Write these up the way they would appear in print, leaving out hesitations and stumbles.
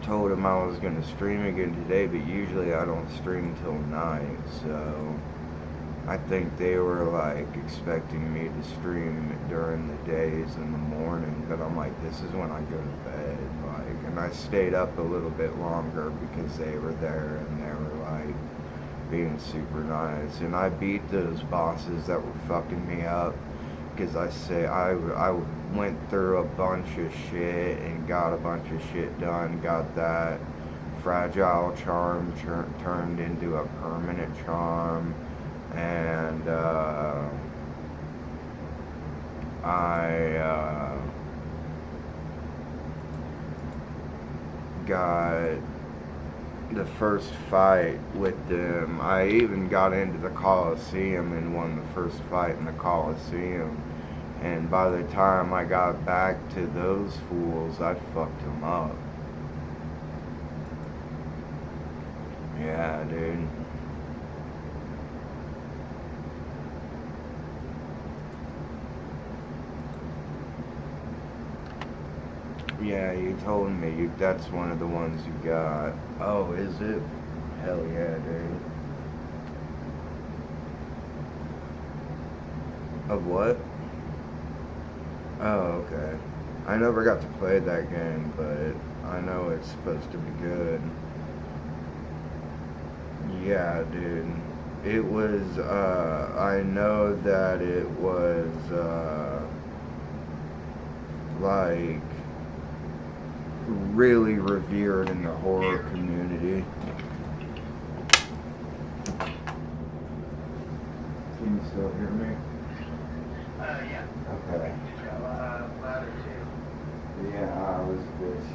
told him I was gonna stream again today, but usually I don't stream till night, so I think they were like expecting me to stream during the days in the morning, but I'm like, this is when I go to bed, like, and I stayed up a little bit longer because they were there and they were like being super nice, and I beat those bosses that were fucking me up because I went through a bunch of shit and got a bunch of shit done, got that fragile charm turned into a permanent charm, and I got the first fight with them. I even got into the Coliseum and won the first fight in the Coliseum. And by the time I got back to those fools, I fucked them up. Yeah, dude. Yeah, you told me that's one of the ones you got. Oh, is it? Hell yeah, dude. Of what? Oh, okay. I never got to play that game, but I know it's supposed to be good. Yeah, dude. It was, I know that it was, like, really revered in the horror community. Can you still hear me? Yeah. Okay. Louder too. Yeah, I was just,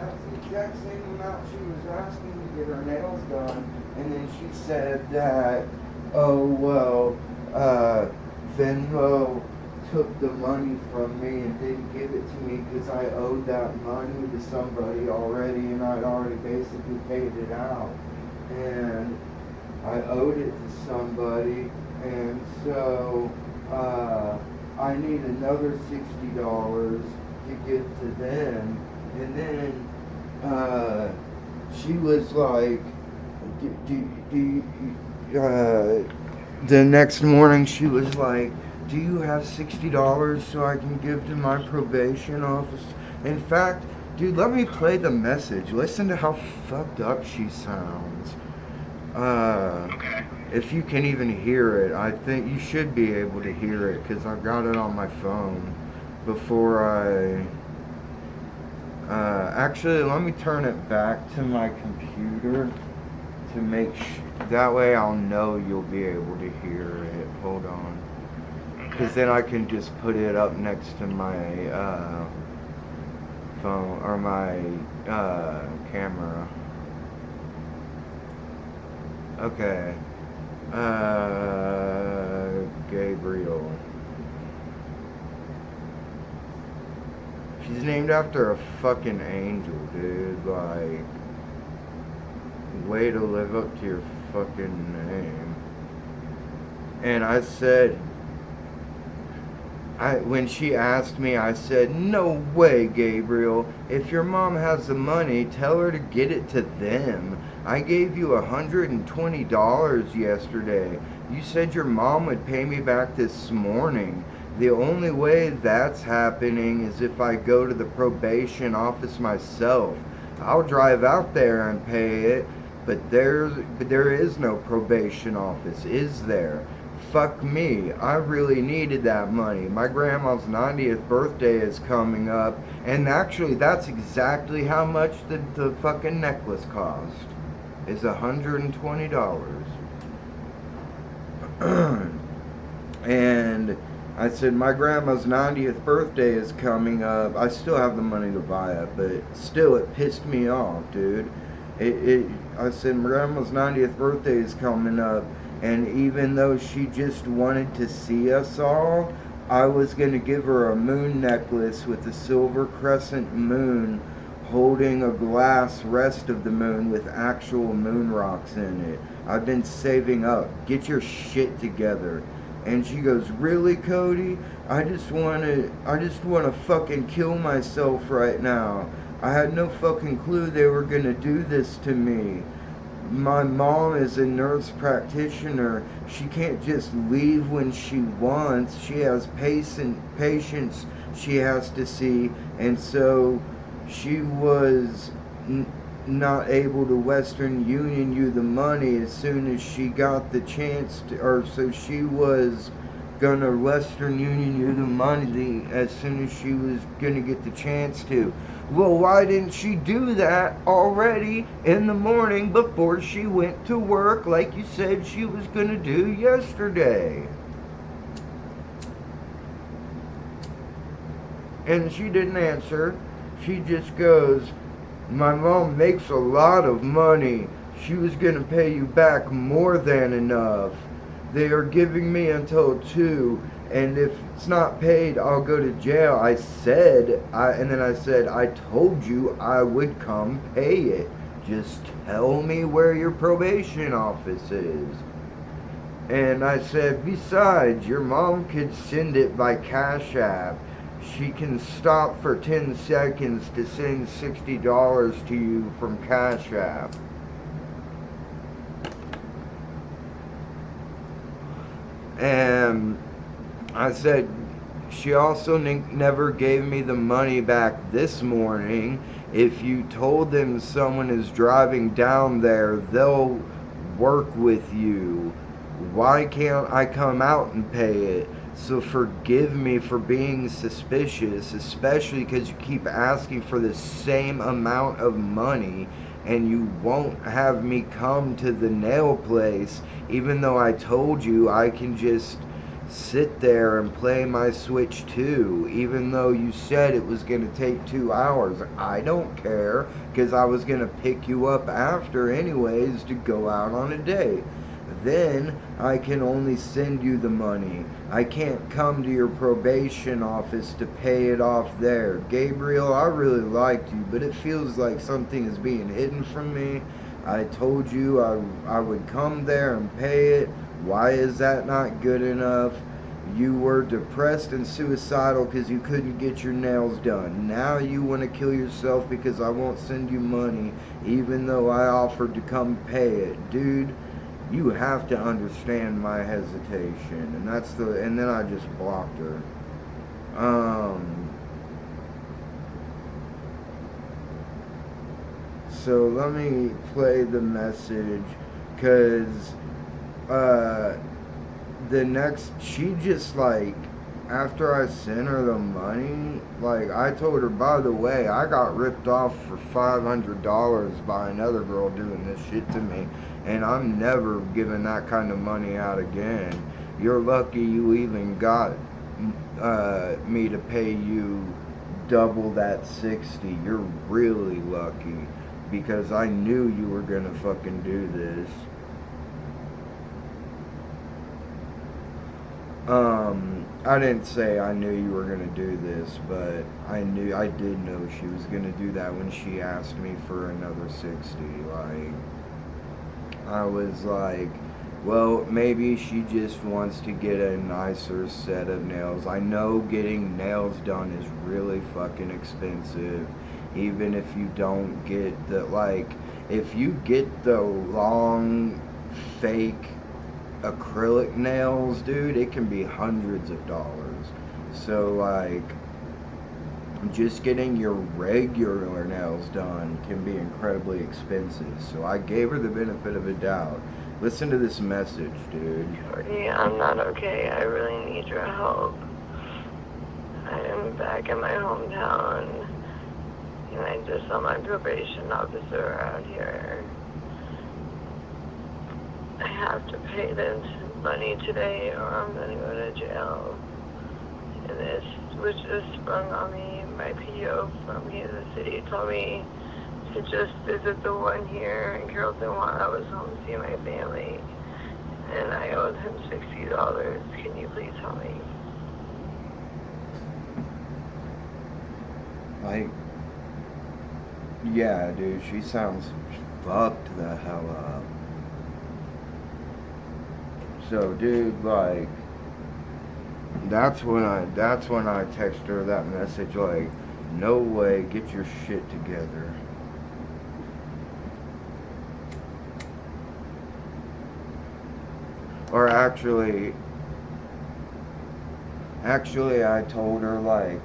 That's the exact same amount she was asking to get her nails done. And then she said that, oh, well, Venmo took the money from me and didn't give it to me because I owed that money to somebody already, and I'd already basically paid it out. And I owed it to somebody, and so I need another $60 to give to them. And then she was like, the next morning she was like, do you have $60 so I can give to my probation office? In fact, dude, let me play the message. Listen to how fucked up she sounds. Okay. If you can even hear it, I think you should be able to hear it because I've got it on my phone before I... actually, let me turn it back to my computer to make that way I'll know you'll be able to hear it. Hold on. Because then I can just put it up next to my phone or my camera. Okay. Gabriel. She's named after a fucking angel, dude. Like, way to live up to your fucking name. And I said, when she asked me, I said, no way, Gabriel. If your mom has the money, tell her to get it to them. I gave you $120 yesterday. You said your mom would pay me back this morning. The only way that's happening is if I go to the probation office myself. I'll drive out there and pay it, but there is no probation office, is there? Fuck me, I really needed that money. My grandma's 90th birthday is coming up, and actually that's exactly how much the fucking necklace cost. Is $120. And I said, my grandma's 90th birthday is coming up. I still have the money to buy it, but still it pissed me off, dude. I said, my grandma's 90th birthday is coming up, and even though she just wanted to see us all, I was going to give her a moon necklace with a silver crescent moon holding a glass rest of the moon with actual moon rocks in it. I've been saving up. Get your shit together. And she goes, really, Cody? I just wanna fucking kill myself right now. I had no fucking clue they were gonna do this to me. My mom is a nurse practitioner. She can't just leave when she wants. She has patients she has to see, and so she was not able to Western Union you the money as soon as she got the chance to, or so she was gonna Western Union you the money as soon as she was gonna get the chance to. Well, why didn't she do that already in the morning before she went to work like you said she was gonna do yesterday? And she didn't answer. She just goes, my mom makes a lot of money. She was gonna pay you back more than enough. They are giving me until 2, and if it's not paid, I'll go to jail. I said, I told you I would come pay it. Just tell me where your probation office is. And I said, besides, your mom could send it by Cash App. She can stop for 10 seconds to send $60 to you from Cash App. And I said, she also never gave me the money back this morning. If you told them someone is driving down there, they'll work with you. Why can't I come out and pay it? So forgive me for being suspicious, especially because you keep asking for the same amount of money and you won't have me come to the nail place, even though I told you I can just sit there and play my Switch 2, even though you said it was going to take 2 hours. I don't care, because I was going to pick you up after anyways to go out on a date. Then I can only send you the money. I can't come to your probation office to pay it off there. Gabriel, I really liked you, but it feels like something is being hidden from me. I told you I would come there and pay it. Why is that not good enough? You were depressed and suicidal because you couldn't get your nails done. Now you want to kill yourself because I won't send you money even though I offered to come pay it. Dude, you have to understand my hesitation. And then I just blocked her. So let me play the message, because she just, like, after I sent her the money, like, I told her, by the way, I got ripped off for $500 by another girl doing this shit to me, and I'm never giving that kind of money out again. You're lucky you even got me to pay you double that 60. You're really lucky, because I knew you were gonna fucking do this. I didn't say I knew you were gonna do this, but I did know she was gonna do that when she asked me for another 60. Like, I was like, well, maybe she just wants to get a nicer set of nails. I know getting nails done is really fucking expensive, even if you don't get the, like, if you get the long, fake acrylic nails, dude, it can be hundreds of dollars. So, like, just getting your regular nails done can be incredibly expensive. So I gave her the benefit of a doubt. Listen to this message, dude. Jordy, I'm not okay. I really need your help. I am back in my hometown, and I just saw my probation officer around here. I have to pay this money today or I'm gonna go to jail. And this was just sprung on me. My PO from Kansas City told me to just visit the one here in Carrollton while I was home to see my family. And I owed him $60. Can you please help me? Like, yeah, dude, she sounds fucked the hell up. So, dude, like, that's when I text her that message, like, no way, get your shit together. Or actually, I told her, like,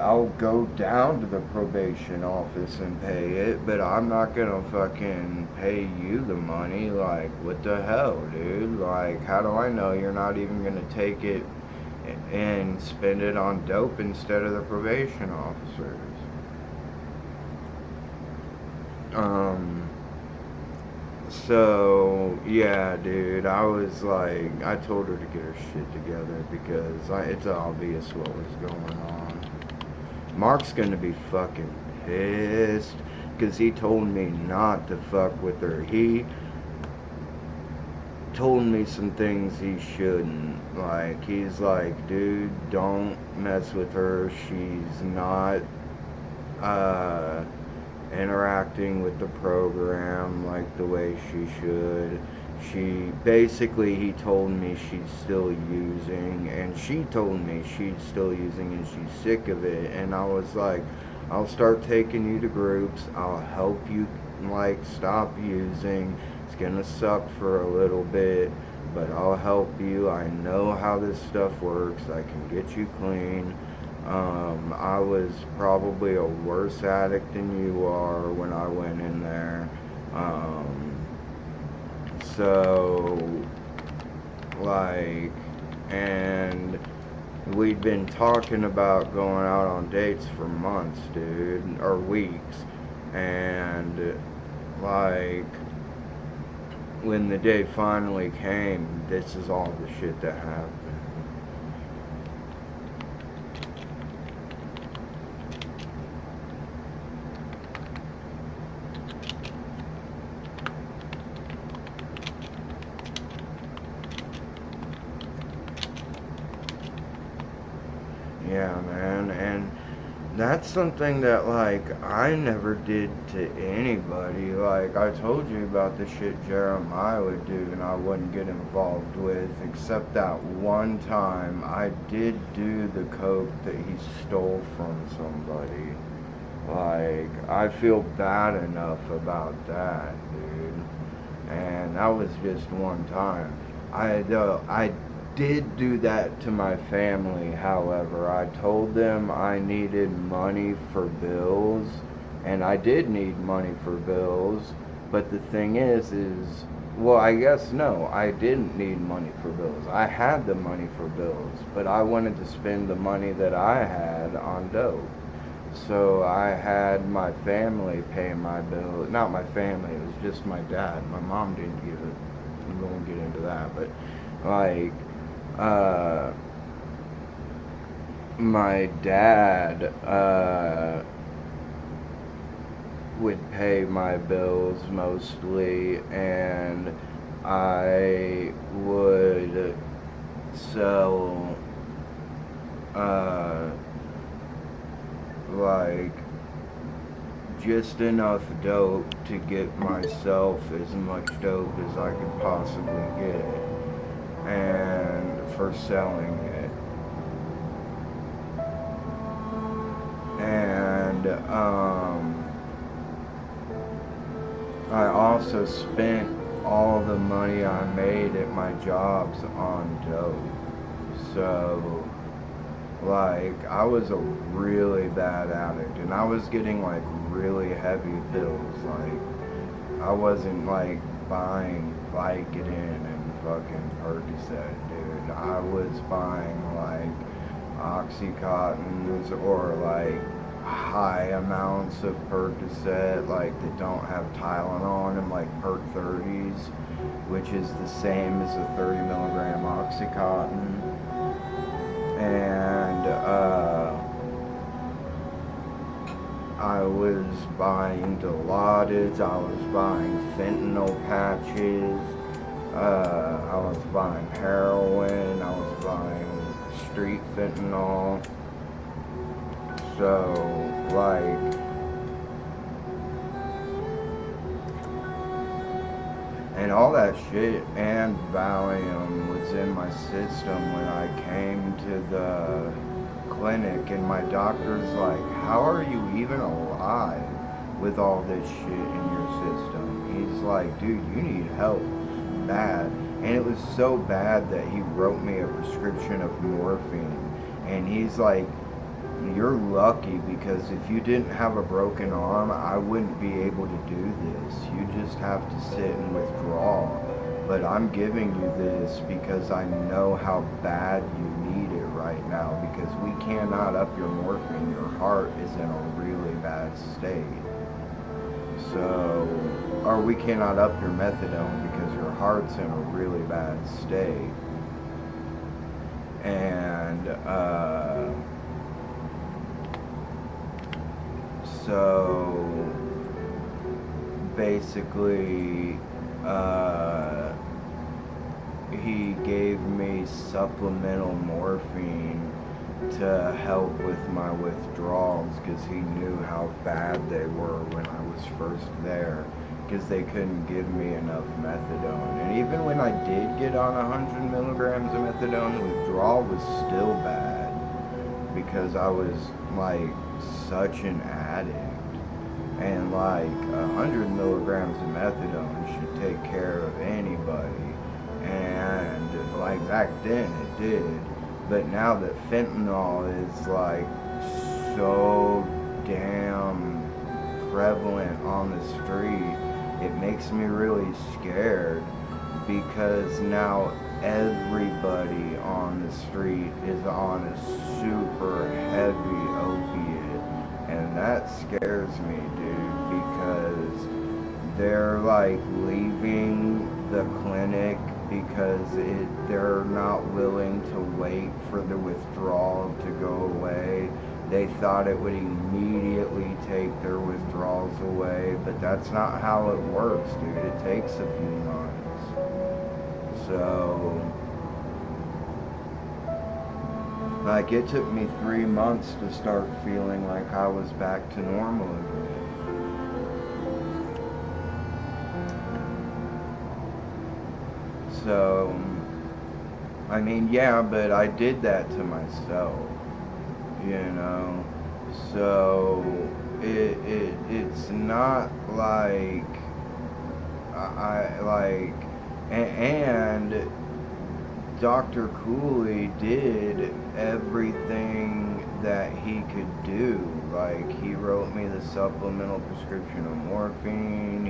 I'll go down to the probation office and pay it, but I'm not gonna fucking pay you the money. Like, what the hell, dude? Like, how do I know you're not even gonna take it and spend it on dope instead of the probation officers? So, yeah, dude, I was like, I told her to get her shit together because it's obvious what was going on. Mark's gonna be fucking pissed because he told me not to fuck with her. He told me some things he shouldn't. Like, he's like, dude, don't mess with her. She's not, interacting with the program like the way she should. He told me she's still using, and she told me she's still using and she's sick of it. And I was like, I'll start taking you to groups. I'll help you, like, stop using. It's gonna suck for a little bit, but I'll help you. I know how this stuff works. I can get you clean. I was probably a worse addict than you are when I went in there. So, like, and we'd been talking about going out on dates for months, dude, or weeks. And, like, when the day finally came, this is all the shit that happened. Yeah, man, and that's something that, like, I never did to anybody. Like, I told you about the shit Jeremiah would do and I wouldn't get involved with, except that one time I did do the coke that he stole from somebody. Like, I feel bad enough about that, dude. And that was just one time. I did do that to my family, however. I told them I needed money for bills, and I did need money for bills, but the thing is, well, I guess no, I didn't need money for bills. I had the money for bills, but I wanted to spend the money that I had on dope. So I had my family pay my bill. Not my family, it was just my dad. My mom didn't give it. We won't get into that, but like, uh, my dad, would pay my bills mostly, and I would sell, uh, like, just enough dope to get myself as much dope as I could possibly get, and for selling it. And I also spent all the money I made at my jobs on dope. So, like, I was a really bad addict, and I was getting, like, really heavy pills. Like, I wasn't, like, buying Vicodin and fucking Percocet, dude. I was buying, like, Oxycontins or, like, high amounts of Percocet, like, that don't have Tylenol in them, like Perc 30s, which is the same as a 30 milligram Oxycontin. And I was buying Dilaudid, I was buying fentanyl patches, I was buying heroin, I was buying street fentanyl. So, like, and all that shit and Valium was in my system when I came to the clinic, and my doctor's like, how are you even alive with all this shit in your system? He's like, dude, you need help bad. And it was so bad that he wrote me a prescription of morphine, and he's like, you're lucky, because if you didn't have a broken arm, I wouldn't be able to do this. You just have to sit and withdraw. But I'm giving you this because I know how bad you need it right now, because we cannot up your morphine. Your heart is in a really bad state. So, or we cannot up your methadone because your heart's in a really bad state. And, so basically, he gave me supplemental morphine to help with my withdrawals, because he knew how bad they were when I was first there, because they couldn't give me enough methadone. And even when I did get on 100 milligrams of methadone, the withdrawal was still bad, because I was, like, such an addict. And, like, 100 milligrams of methadone should take care of anybody. And, like, back then it did. But now that fentanyl is, like, so damn prevalent on the street, it makes me really scared, because now everybody on the street is on a super heavy opiate, and that scares me, dude, because they're, like, leaving the clinic because they're not willing to wait for the withdrawal to go away. They thought it would immediately take their withdrawals away, but that's not how it works, dude. It takes a few months. So, Like, it took me 3 months to start feeling like I was back to normal again. So, I mean, yeah, but I did that to myself, you know? So, it's not like and Dr. Cooley did everything that he could do. Like, he wrote me the supplemental prescription of morphine.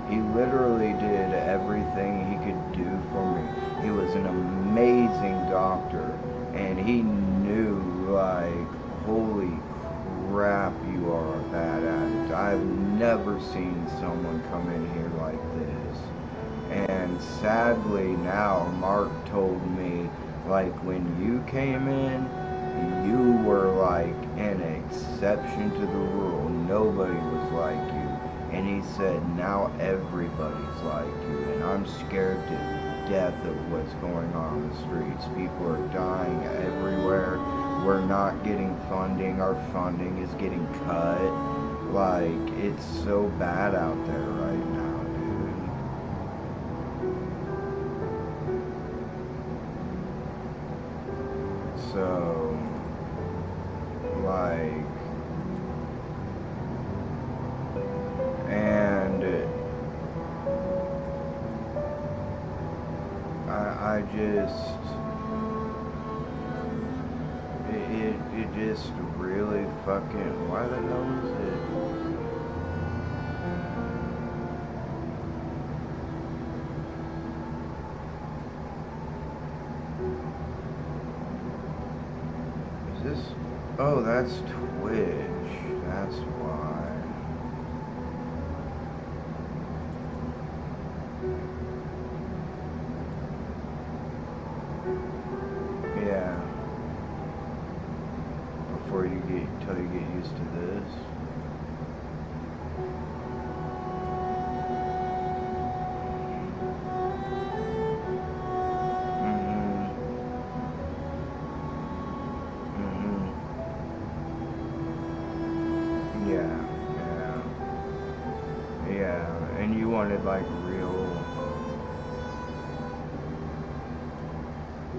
He literally did everything he could do for me. He was an amazing doctor, and he knew, like, holy crap, you are a bad addict. I've never seen someone come in here like this. And sadly now, Mark told me, like, when you came in, you were like an exception to the rule. Nobody was like you. And he said, now everybody's like you. And I'm scared to death of what's going on in the streets. People are dying everywhere. We're not getting funding. Our funding is getting cut. Like, it's so bad out there right now, dude. So, like, and I just, it just really fucking, why the hell is it? Is this, oh, that's Twitch, that's why. Yeah. Till you get used to this. Yeah, and you wanted like real,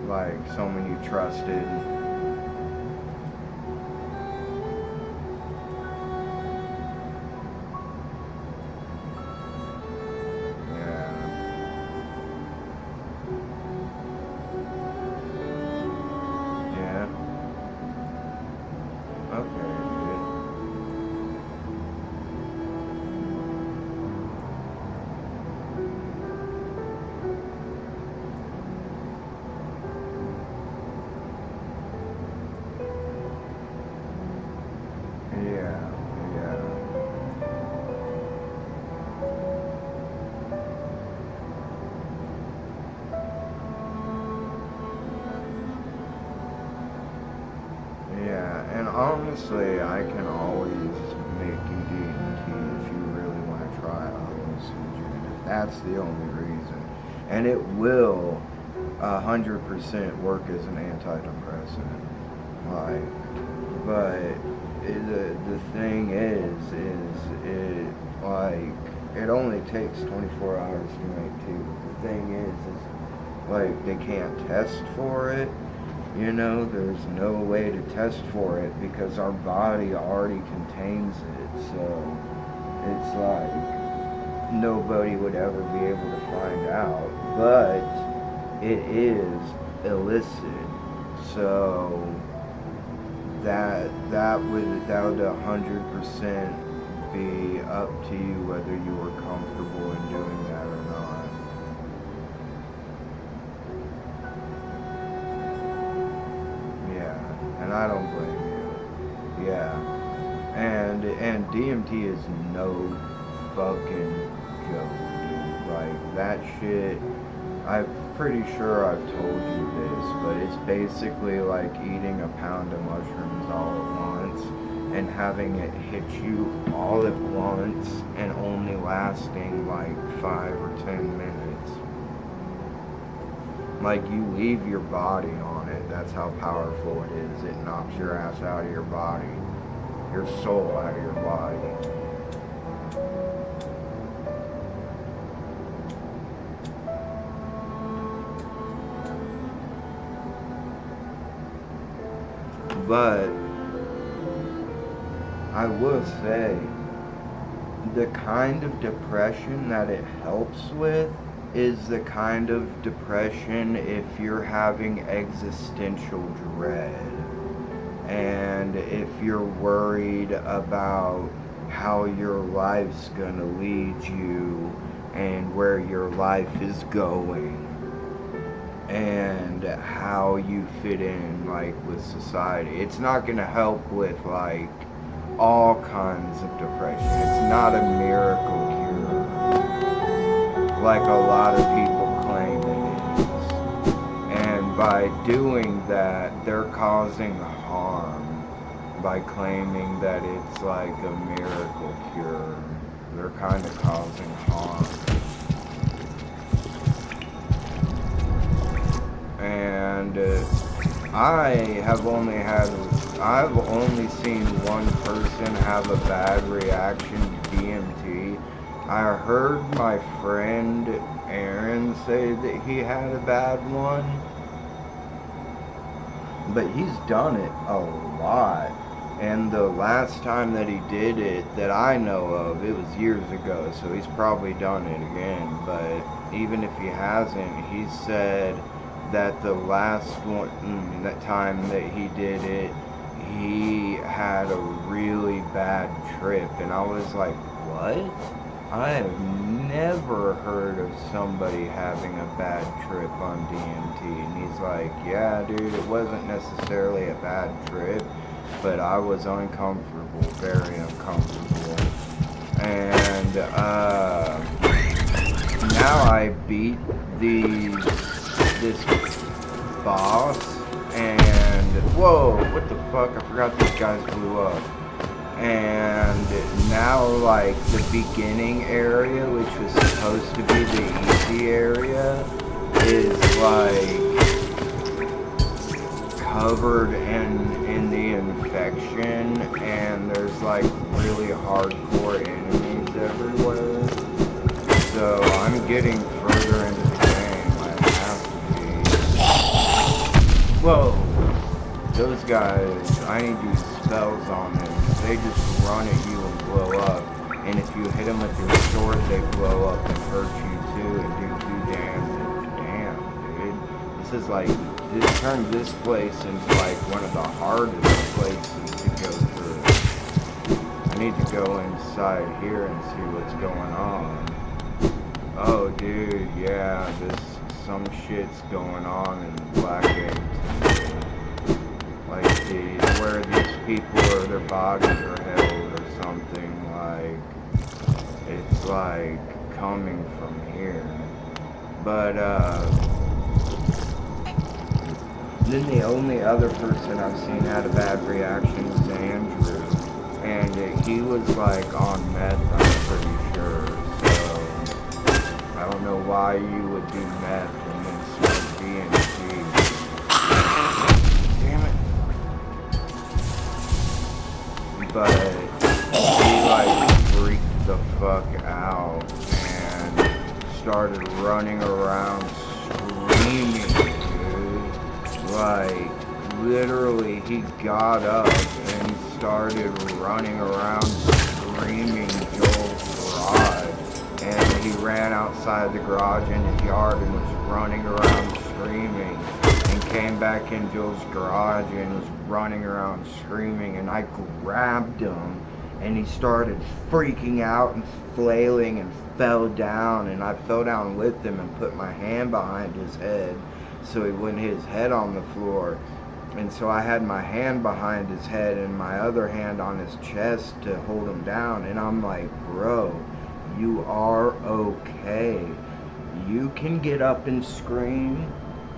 like someone you trusted. Honestly, I can always make you DMT if you really want to try hallucinogen. If that's the only reason, and it will 100% work as an antidepressant. Like, but the thing is it like it only takes 24 hours to make two. The thing is like they can't test for it. You know, there's no way to test for it because our body already contains it. So it's like nobody would ever be able to find out. But it is illicit. So that would 100% be up to you whether you were comfortable in doing that or not. And I don't blame you. Yeah. And DMT is no fucking joke, dude. Like, that shit, I'm pretty sure I've told you this, but it's basically like eating a pound of mushrooms all at once and having it hit you all at once and only lasting like 5 or 10 minutes. Like, you leave your body on it dude. That's how powerful it is. It knocks your ass out of your body. Your soul out of your body. But I will say, the kind of depression that it helps with is the kind of depression if you're having existential dread, and if you're worried about how your life's gonna lead you and where your life is going and how you fit in, like, with society. It's not gonna help with, like, all kinds of depression. It's not a miracle cure like a lot of people claim it is. And by doing that, they're causing harm by claiming that it's like a miracle cure. They're kind of causing harm. And I've only seen one person have a bad reaction to DMT. I heard my friend Aaron say that he had a bad one, but he's done it a lot. And the last time that he did it, that I know of, it was years ago, so he's probably done it again. But even if he hasn't, he said that the last one, that time that he did it, he had a really bad trip. And I was like, what? I have never heard of somebody having a bad trip on DMT. And he's like, yeah, dude, it wasn't necessarily a bad trip, but I was uncomfortable, very uncomfortable. And now I beat this boss, and whoa, what the fuck, I forgot these guys blew up. And now, like, the beginning area, which was supposed to be the easy area, is like covered in the infection, and there's like really hardcore enemies everywhere. So I'm getting further into the game. I have to be. Whoa! Those guys, I need to use spells on them. They just run at you and blow up. And if you hit them with your sword, they blow up and hurt you too and do 2 damage. Damn, dude. This is like, this turned this place into like one of the hardest places to go through. I need to go inside here and see what's going on. Oh, dude, yeah, some shit's going on in the Black Egg. Like, where these people or their bodies are held or something, like, it's like coming from here. But, then the only other person I've seen had a bad reaction was Andrew. And he was like on meth, I'm pretty sure. So I don't know why you would do meth and then smoke DMT. Damn it. But he like freaked the fuck out and started running around screaming, dude. Like, literally, he got up and started running around screaming Joel's garage. And he ran outside the garage in his yard and was running around screaming. And came back in Joel's garage and was running around screaming. And I grabbed him and he started freaking out and flailing and fell down. And I fell down with him and put my hand behind his head so he wouldn't hit his head on the floor. And so I had my hand behind his head and my other hand on his chest to hold him down. And I'm like, bro, you are okay. You can get up and scream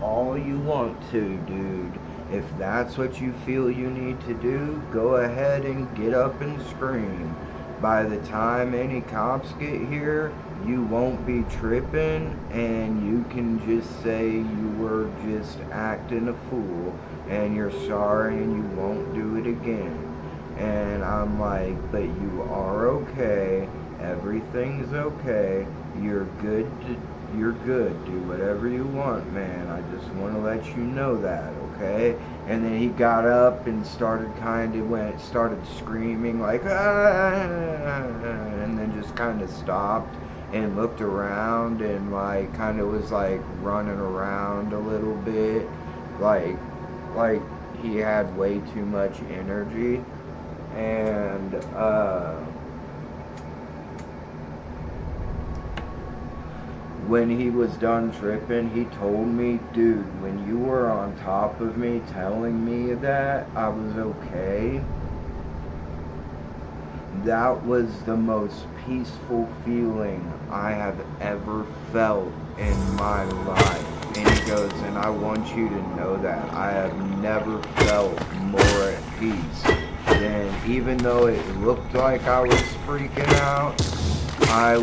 all you want to, dude. If that's what you feel you need to do, go ahead and get up and scream. By the time any cops get here, you won't be tripping, and you can just say you were just acting a fool, and you're sorry, and you won't do it again. And I'm like, but you are okay, everything's okay, you're good, you're good, do whatever you want, man, I just want to let you know that, okay? And then he got up and started started screaming like, ah, and then just kind of stopped and looked around and like kind of was like running around a little bit, like he had way too much energy. And when he was done tripping, he told me, dude, when you were on top of me telling me that I was okay, that was the most peaceful feeling I have ever felt in my life. And he goes, and I want you to know that I have never felt more at peace than, even though it looked like I was freaking out, I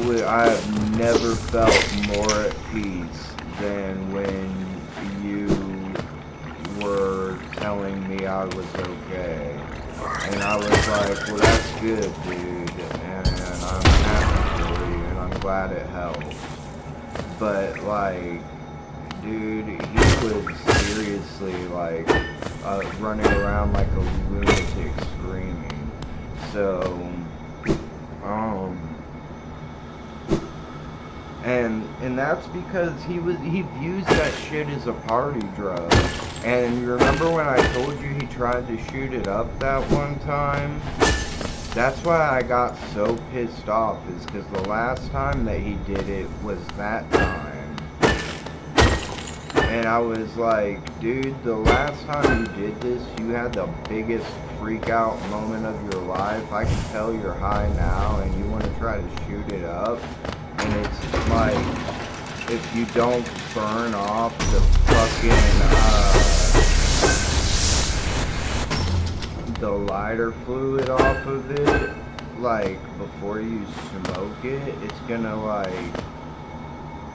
have never felt more at peace than when you were telling me I was okay. And I was like, well, that's good, dude, and I'm happy for you, and I'm glad it helped. But, like, dude, he was seriously, like, running around like a lunatic screaming. So, and that's because he views that shit as a party drug. And you remember when I told you he tried to shoot it up that one time? That's why I got so pissed off, is because the last time that he did it was that time. And I was like, dude, the last time you did this, you had the biggest freak out moment of your life. I can tell you're high now and you want to try to shoot it up. And it's like, if you don't burn off the fucking, the lighter fluid off of it, like, before you smoke it, it's gonna, like,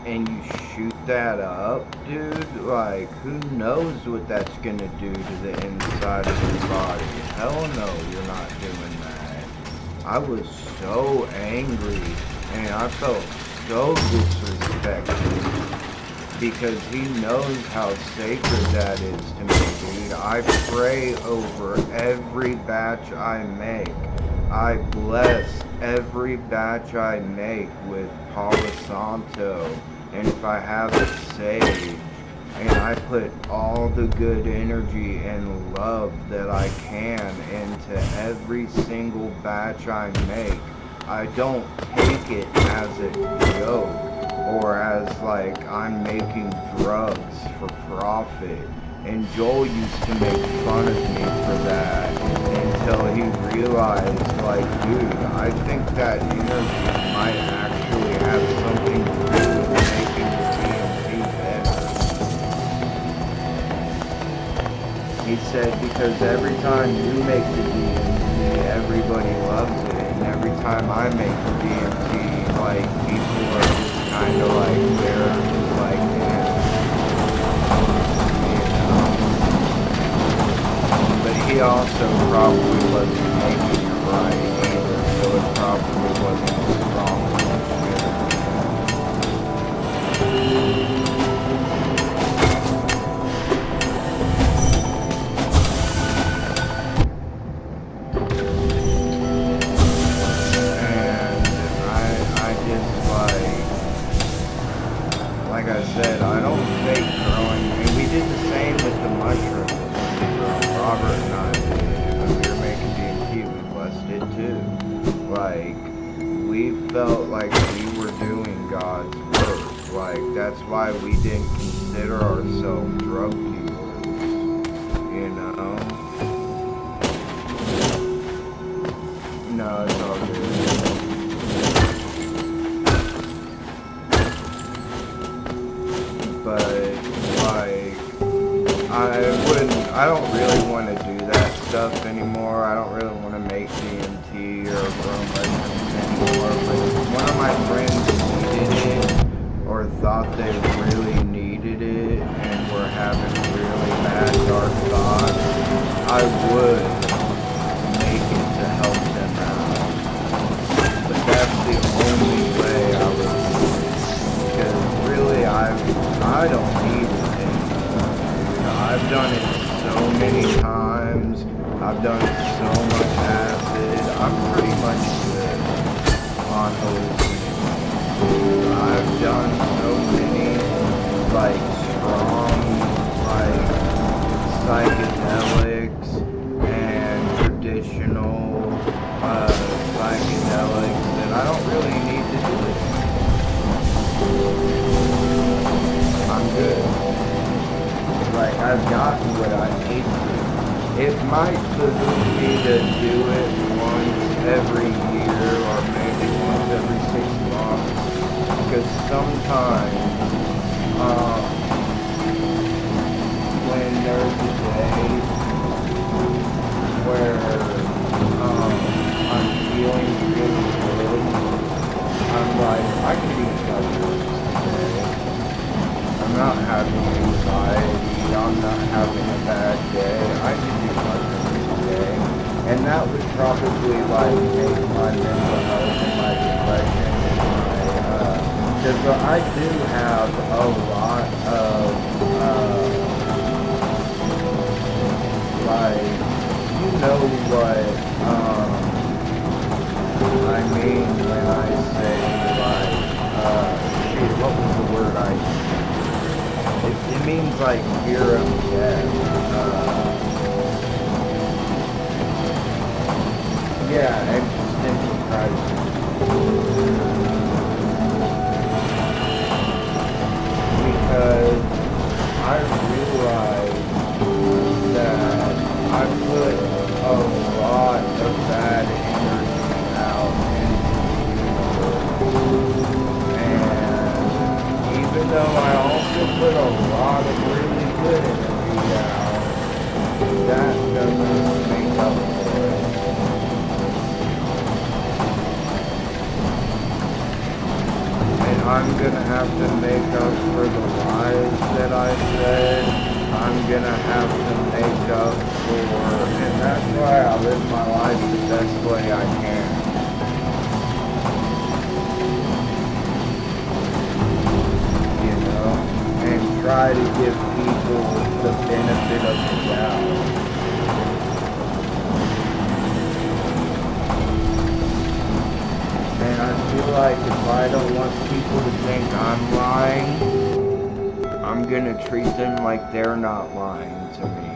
and you shoot that up, dude, like, who knows what that's gonna do to the inside of your body. Hell no, you're not doing that. I was so angry, and I felt so disrespected, because he knows how sacred that is to me, dude. I pray over every batch I make. I bless every batch I make with Palo Santo, and if I have it saved, and I put all the good energy and love that I can into every single batch I make. I don't take it as a joke, or as like I'm making drugs for profit. And Joel used to make fun of me for that until he realized, like, dude, I think that energy might actually have something to do with making the DMT better. He said, because every time you make the DMT, everybody loves it, and every time I make the DMT, like, people are just kind of like, they're just like, but he also probably wasn't making it right either, so it probably wasn't as strong as it And I just like I said, I don't fake growing, and we did the same with the mushrooms. Robert and I did, when we were making DMT, we blessed it too. Like, we felt like we were doing God's work. Like, that's why we didn't consider ourselves drug dealers, you know? No, it's all good. But, like, I don't really want to do that stuff anymore. I don't really want to make DMT PhD or a grown license anymore, but if one of my friends needed it or thought they really needed it and were having really bad dark thoughts, I would make it to help them out. But that's the only way I would do it. Because really I don't need it anymore. You know, I've done it so many times. I've done so much acid. I'm pretty much good on hallucinations. I've done so many, like, strong, like, psychedelics and traditional psychedelics that I don't really need to do it. I'm good. Like, I've gotten what I need to. It might behoove me to do it once every year or maybe once every 6 months, because sometimes when there's a day where I'm feeling really good, I'm like, I can do mushrooms today. I'm not having anxiety. I'm not having a bad day. I can do mushrooms today. And that would probably like make my mental health and my depression and my because I do have a lot of like, you know what I mean when I say like shit, what was the word I used? It means like fear of death. Yeah, existential crisis. Because I realized that I put a lot of bad energy out into the universe. And even though I also put a lot of really good energy out, that doesn't make up for it. And I'm gonna have to make up for the lies that I said. I'm gonna have to make up for, and that's why I live my life the best way I can. And try to give people the benefit of the doubt. And I feel like if I don't want people to think I'm lying, I'm gonna treat them like they're not lying to me.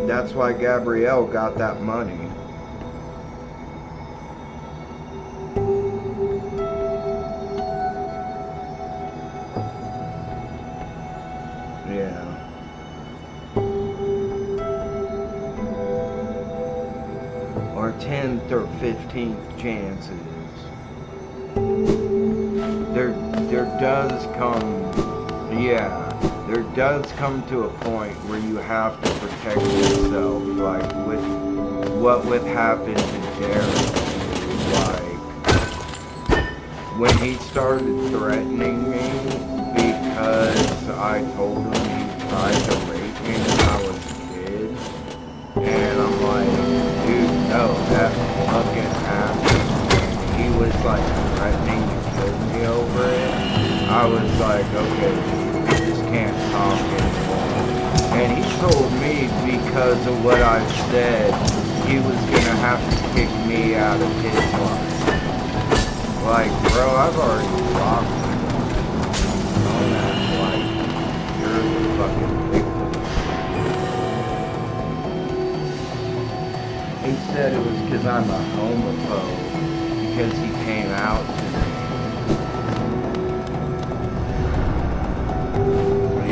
That's why Gabrielle got that money. Yeah. Or 10th or 15th chances. There does come to a point where you have to protect yourself, like with what would happen to Jared. Like, when he started threatening me because I told him he tried to rape me when I was a kid, and I'm like, dude, no, that fucking happened. And he was like threatening to kill me over it. I was like, okay, dude, we just can't talk anymore. And he told me because of what I said, he was gonna have to kick me out of his life. Like, bro, I've already blocked you. Don't act like you're the fucking victim. He said it was because I'm a homophobe, because he came out to me.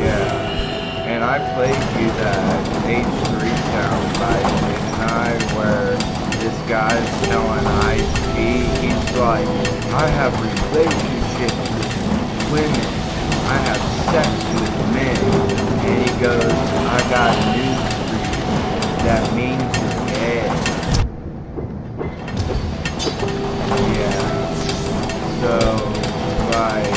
Yeah, and I played you that H3 soundbite, didn't I, where this guy's telling Ice-T, he's like, I have relationships with women, I have sex with men, And he goes, I got news for you. That means you're dead. Yeah. So, like,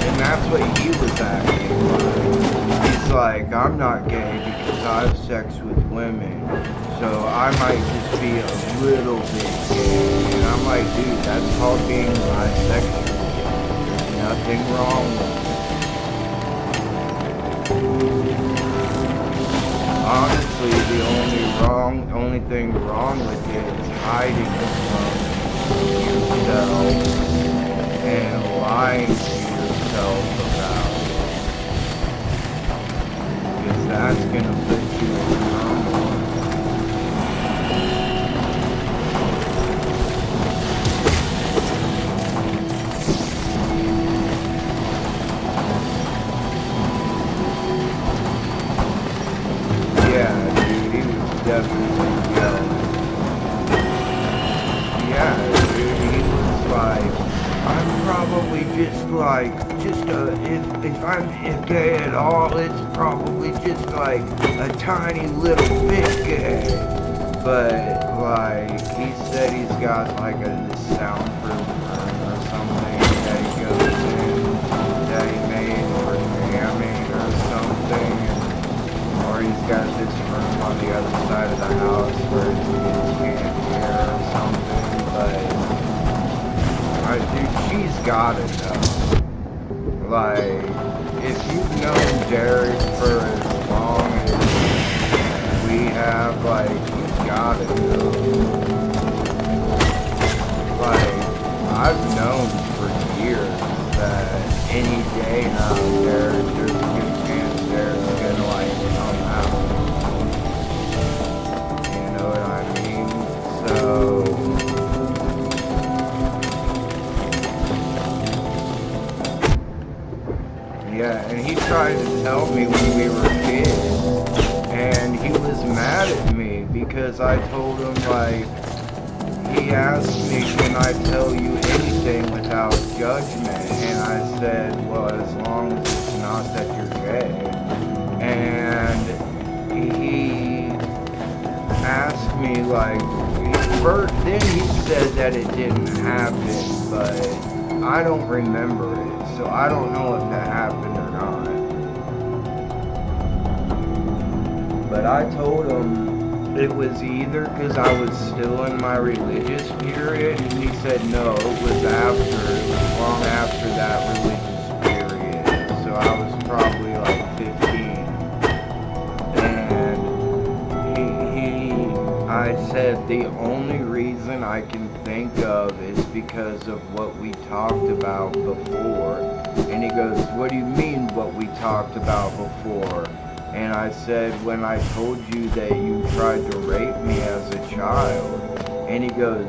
and that's what he was acting like. He's like, I'm not gay because I have sex with women, so I might just be a little bit gay. And I'm like, dude, that's called being bisexual. There's nothing wrong with it. Honestly, the only thing wrong with it is hiding from yourself and lying to yourself about it. Because that's gonna put you in turmoil. Yeah, dude, he was definitely yelling. Yeah, dude, he was like, I'm probably if I'm gay at all, it's probably just like a tiny little bit gay. But, like, he said he's got like this soundproof room or something that he goes in that he made for jamming or something. Or he's got this room on the other side of the house where he can't hear or something, but dude, she's gotta know. Like, if you've known Derek for as long as we have, like, you've gotta know. Like, I've known for years that any day now there's a good chance Derek's gonna, like, come out. You know what I mean? So, yeah, and he tried to tell me when we were kids, and he was mad at me because I told him, like, he asked me, can I tell you anything without judgment? And I said, well, as long as it's not that you're gay. And he asked me, like, then he said that it didn't happen, but I don't remember it, so I don't know if that happened or not. But I told him it was either because I was still in my religious period, and he said no, it was long after that religious period, so I was probably like 15. And I said the only reason I can think of is because of what we talked about before. And he goes, what do you mean what we talked about before? And I said, when I told you that you tried to rape me as a child. And he goes,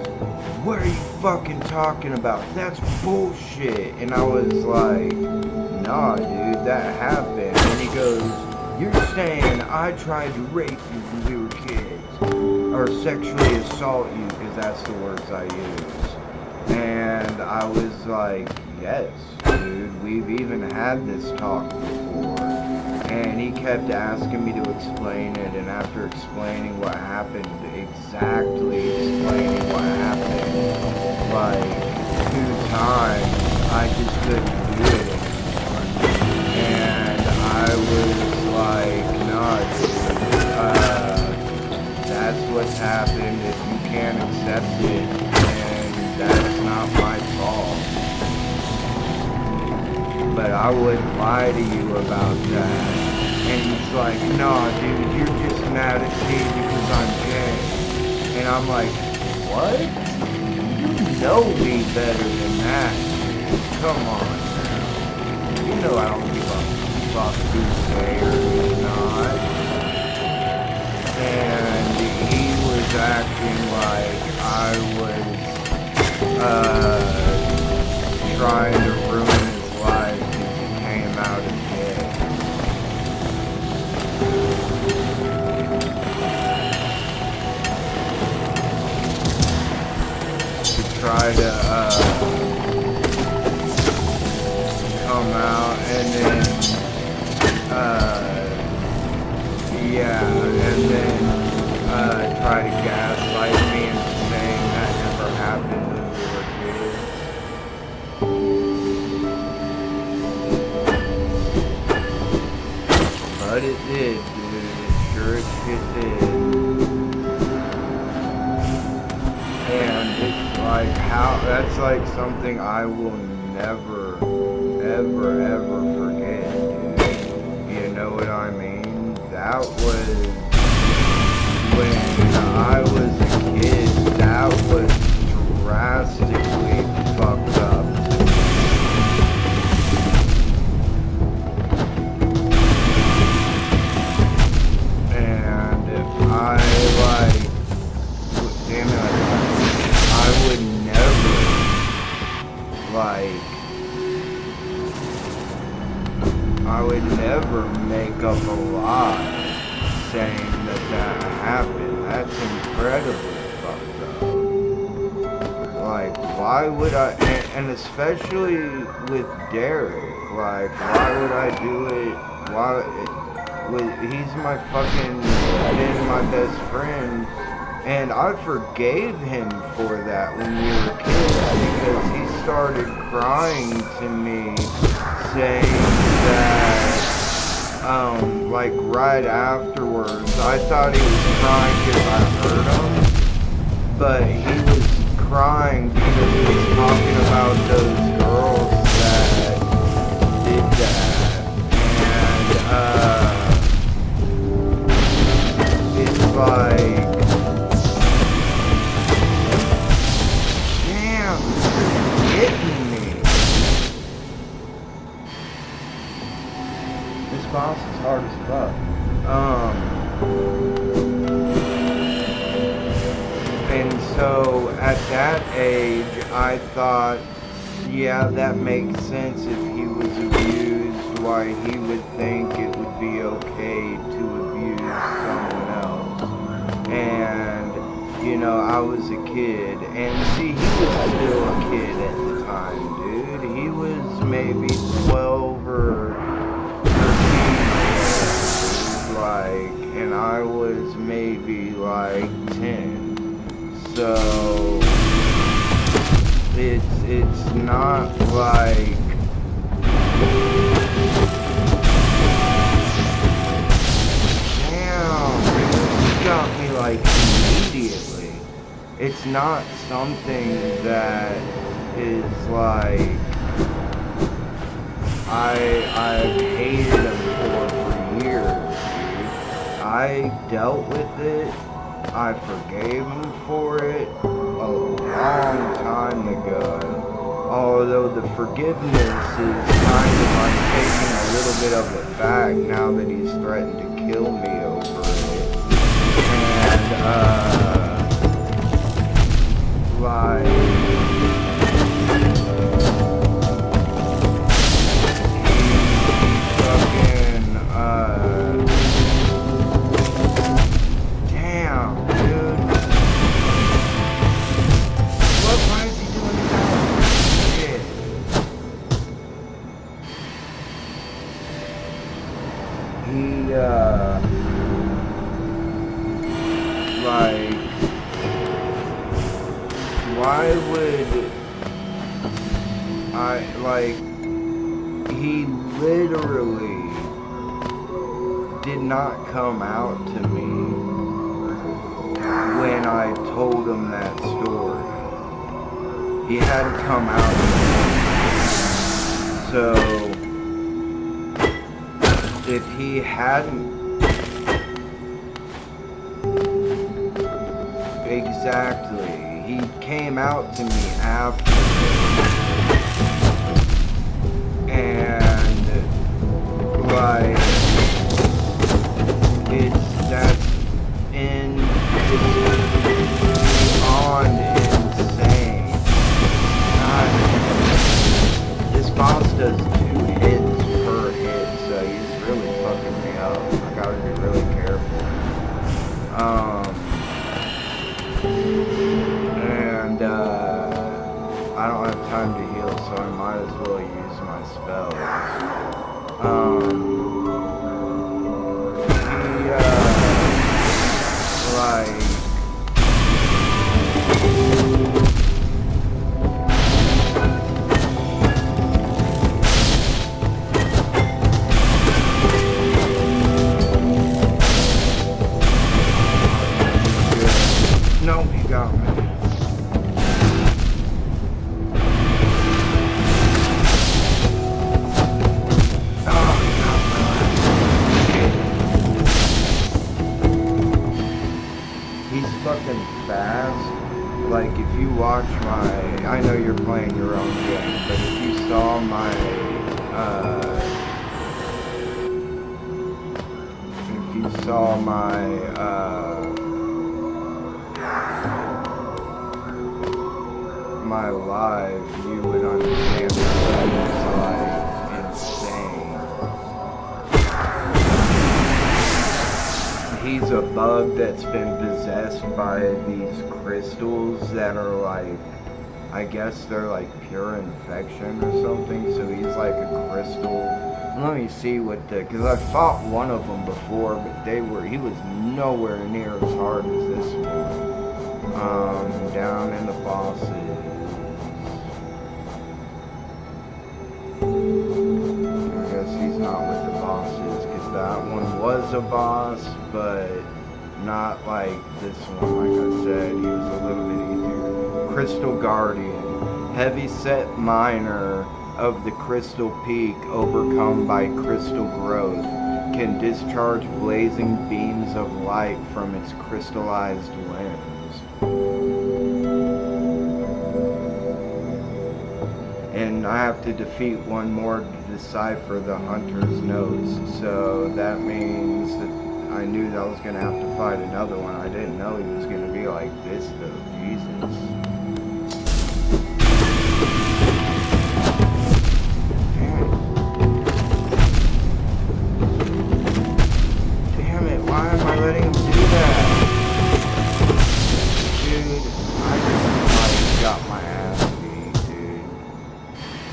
what are you fucking talking about? That's bullshit. And I was like, nah, dude, that happened. And he goes, you're saying I tried to rape you when we were kids, or sexually assault you, because that's the words I use. And I was like, yes, dude, we've even had this talk before. And he kept asking me to explain it, and after explaining what happened, exactly explaining what happened, like 2 times, I just couldn't do it anymore. And I was like, nah, dude, that's what's happened. If you can't accept it, then that's not my fault. But I wouldn't lie to you about that. And he's like, nah, dude, you're just mad at me because I'm gay. And I'm like, what? You know me better than that, dude. Come on now. You know I don't give a fuck who's gay or who's not. And he was acting like I was trying to ruin his life because he came out as gay. To try to come out and then Yeah, and then try to gaslight me into saying that never happened when we were kids. But it did, dude. It sure as shit did. And it's like that's like something I will never, ever, ever forget, dude. You know what I mean? That was when I was a kid, that was drastically fucked up. And I would never, I would never make up a lie saying that happened. That's incredibly fucked up. Like, why would I, and especially with Derek, like, why would I do it, he's my fucking, been my best friend, and I forgave him for that when we were kids, because he started crying to me, saying that, like right afterwards, I thought he was crying because I hurt him, but he was crying because he was talking about those girls that did that, and, it's like, damn, you're hitting me. This boss is hard as fuck. And so at that age, I thought, yeah, that makes sense. If he was abused, why he would think it would be okay to abuse someone else. And, you know, I was a kid, and see, he was still a kid at the time, dude. He was maybe 12 or 13, like, and I was maybe like 10. So it's not like, damn, you got me like immediately. It's not something that is like I've hated him for years, dude. I dealt with it. I forgave him for it a long time ago. Although the forgiveness is kind of, I'm taking a little bit of it back now that he's threatened to kill me over it. And, like, damn, dude. Why is he doing that? Shit. He, like, why would I, like, he literally did not come out to me when I told him that story. He hadn't come out to me. So, if he hadn't, exactly, he came out to me after, and, like, that's beyond insane. God, this boss does 2 hits per hit, so he's really fucking me up. I gotta be really careful. And I don't have time to heal, so I might as well use my spells. I know you're playing your own game, but if you saw my, my live, you would understand that it's like insane. He's a bug that's been possessed by these crystals that are like, I guess they're like pure infection or something, so he's like a crystal. Let me see what because I fought one of them before, but he was nowhere near as hard as this one. Down in the bosses. I guess he's not with the bosses, because that one was a boss, but not like this one. Like I said, he was a little bit easier. Crystal Guardian. Heavyset Miner of the Crystal Peak, overcome by crystal growth, can discharge blazing beams of light from its crystallized limbs. And I have to defeat one more to decipher the Hunter's Nose, so that means that I knew that I was going to have to fight another one. I didn't know he was going to be like this though, Jesus. Damn it, why am I letting him do that? Dude, I just like got my ass beat, dude.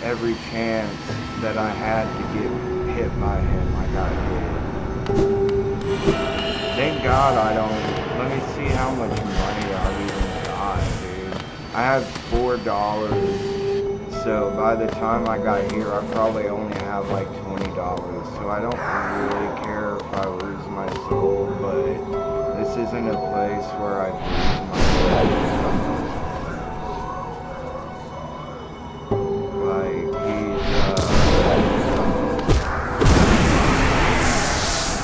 Every chance that I had to get hit by him, I got hit. Thank God I don't. Let me see how much money I've even got, dude. I have $4, so by the time I got here, I probably only have like $20. So I don't really care if I lose my soul, but this isn't a place where I lose my soul. Like, he's,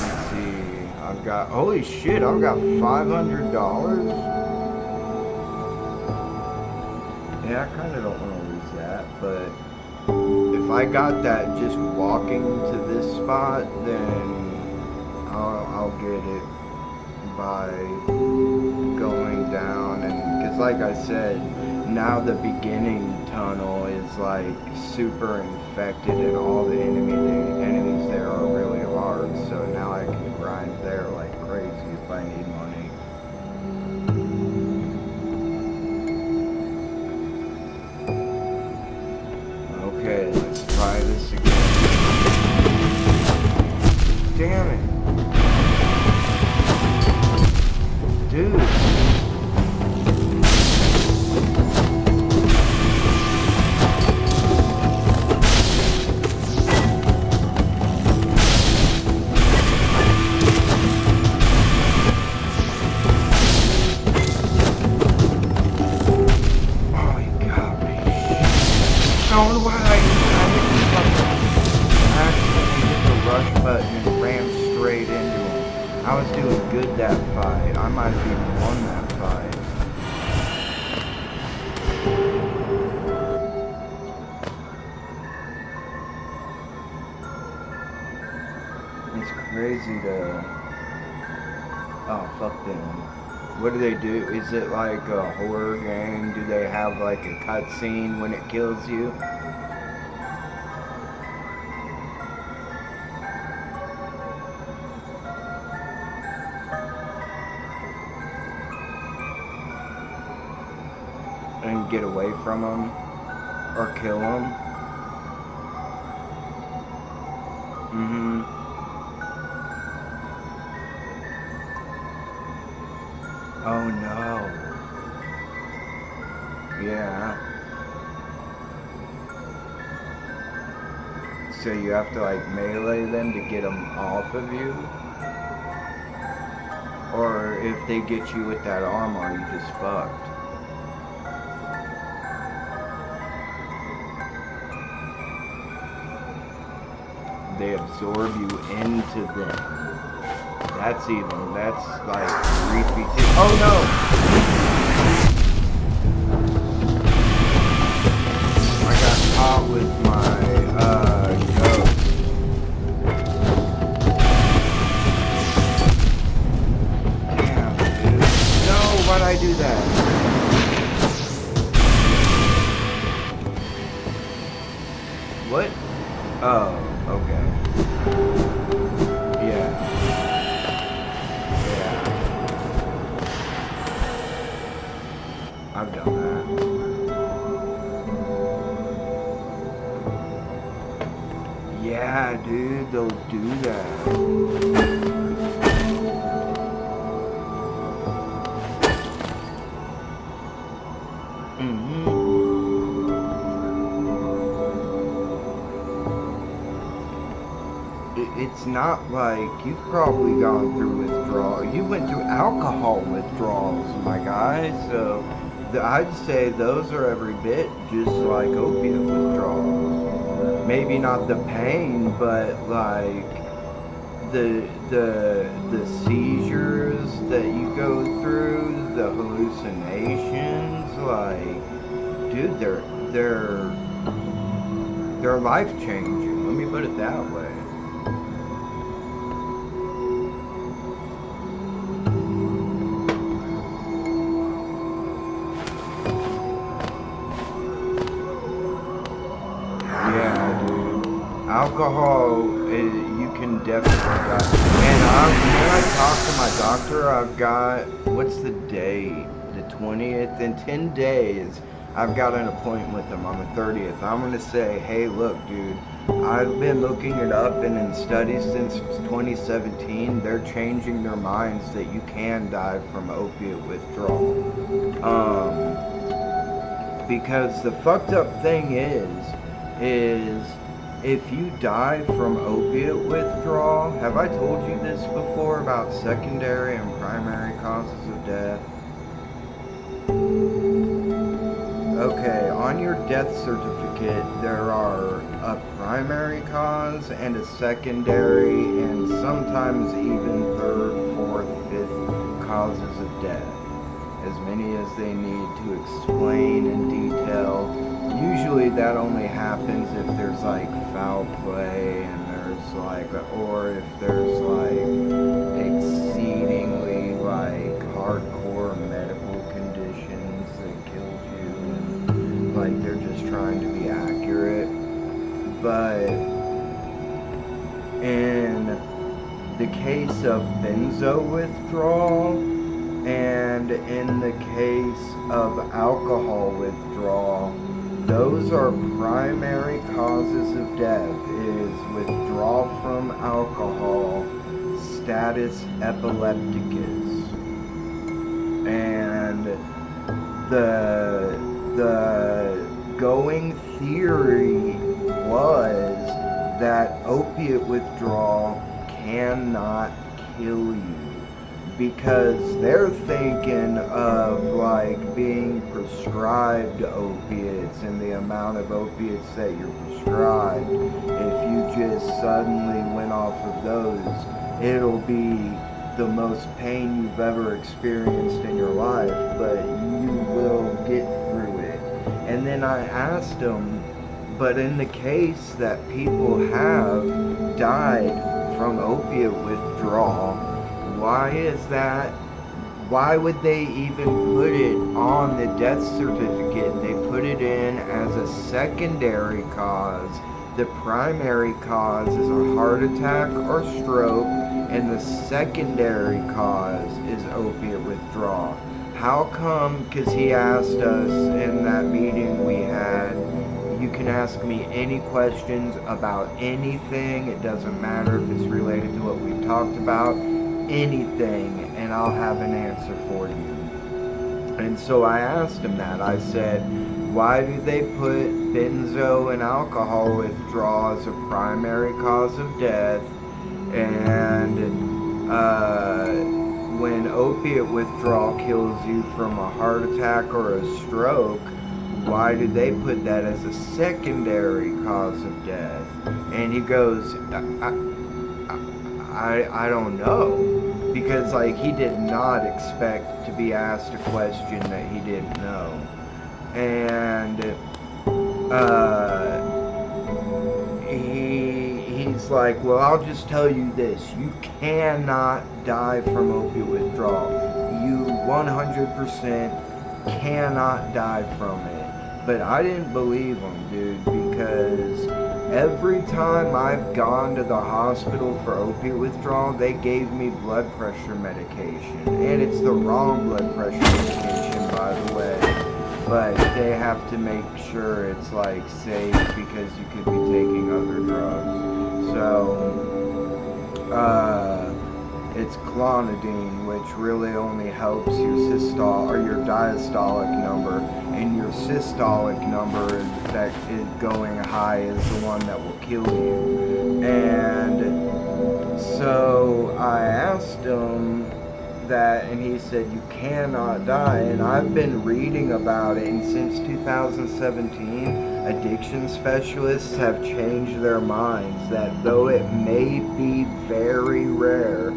let's see, I've got, holy shit, I've got $500? Yeah, I kind of don't want to lose that, but if I got that just walking to this spot, then I'll get it by going down, and because like I said, now the beginning tunnel is like super infected and all the enemies there are really large, so now I can grind there like crazy if I need money. Okay, let's try this again. Damn it. Dude. I don't know why I accidentally hit the rush button and ran straight into him. I was doing good that fight. I might have even won that fight. It's crazy to... Oh, fuck them. What do they do? Is it like a horror game? Do they have like a cutscene when it kills you? And get away from them? Or kill them? Mm-hmm. Oh no. Yeah. So you have to like melee them to get them off of you? Or if they get you with that armor, you just fucked. They absorb you into them. That's like creepy too. Oh no! Oh, okay. Yeah. Yeah. I've done that. Yeah, dude, they'll do that. It's not like you've probably gone through withdrawal. You went through alcohol withdrawals, my guy. So I'd say those are every bit just like opiate withdrawals. Maybe not the pain, but like the seizures that you go through, the hallucinations. Like, dude, they're life changing. Let me put it that way. Alcohol, you can definitely got. And when I talk to my doctor, I've got, what's the date? The 20th? In 10 days, I've got an appointment with them on the 30th. I'm going to say, hey, look, dude, I've been looking it up, and in studies since 2017, they're changing their minds that you can die from opiate withdrawal. Because the fucked up thing is if you die from opiate withdrawal, have I told you this before about secondary and primary causes of death? Okay, on your death certificate, there are a primary cause and a secondary, and sometimes even third, fourth, fifth causes of death. As many as they need to explain in detail. Usually that only happens if there's like foul play and there's like, or if there's like exceedingly like hardcore medical conditions that kills you, and like they're just trying to be accurate. But in the case of benzo withdrawal and in the case of alcohol withdrawal, those are primary causes of death, is withdrawal from alcohol, status epilepticus. And the going theory was that opiate withdrawal cannot kill you. Because they're thinking of like being prescribed opiates and the amount of opiates that you're prescribed. If you just suddenly went off of those, it'll be the most pain you've ever experienced in your life, but you will get through it. And then I asked them, but in the case that people have died from opiate withdrawal, why is that? Why would they even put it on the death certificate? They put it in as a secondary cause. The primary cause is a heart attack or stroke, and the secondary cause is opiate withdrawal. How come? Because he asked us in that meeting we had, you can ask me any questions about anything. It doesn't matter if it's related to what we've talked about. Anything, and I'll have an answer for you. And so I asked him that. I said, why do they put benzo and alcohol withdrawal as a primary cause of death, and when opiate withdrawal kills you from a heart attack or a stroke, why do they put that as a secondary cause of death? And he goes, I don't know, because like he did not expect to be asked a question that he didn't know. And he's like, well, I'll just tell you this, you cannot die from opiate withdrawal. You 100% cannot die from it. But I didn't believe them, dude, because every time I've gone to the hospital for opiate withdrawal, they gave me blood pressure medication. And it's the wrong blood pressure medication, by the way. But they have to make sure it's, like, safe because you could be taking other drugs. So, it's clonidine, which really only helps your your diastolic number, and your systolic number that is going high is the one that will kill you. And so I asked him that, and he said you cannot die. And I've been reading about it, and since 2017, addiction specialists have changed their minds that though it may be very rare,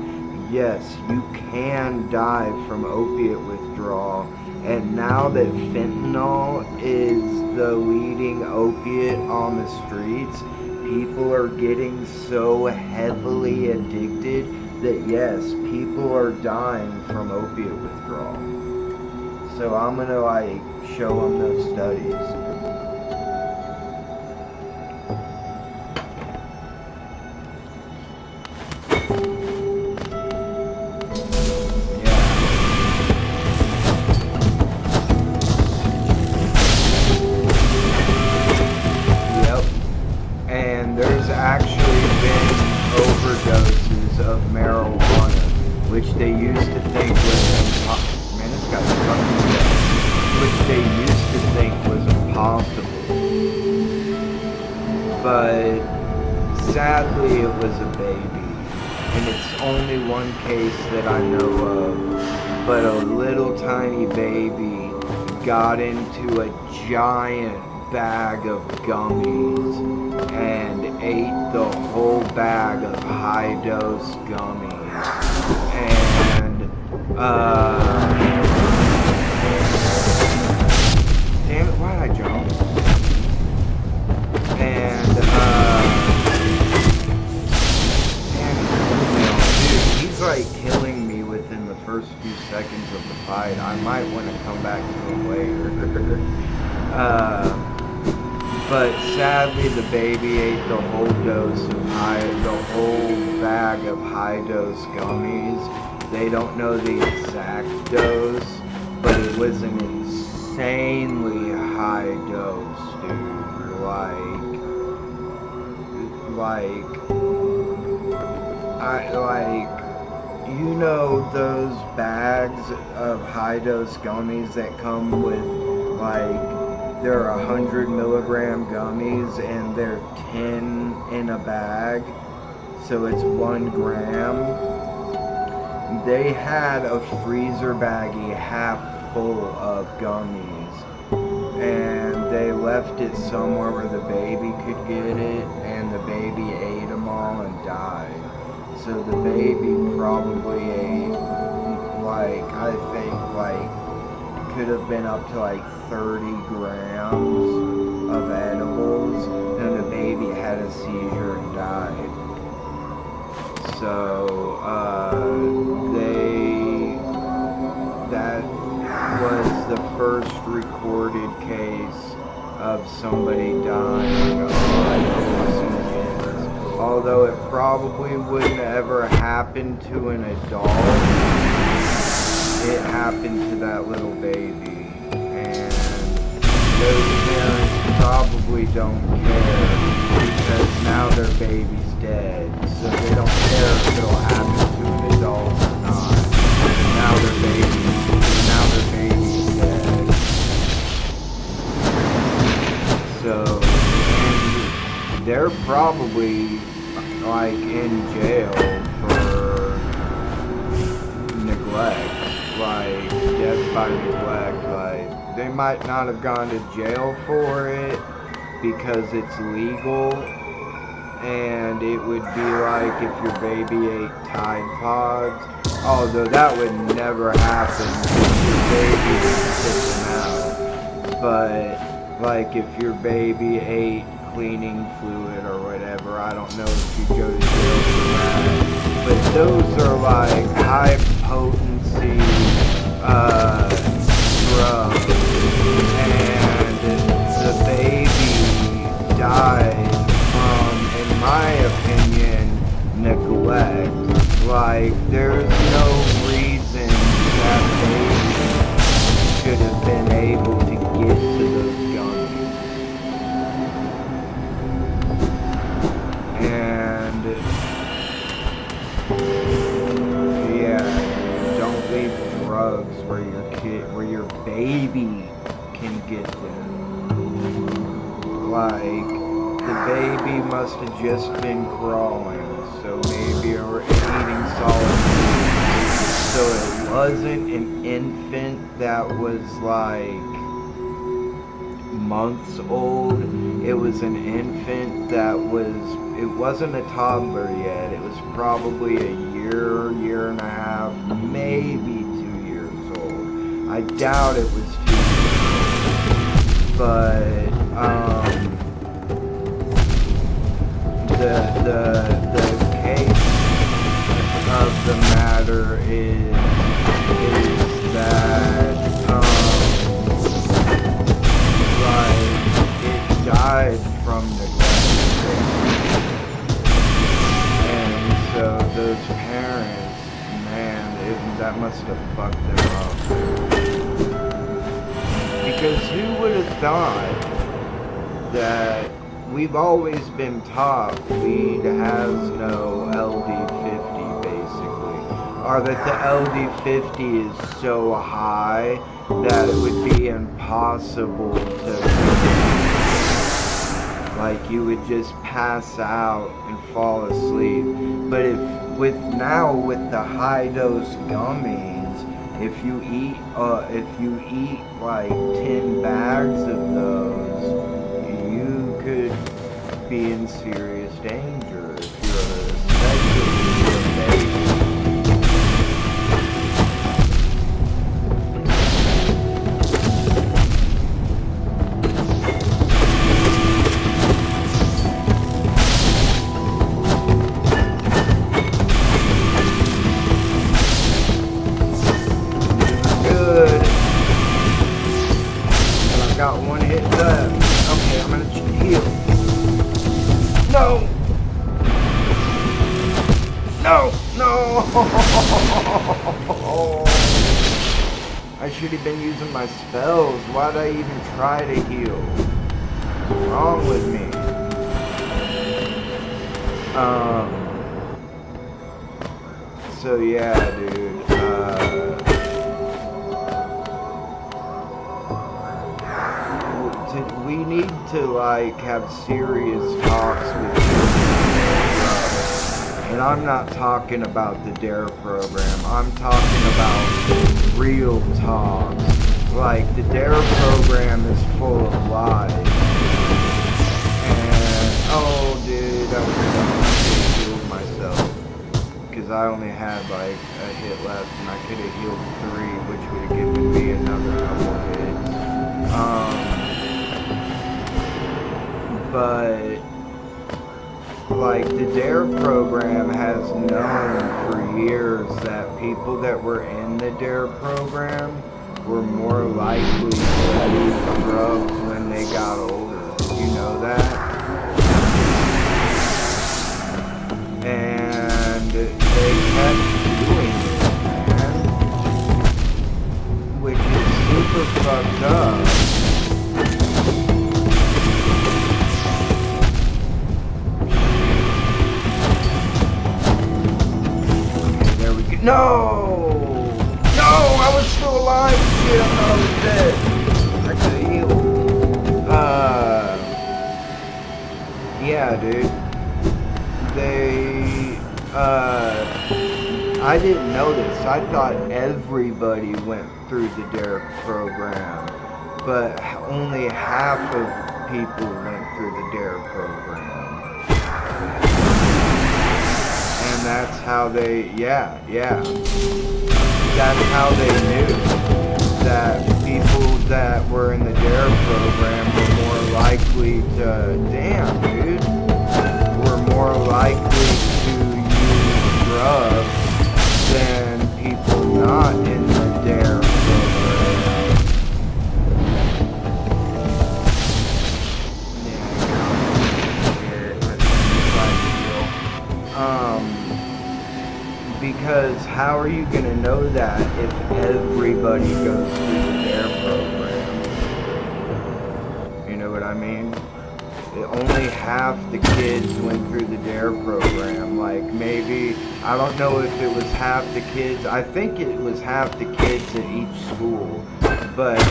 yes, you can die from opiate withdrawal. And now that fentanyl is the leading opiate on the streets, people are getting so heavily addicted that yes, people are dying from opiate withdrawal. So I'm gonna like show them those studies. Of marijuana, which they used to think was man, this guy's fucking dead. Which they used to think was impossible, but sadly it was a baby, and it's only one case that I know of. But a little tiny baby got into a giant bag of gummies and ate the whole bag of high-dose gummies. And, damn it, why'd I jump? And, dude, he's like killing me within the first few seconds of the fight. I might want to come back to him later. But sadly, the baby ate the whole bag of high-dose gummies. They don't know the exact dose, but it was an insanely high dose, dude. You know those bags of high-dose gummies that come with, they're 100 milligram gummies and they're 10 in a bag, so it's 1 gram. They had a freezer baggie half full of gummies, and they left it somewhere where the baby could get it, and the baby ate them all and died. So the baby probably ate, I think, could have been up to 30 grams of edibles, and the baby had a seizure and died. So, that was the first recorded case of somebody dying of hallucinogens. Although it probably wouldn't ever happen to an adult, it happened to that little baby. Those parents probably don't care because now their baby's dead, so they don't care if it'll happen to an adult or not. Now their baby's dead. So, and they're probably in jail for neglect, death by neglect, they might not have gone to jail for it because it's legal, and it would be like if your baby ate Tide Pods, although that would never happen if your baby didn't spit them out. But if your baby ate cleaning fluid or whatever, I don't know if you go to jail for that. But those are high potency drugs, and died from, in my opinion, neglect. Like, there's no reason that baby should have been able to get to those gummies. And yeah, don't leave drugs where your baby can get them. Like, the baby must have just been crawling, so maybe, or eating solid food. So it wasn't an infant that was like months old. It was an infant that was, it wasn't a toddler yet. It was probably a year and a half, maybe 2 years old. I doubt it was 2 years old. But the case of the matter is that like, it died from neglect, and so those parents, man, that must have fucked them up. Because who would have thought that we've always been taught weed has no LD50, basically, or that the LD50 is so high that it would be impossible to, like, you would just pass out and fall asleep. But with the high dose gummies, if you eat like 10 bags of those, you could be in serious danger if you're especially a baby. Got one hit left. Okay, I'm gonna heal. No! No! No! I should have been using my spells. Why'd I even try to heal? What's wrong with me? So yeah, dude. We need to like have serious talks with you. And I'm not talking about the DARE program. I'm talking about real talks. Like, the DARE program is full of lies. And oh dude, I was gonna heal myself. Because I only had like a hit left and I could have healed 3, which would have given me another couple hits. But, like, the DARE program has known for years that people that were in the DARE program were more likely to use drugs when they got older. You know that? And they kept doing it, man. Which is super fucked up. No! No! I was still alive! Shit, I thought I was dead. I could have healed. Yeah, dude. I didn't know this. I thought everybody went through the DARE program. But only half of people went through the DARE program. And that's how they, yeah. That's how they knew that people that were in the DARE program were more likely to, damn, dude, were more likely to use drugs than people not in the DARE program. Yeah. because how are you going to know that if everybody goes through the DARE program? You know what I mean? Only half the kids went through the DARE program. Like, maybe, I don't know if it was half the kids. I think it was half the kids at each school. But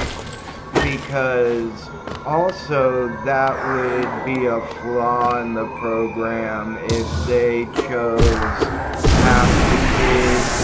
because also that would be a flaw in the program if they chose half the kids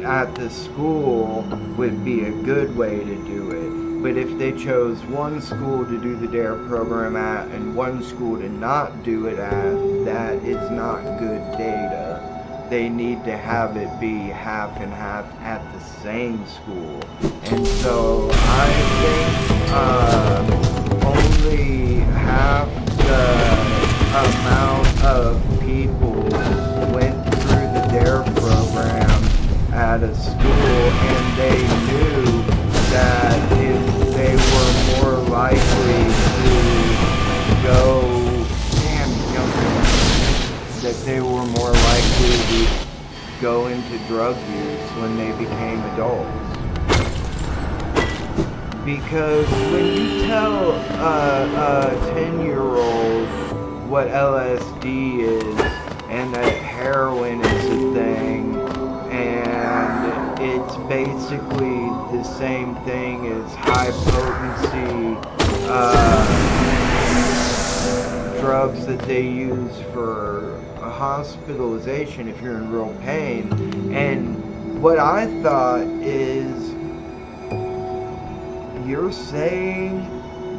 at the school would be a good way to do it. But if they chose one school to do the DARE program at and one school to not do it at, that is not good data. They need to have it be half and half at the same school. And so I think only half the amount of people went through the DARE program at a school, and they knew that if they were more likely to go, that they were more likely to go into drug use when they became adults. Because when you tell a 10-year-old what LSD is and that heroin is a thing, and it's basically the same thing as high potency drugs that they use for hospitalization if you're in real pain. And what I thought is, you're saying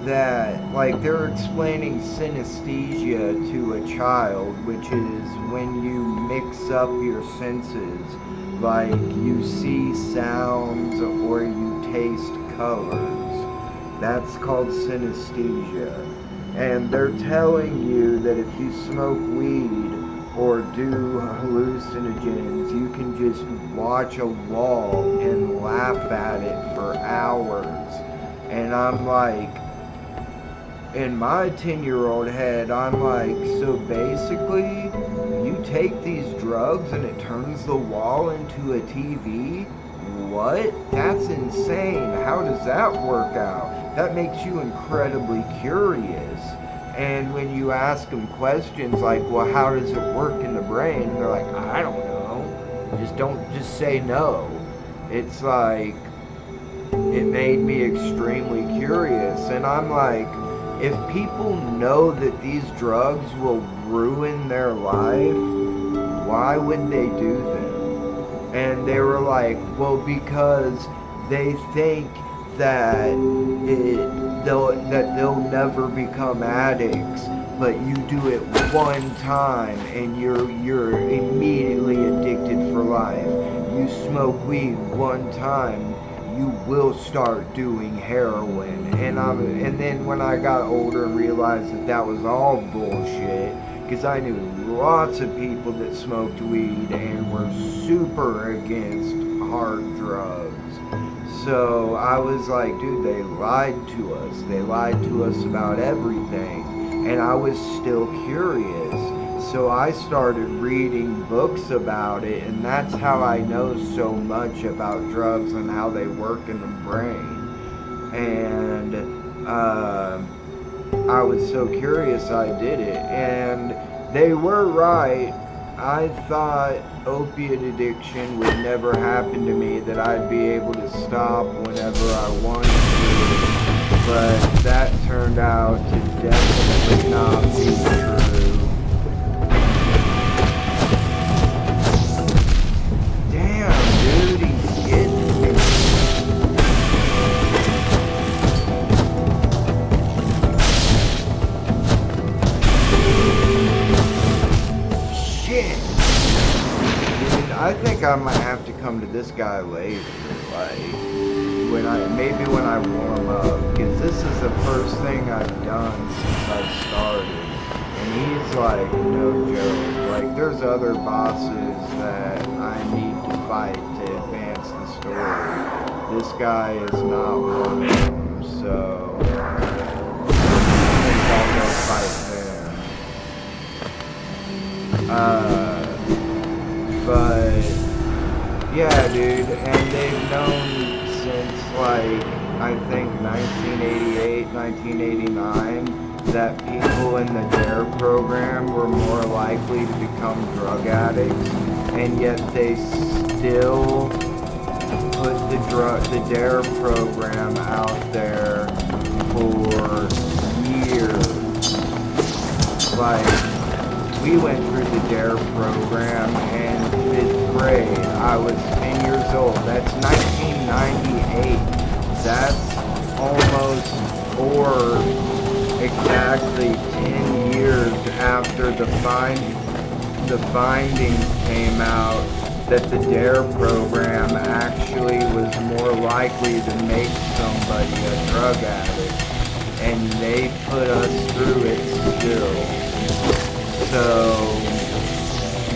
that, like, they're explaining synesthesia to a child, which is when you mix up your senses, like you see sounds or you taste colors. That's called synesthesia. And they're telling you that if you smoke weed or do hallucinogens, you can just watch a wall and laugh at it for hours. And I'm like, in my 10-year-old head, I'm like, so basically, you take these drugs and it turns the wall into a TV? What? That's insane. How does that work out? That makes you incredibly curious. And when you ask them questions like, well, how does it work in the brain? They're like, I don't know. Just say no. It's like, it made me extremely curious. And I'm like, if people know that these drugs will ruin their life, why would they do them? And they were like, well, because they think that they'll never become addicts, but you do it one time and you're immediately addicted for life. You smoke weed one time, you will start doing heroin. And then when I got older and realized that was all bullshit, because I knew lots of people that smoked weed and were super against hard drugs. So I was like, dude, they lied to us. They lied to us about everything. And I was still curious. So I started reading books about it, and that's how I know so much about drugs and how they work in the brain. And I was so curious I did it. And they were right. I thought opiate addiction would never happen to me, that I'd be able to stop whenever I wanted to. But that turned out to definitely not be true. Damn, dude, he's getting me. Shit. Dude, I think I might have to come to this guy later, like, maybe when I warm up, because this is the first thing I've done since I started. And he's like, no joke. Like, there's other bosses that I need to fight to advance the story. This guy is not one of them, so I think I'll go fight them. Yeah, dude, and they've known since like I think 1988, 1989 that people in the DARE program were more likely to become drug addicts, and yet they still put the DARE program out there for years. Like, we went through the DARE program in 5th grade. I was 10 years old. That's 1998. That's almost, or exactly 10 years after the findings came out that the DARE program actually was more likely to make somebody a drug addict. And they put us through it still. So,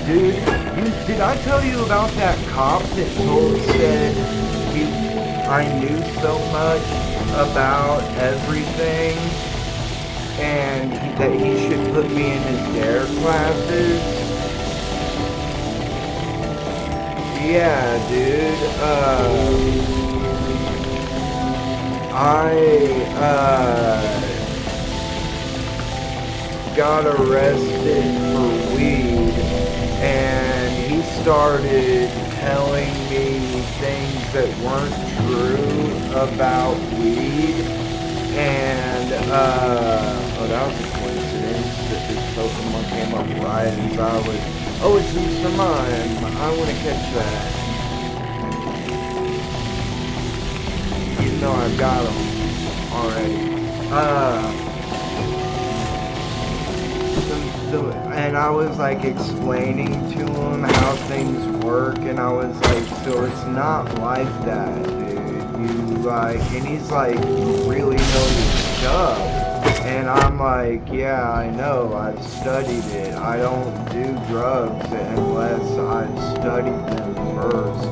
dude, did I tell you about that cop that said I knew so much about everything and that he should put me in his DARE classes? Yeah, dude, I got arrested for weed, and he started telling me things that weren't true about weed, and, oh, that was a coincidence that this Pokemon came up right as I was, oh, it's Mr. Mime, I want to catch that. Even though I've got him already. And I was like explaining to him how things work, and I was like, so it's not like that, dude. You like, and he's like, you really know your stuff. And I'm like, yeah, I know, I've studied it. I don't do drugs unless I've studied them first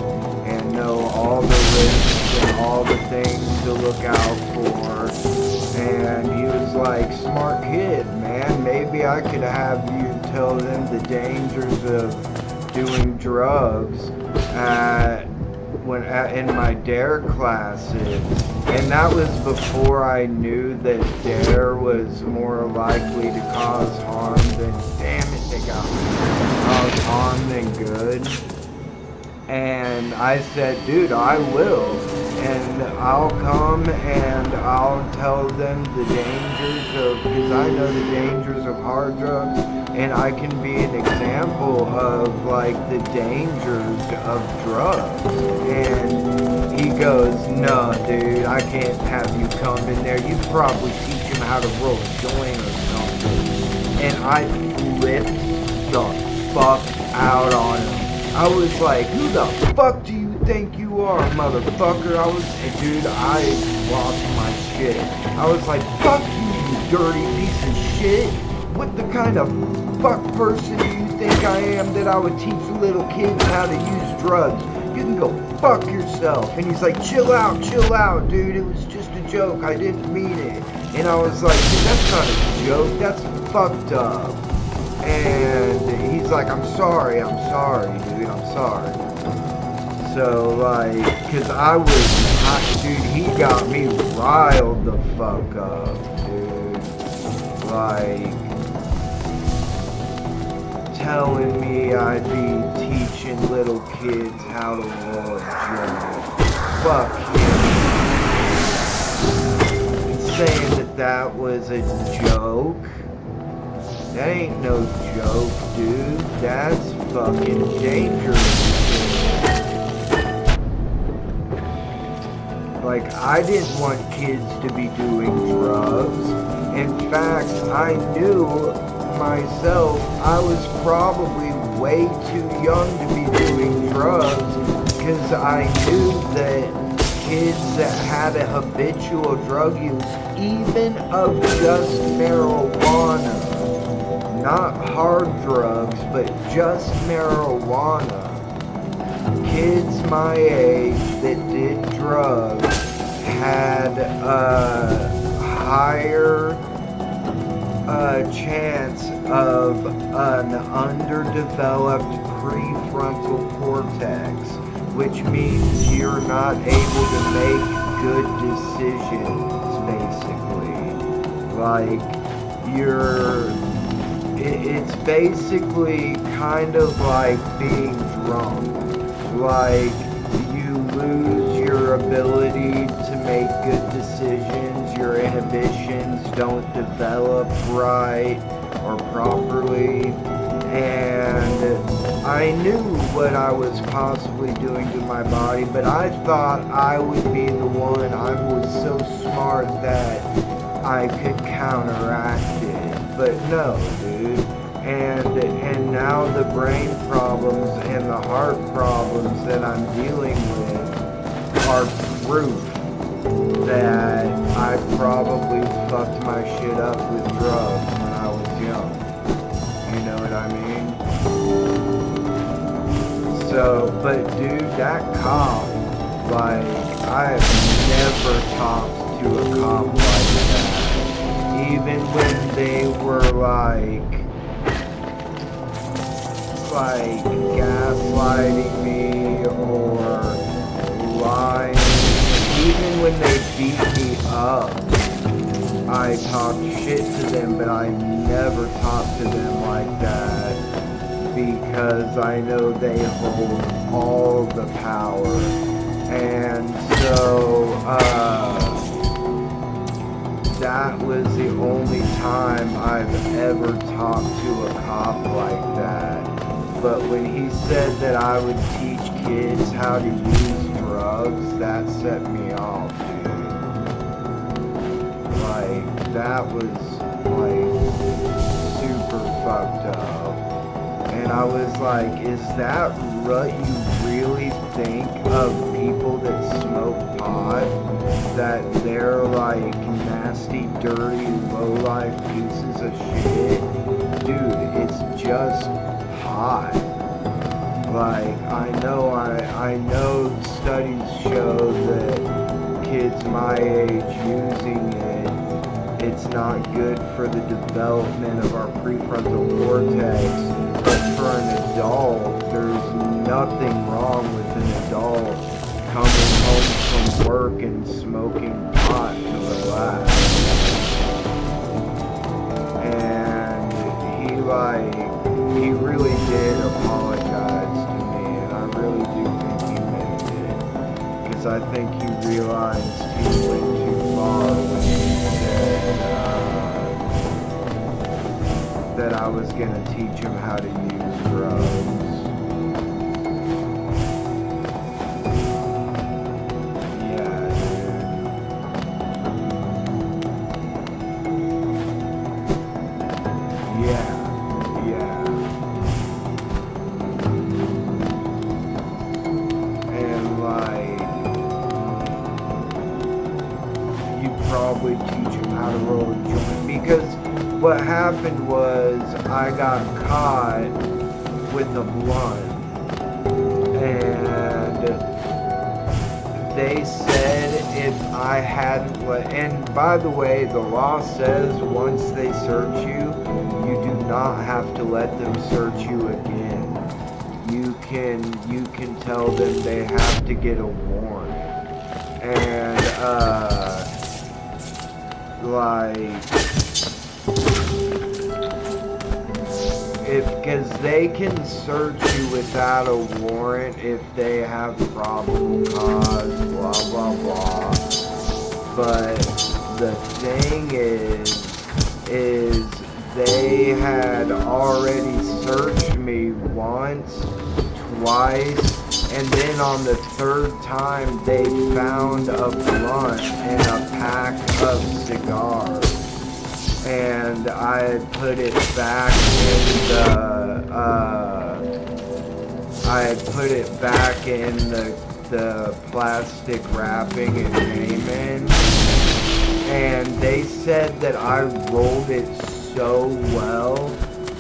and know all the risks and all the things to look out for. And he was like, smart kid, man. Maybe I could have you tell them the dangers of doing drugs in my DARE classes. And that was before I knew that DARE was more likely to cause harm than, damn it, they got me, cause harm than good. And I said, dude, I will. And I'll come and I'll tell them the dangers of, because I know the dangers of hard drugs, and I can be an example of like the dangers of drugs. And he goes, no, dude, I can't have you come in there. You probably teach him how to roll a joint or something. And I flipped the fuck out on him. I was like, who the fuck do you think you are, motherfucker? Dude, I lost my shit. I was like, fuck you, you dirty piece of shit. What the kind of fuck person do you think I am that I would teach little kids how to use drugs? You can go fuck yourself. And he's like, chill out, dude. It was just a joke. I didn't mean it. And I was like, dude, that's not a joke. That's fucked up. And he's like, I'm sorry, dude, I'm sorry. So, like, cause dude, he got me riled the fuck up, dude. Like, telling me I'd be teaching little kids how to roll a joint. Fuck him. And saying that was a joke. That ain't no joke, dude. That's fucking dangerous. Like, I didn't want kids to be doing drugs. In fact, I knew myself I was probably way too young to be doing drugs, because I knew that kids that had a habitual drug use, even of just marijuana, not hard drugs, but just marijuana. Kids my age that did drugs had a higher chance of an underdeveloped prefrontal cortex, which means you're not able to make good decisions, basically. Like, it's basically kind of like being drunk. Like, you lose your ability to make good decisions, your inhibitions don't develop right or properly, and I knew what I was possibly doing to my body, but I thought I would be the one. I was so smart that I could counteract it, but no, dude. And now the brain problems and the heart problems that I'm dealing with are proof that I probably fucked my shit up with drugs when I was young. You know what I mean? So, but dude, that cop, like, I have never talked to a cop like that. Even when they were like gaslighting me or lying. Even when they beat me up, I talked shit to them, but I never talked to them like that because I know they hold all the power. And so, that was the only time I've ever talked to a cop like that. But when he said that I would teach kids how to use drugs, that set me off, dude. Like, that was, like, super fucked up. And I was like, is that what you really think of people that smoke pot? That they're, like, nasty, dirty, low-life pieces of shit? Dude, it's just hot. Like, I know studies show that kids my age using it's not good for the development of our prefrontal cortex, but for an adult, there's nothing wrong with an adult coming home from work and smoking pot to relax. And he really did apologize to me, and I really do think he meant it, because I think he realized he went too far when he said that I was gonna teach him how to use drugs. Probably teach him how to roll a joint, because what happened was I got caught with a blunt, and they said if I hadn't and by the way, the law says once they search you, you do not have to let them search you again. You can tell them they have to get a warrant, and because they can search you without a warrant if they have probable cause, blah blah blah. But the thing is they had already searched me once, twice, and then on the third time they found a blunt and a pack of cigars, and I put it back in the plastic wrapping and came in, and they said that I rolled it so well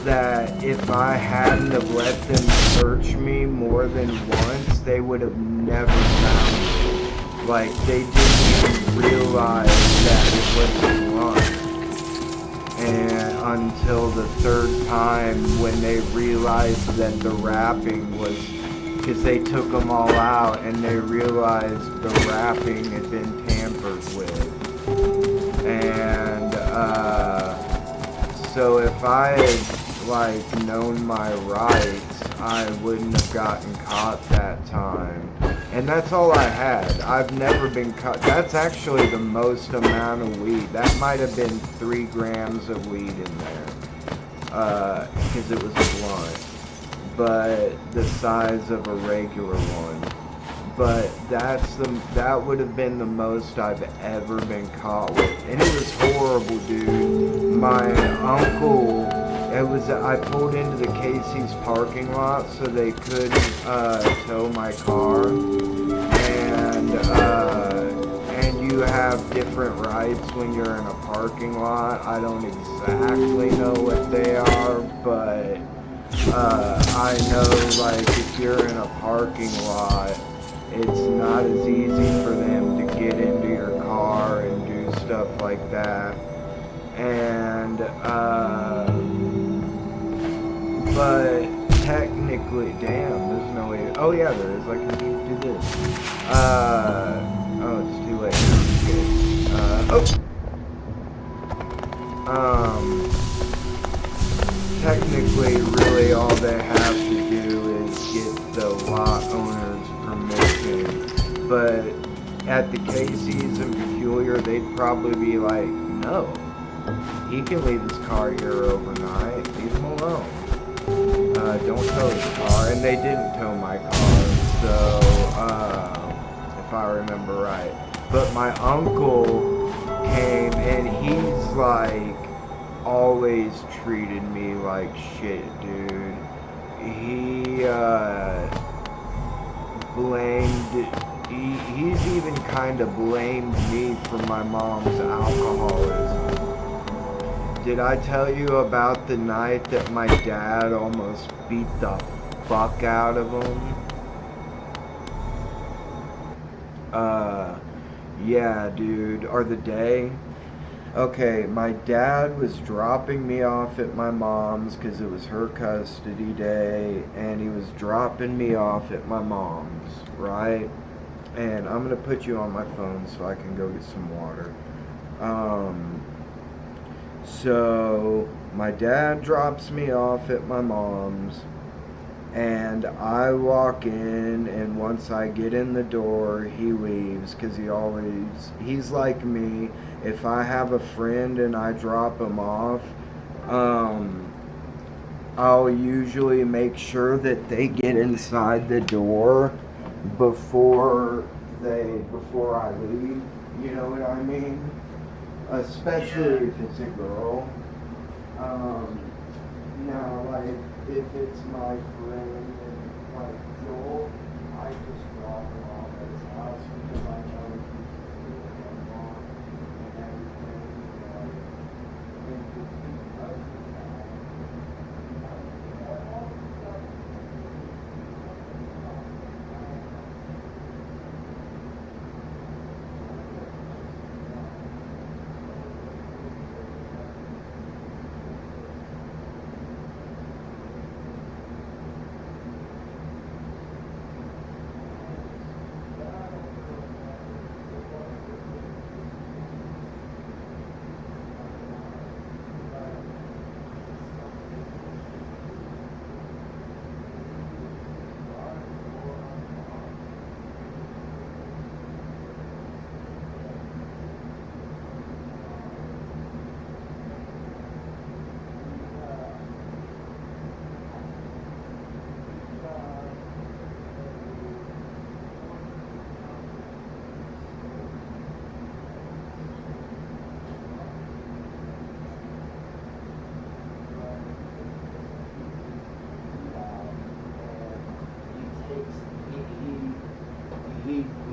that if I hadn't have let them search me more than once, they would have never found me. Like, they didn't even realize that it was a blunt. And until the third time, when they realized that the wrapping was because they took them all out and they realized the wrapping had been tampered with. And so if I had like known my rights, I wouldn't have gotten caught that time. And that's all I had. I've never been caught. That's actually the most amount of weed. That might have been 3 grams of weed in there. Because it was a blunt. But the size of a regular one. But that would have been the most I've ever been caught with. And it was horrible, dude. My uncle, I pulled into the Casey's parking lot so they couldn't tow my car. And you have different rights when you're in a parking lot. I don't exactly know what they are, but I know, like, if you're in a parking lot, it's not as easy for them to get into your car and do stuff like that. And, but technically, damn, there's no way. Oh yeah, there is. I can do this. Oh, it's too late. Technically, really, all they have to do is get the lot owner's permission. But at the Casey's and Peculiar, they'd probably be like, no, he can leave his car here overnight. Leave him alone. Don't tow his car. And they didn't tow my car, so, if I remember right. But my uncle came, and he's like, always treated me like shit, dude. He, he's even kind of blamed me for my mom's alcoholism. Did I tell you about the night that my dad almost beat the fuck out of him? Yeah, dude. Or the day? Okay, my dad was dropping me off at my mom's because it was her custody day, and he was dropping me off at my mom's, right? And I'm gonna put you on my phone so I can go get some water. So my dad drops me off at my mom's, and I walk in, and once I get in the door, he leaves, because he's like me. If I have a friend and I drop him off, I'll usually make sure that they get inside the door before I leave, you know what I mean? Especially if it's a girl. Now, like, if it's my friend and, like, Joel, I just drop him off at his house because I know he's with my mom and everything. And if he does that, all the stuff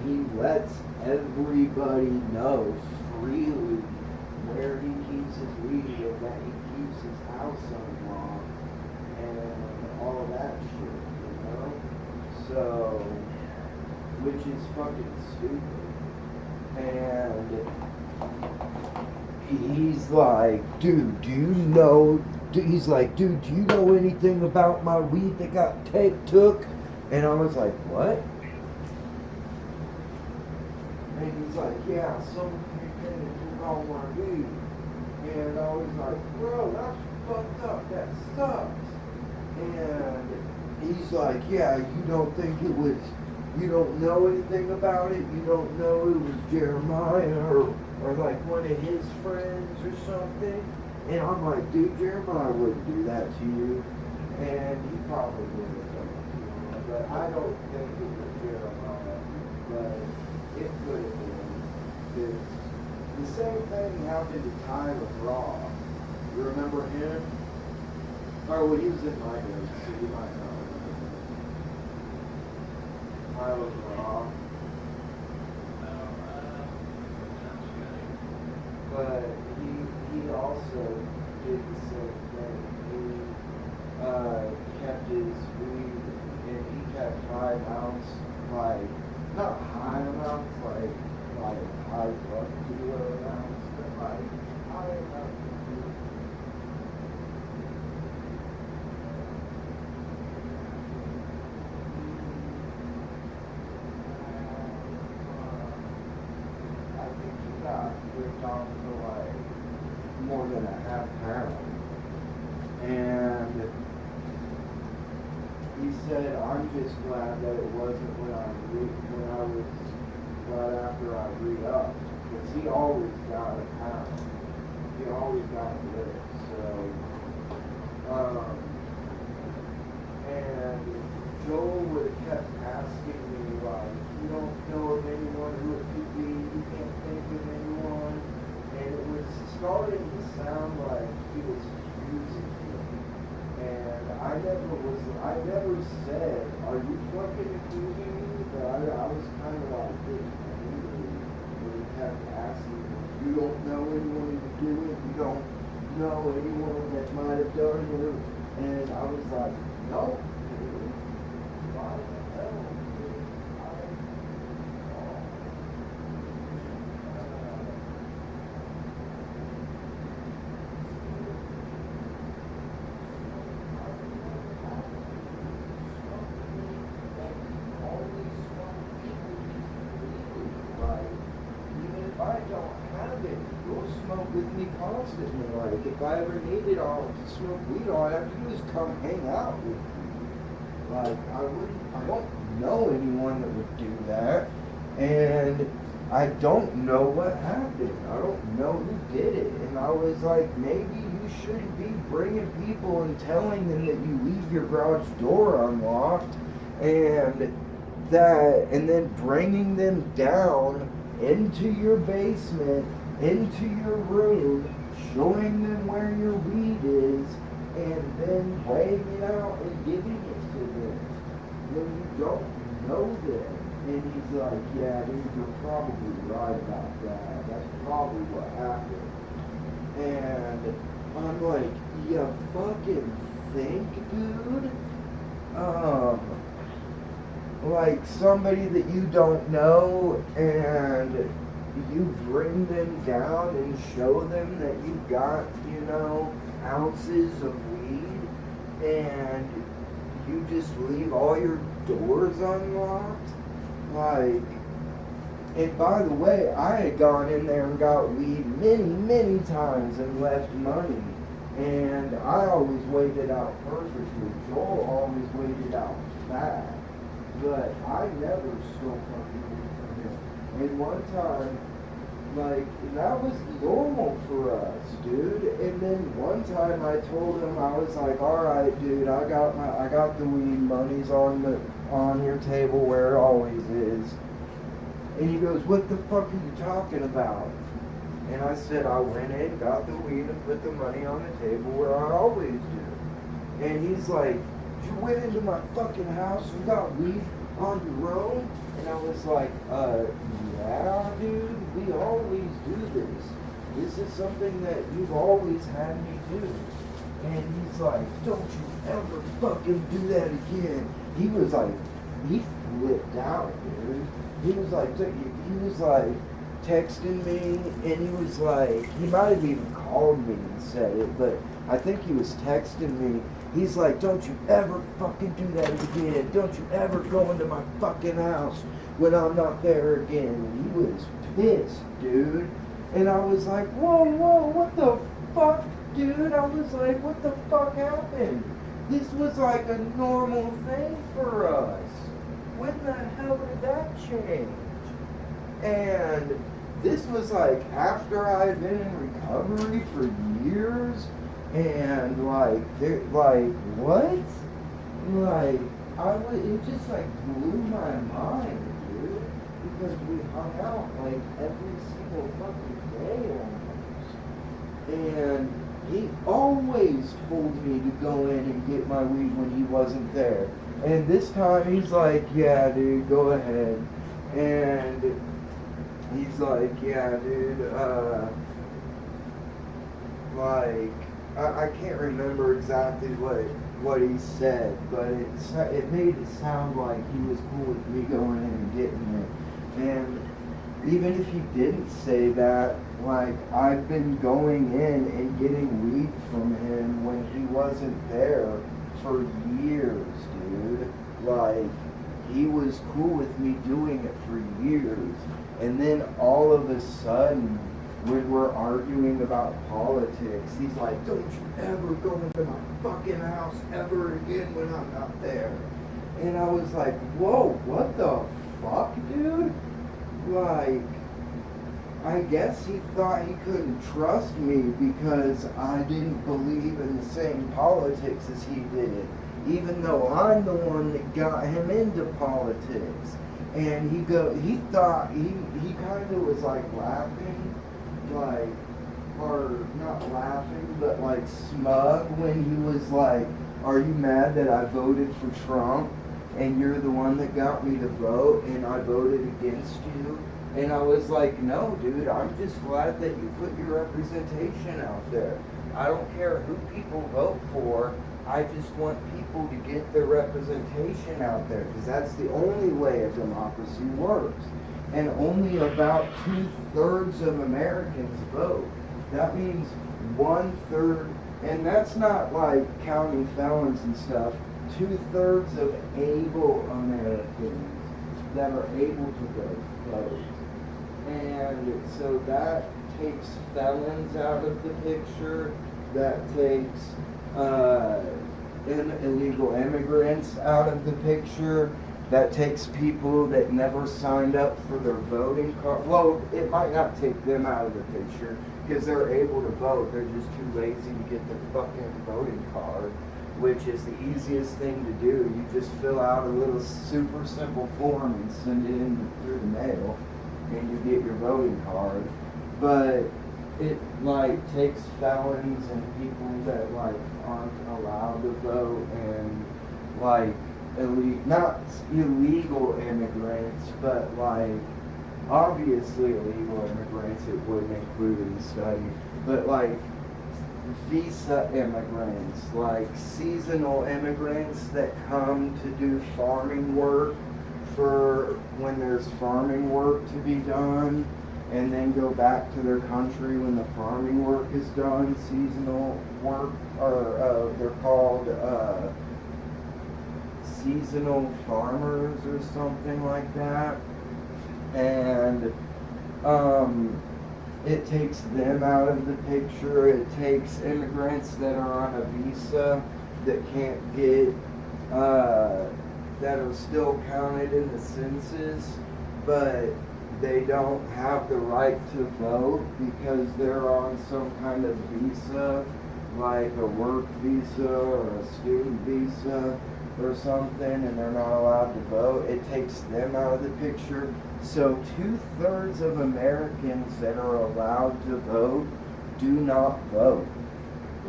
he lets everybody know freely where he keeps his weed and that he keeps his house unlocked and all that shit, you know? So, which is fucking stupid. And he's like, dude, do you know, he's like, dude, do you know anything about my weed that got took? And I was like, what? And he's like, yeah, someone came in and took all my weed. And I was like, bro, that's fucked up. That sucks. And he's like, yeah, you don't think it was, you don't know anything about it? You don't know it was Jeremiah or like one of his friends or something? And I'm like, dude, Jeremiah wouldn't do that to you. And he probably would have done it to you. But I don't think it was Jeremiah. But it could have been. The same thing happened to Tyler Raw. You remember him? Oh, well, he was in my notes, so you might know. Tyler Raw. But he also did the same thing. He kept his weed, and he kept high amounts, like, not high amounts, like high drug dealer amounts, but like high amounts of weed. I think he got ripped off for like more than a half pound. And he said, I'm just glad that it wasn't when I was right after I re-upped. Because he always got a pound. He always got a lift. So, and Joel would have kept asking me, like, you don't know of anyone who it could be, you can't think of anyone. And it was starting to sound like he was accusing me. And I never said, are you fucking accusing me? But I was kind of like getting angry when he kept asking me, you don't know anyone who could do it? You don't know anyone that might have done it? And I was like, no, dude. Why the hell, dude? I don't have it. You'll smoke with me constantly. Like, if I ever needed to smoke weed, all I have to do is come hang out with you. Like, I don't know anyone that would do that. And I don't know what happened. I don't know who did it. And I was like, maybe you shouldn't be bringing people and telling them that you leave your garage door unlocked and then bringing them down into your basement, into your room, showing them where your weed is, and then weighing it out and giving it to them when you don't know them. And he's like, yeah, dude, you're probably right about that. That's probably what happened. And I'm like, you fucking think, dude? Like somebody that you don't know and you bring them down and show them that you got, ounces of weed and you just leave all your doors unlocked? Like, and by the way, I had gone in there and got weed many, many times and left money. And I always weighed it out perfectly. Joel always weighed it out bad. But I never stole fucking weed from him. And one time, like, that was normal for us, dude. And then one time I told him, I was like, alright, dude, I got the weed, money's on your table where it always is. And he goes, what the fuck are you talking about? And I said, I went in, got the weed, and put the money on the table where I always do. And he's like, you went into my fucking house and got weed on your own? And I was like, yeah, dude, we always do this. This is something that you've always had me do. And he's like, don't you ever fucking do that again. He was like, he flipped out, dude. He was like, texting me, and he was like, he might have even called me and said it, but I think he was texting me. He's like, don't you ever fucking do that again. Don't you ever go into my fucking house when I'm not there again. And he was pissed, dude. And I was like, whoa, what the fuck, dude? I was like, what the fuck happened? This was like a normal thing for us. When the hell did that change? And this was like after I had been in recovery for years, and like, what? Like, it just like blew my mind, dude, because we hung out like every single fucking day almost. And he always told me to go in and get my weed when he wasn't there. And this time he's like, yeah, dude, go ahead. And he's like, yeah, dude, like, I can't remember exactly what he said, but it made it sound like he was cool with me going in and getting it. And even if he didn't say that, like, I've been going in and getting weed from him when he wasn't there for years, dude. Like, he was cool with me doing it for years. And then all of a sudden, when we're arguing about politics, he's like, don't you ever go into my fucking house ever again when I'm not there. And I was like, whoa, what the fuck, dude? Like, I guess he thought he couldn't trust me because I didn't believe in the same politics as he did, even though I'm the one that got him into politics. And he thought, he kind of was like laughing, like, or not laughing, but like smug when he was like, are you mad that I voted for Trump and you're the one that got me to vote and I voted against you? And I was like, no, dude, I'm just glad that you put your representation out there. I don't care who people vote for. I just want people to get their representation out there, because that's the only way a democracy works. And only about 2/3 of Americans vote. That means 1/3, and that's not like counting felons and stuff, 2/3 of able Americans that are able to vote. And so that takes felons out of the picture, that takes illegal immigrants out of the picture, that takes people that never signed up for their voting card. Well, it might not take them out of the picture because they're able to vote, they're just too lazy to get their fucking voting card, which is the easiest thing to do. You just fill out a little super simple form and send it in through the mail, and you get your voting card. But it like takes felons and people that like aren't allowed to vote, and like not illegal immigrants, but like obviously illegal immigrants it wouldn't include in the study, but like visa immigrants, like seasonal immigrants that come to do farming work for when there's farming work to be done, and then go back to their country when the farming work is done. Seasonal work, or they're called seasonal farmers or something like that. And it takes them out of the picture. It takes immigrants that are on a visa that can't get, that are still counted in the census, but they don't have the right to vote because they're on some kind of visa, like a work visa or a student visa or something, and they're not allowed to vote. It takes them out of the picture. So 2/3 of Americans that are allowed to vote do not vote.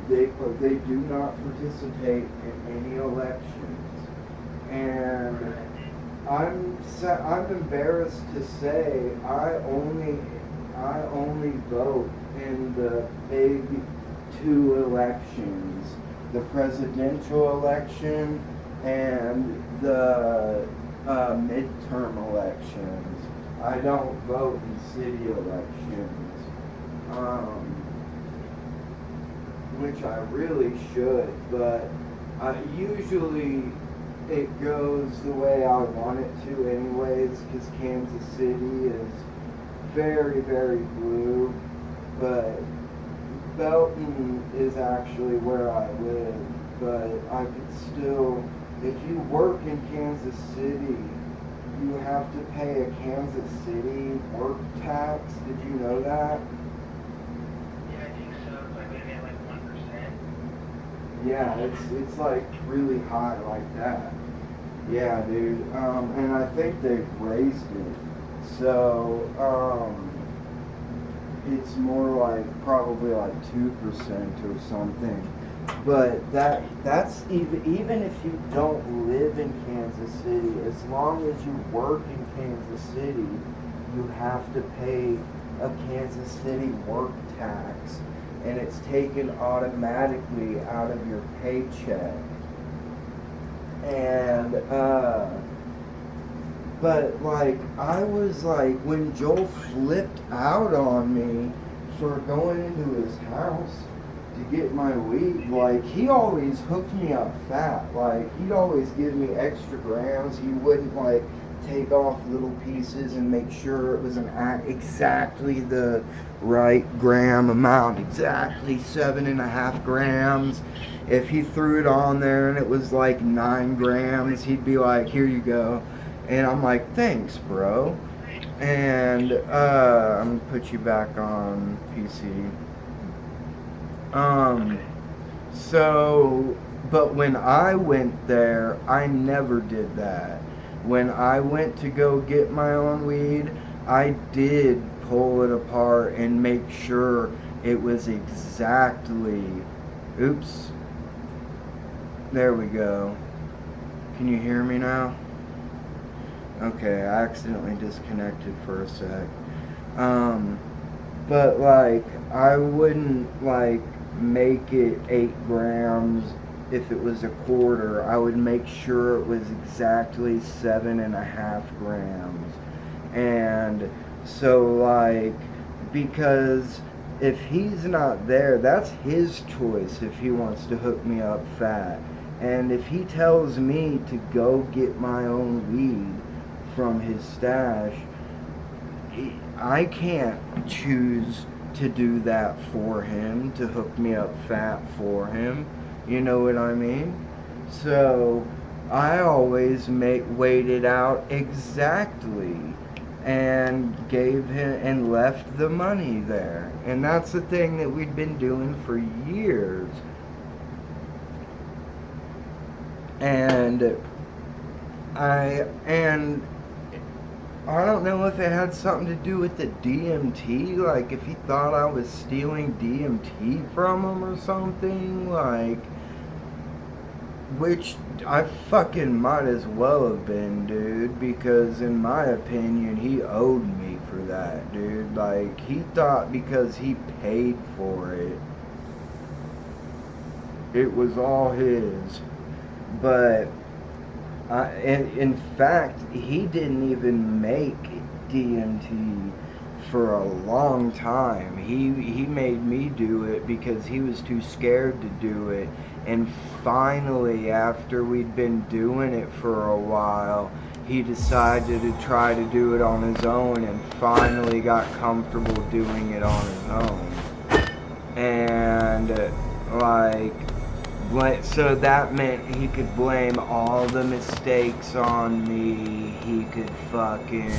They do not participate in any elections. And I'm embarrassed to say I only vote in the big two elections, the presidential election and the midterm elections. I don't vote in city elections, which I really should, but usually it goes the way I want it to anyways, because Kansas City is very, very blue, but Belton is actually where I live, but I could still, if you work in Kansas City, you have to pay a Kansas City work tax. Did you know that? Yeah, I think so. It's like maybe at like 1%. Yeah, it's like really high like that. Yeah, dude. And I think they've raised it. So, it's more like probably like 2% or something. But that's even if you don't live in Kansas City, as long as you work in Kansas City, you have to pay a Kansas City work tax, and it's taken automatically out of your paycheck. And but like I was like, when Joel flipped out on me for going into his house to get my weed, like he always hooked me up fat. Like he'd always give me extra grams. He wouldn't like take off little pieces and make sure it was exactly the right gram amount, exactly 7.5 grams. If he threw it on there and it was like 9 grams, he'd be like, "Here you go." And I'm like, "Thanks, bro." And I'm gonna put you back on PC. So, but when I went there, I never did that. When I went to go get my own weed, I did pull it apart and make sure it was exactly, oops, there we go. Can you hear me now? Okay, I accidentally disconnected for a sec. But like, I wouldn't like make it 8 grams if it was a quarter. I would make sure it was exactly 7.5 grams. And so like, because if he's not there, that's his choice if he wants to hook me up fat. And if he tells me to go get my own weed from his stash, I can't choose to do that for him, to hook me up fat for him. You know what I mean? So I always weighed it out exactly and gave him and left the money there. And that's the thing that we'd been doing for years. And I don't know if it had something to do with the DMT, like if he thought I was stealing DMT from him or something, like, which I fucking might as well have been, dude, because in my opinion, he owed me for that, dude. Like, he thought because he paid for it, it was all his. But in fact, he didn't even make DMT for a long time. He made me do it because he was too scared to do it. And finally, after we'd been doing it for a while, he decided to try to do it on his own and finally got comfortable doing it on his own. And like, so that meant he could blame all the mistakes on me. He could fucking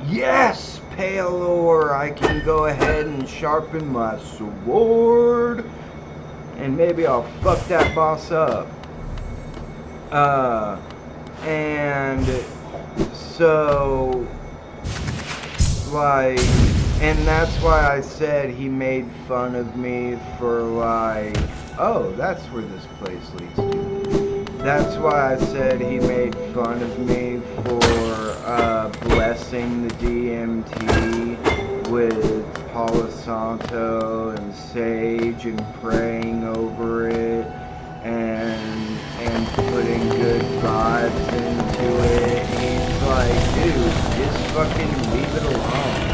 yes, Palor, I can go ahead and sharpen my sword, and maybe I'll fuck that boss up. And so like, and that's why I said he made fun of me for like, oh, that's where this place leads to. That's why I said he made fun of me for blessing the DMT with Palo Santo and sage and praying over it and putting good vibes into it. And he's like, dude, just fucking leave it alone.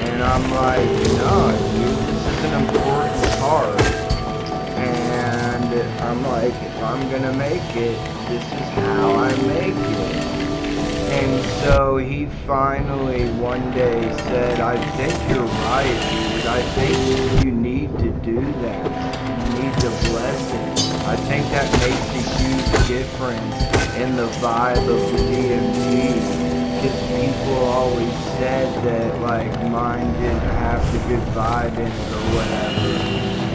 And I'm like, no, dude, this is an important part. And I'm like, if I'm gonna make it, this is how I make it. And so he finally one day said, I think you're right, dude. I think you need to do that. You need to bless it. I think that makes a huge difference in the vibe of the DMG. Because people always said that, like, mine didn't have the good vibe in it or whatever.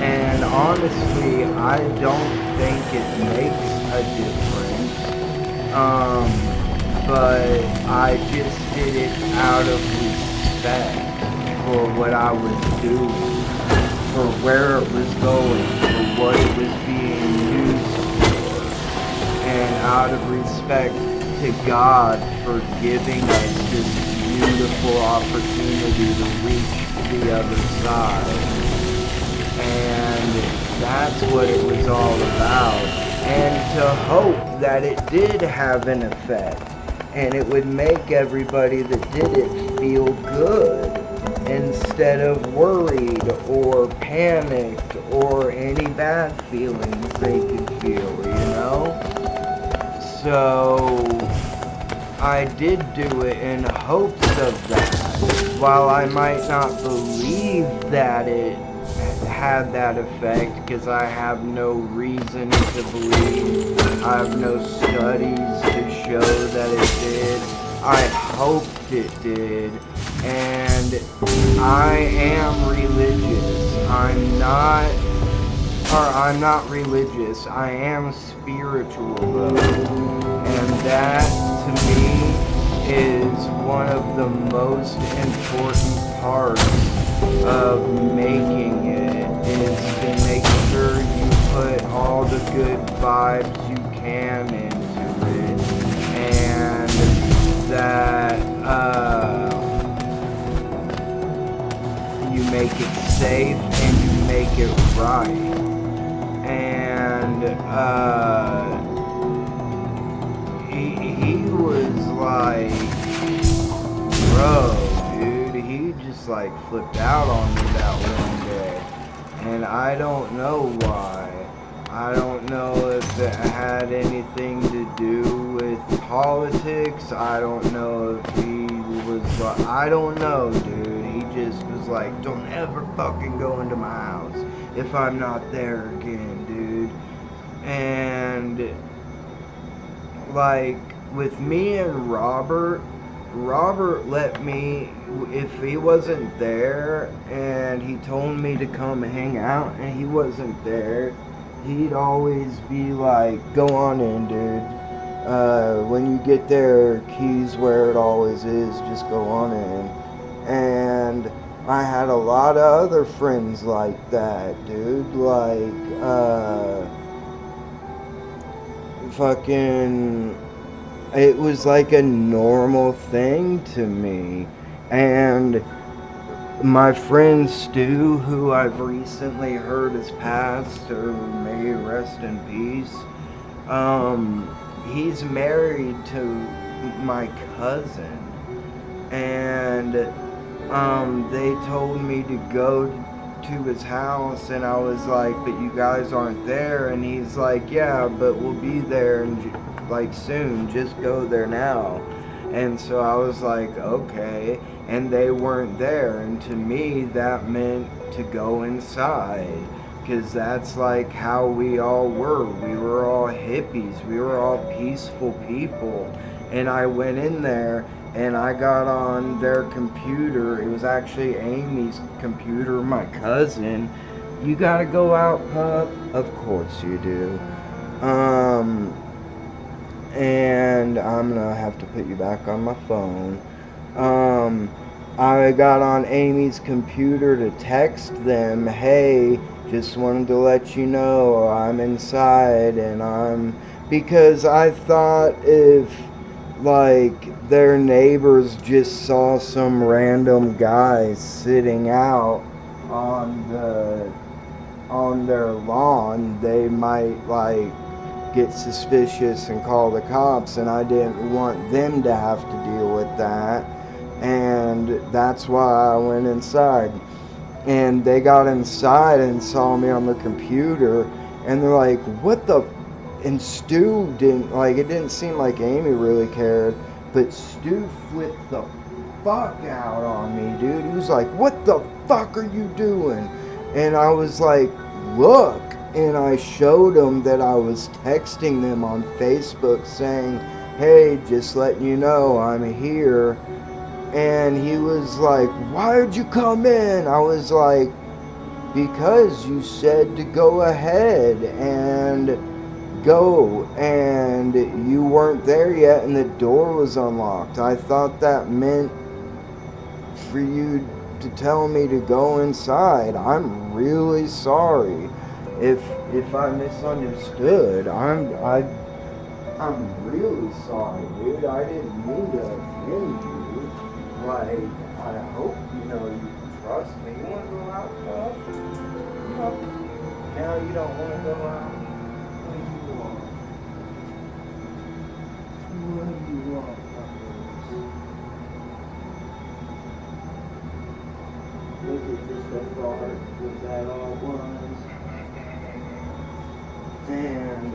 And honestly, I don't think it makes a difference. But I just did it out of respect for what I was doing, for where it was going, for what it was being used for, and out of respect to God for giving us this beautiful opportunity to reach the other side. And that's what it was all about. And to hope that it did have an effect. And it would make everybody that did it feel good instead of worried or panicked or any bad feelings they could feel, you know? So I did do it in hopes of that. While I might not believe that it had that effect, because I have no reason to believe, I have no studies to show that it did. I hoped it did, and I am religious. I'm not religious. I am spiritual though, and that to me is one of the most important parts of making it, is to make sure you put all the good vibes you can into it, and that you make it safe and you make it right. And he was like, bro, dude, he just like flipped out on me that one day, and I don't know why. I don't know if it had anything to do with politics. I don't know if he was like, I don't know, dude. He just was like, don't ever fucking go into my house if I'm not there again, dude. And like with me and Robert let me, if he wasn't there and he told me to come hang out and he wasn't there, he'd always be like, go on in, dude. When you get there, keys where it always is, just go on in. And I had a lot of other friends like that, dude. Like, fucking, it was like a normal thing to me. And my friend Stu, who I've recently heard has passed, or may he rest in peace, he's married to my cousin, and they told me to go to his house, and I was like, but you guys aren't there, and he's like, yeah, but we'll be there and like soon, just go there now. And so I was like, okay, and they weren't there, and to me that meant to go inside, because that's like how we all were. We were all hippies, we were all peaceful people. And I went in there and I got on their computer. It was actually Amy's computer, my cousin. You gotta go out, pup? Of course you do. And I'm gonna have to put you back on my phone. I got on Amy's computer to text them, hey, just wanted to let you know I'm inside, and because I thought if like their neighbors just saw some random guy sitting out on their lawn, they might like get suspicious and call the cops, and I didn't want them to have to deal with that. And that's why I went inside. And they got inside and saw me on the computer, and they're like, what the? And Stu didn't, like, it didn't seem like Amy really cared, but Stu flipped the fuck out on me, dude. He was like, what the fuck are you doing? And I was like, look. And I showed him that I was texting them on Facebook saying, hey, just letting you know I'm here. And he was like, why'd you come in? I was like, because you said to go ahead and go, and you weren't there yet and the door was unlocked. I thought that meant for you to tell me to go inside. I'm really sorry if I misunderstood. I'm really sorry, dude. I didn't mean to offend you. Like, I hope you trust me. You want to go out, Chuck? Now you don't want to go out. What do you want, look at this regard, was that all it was? And,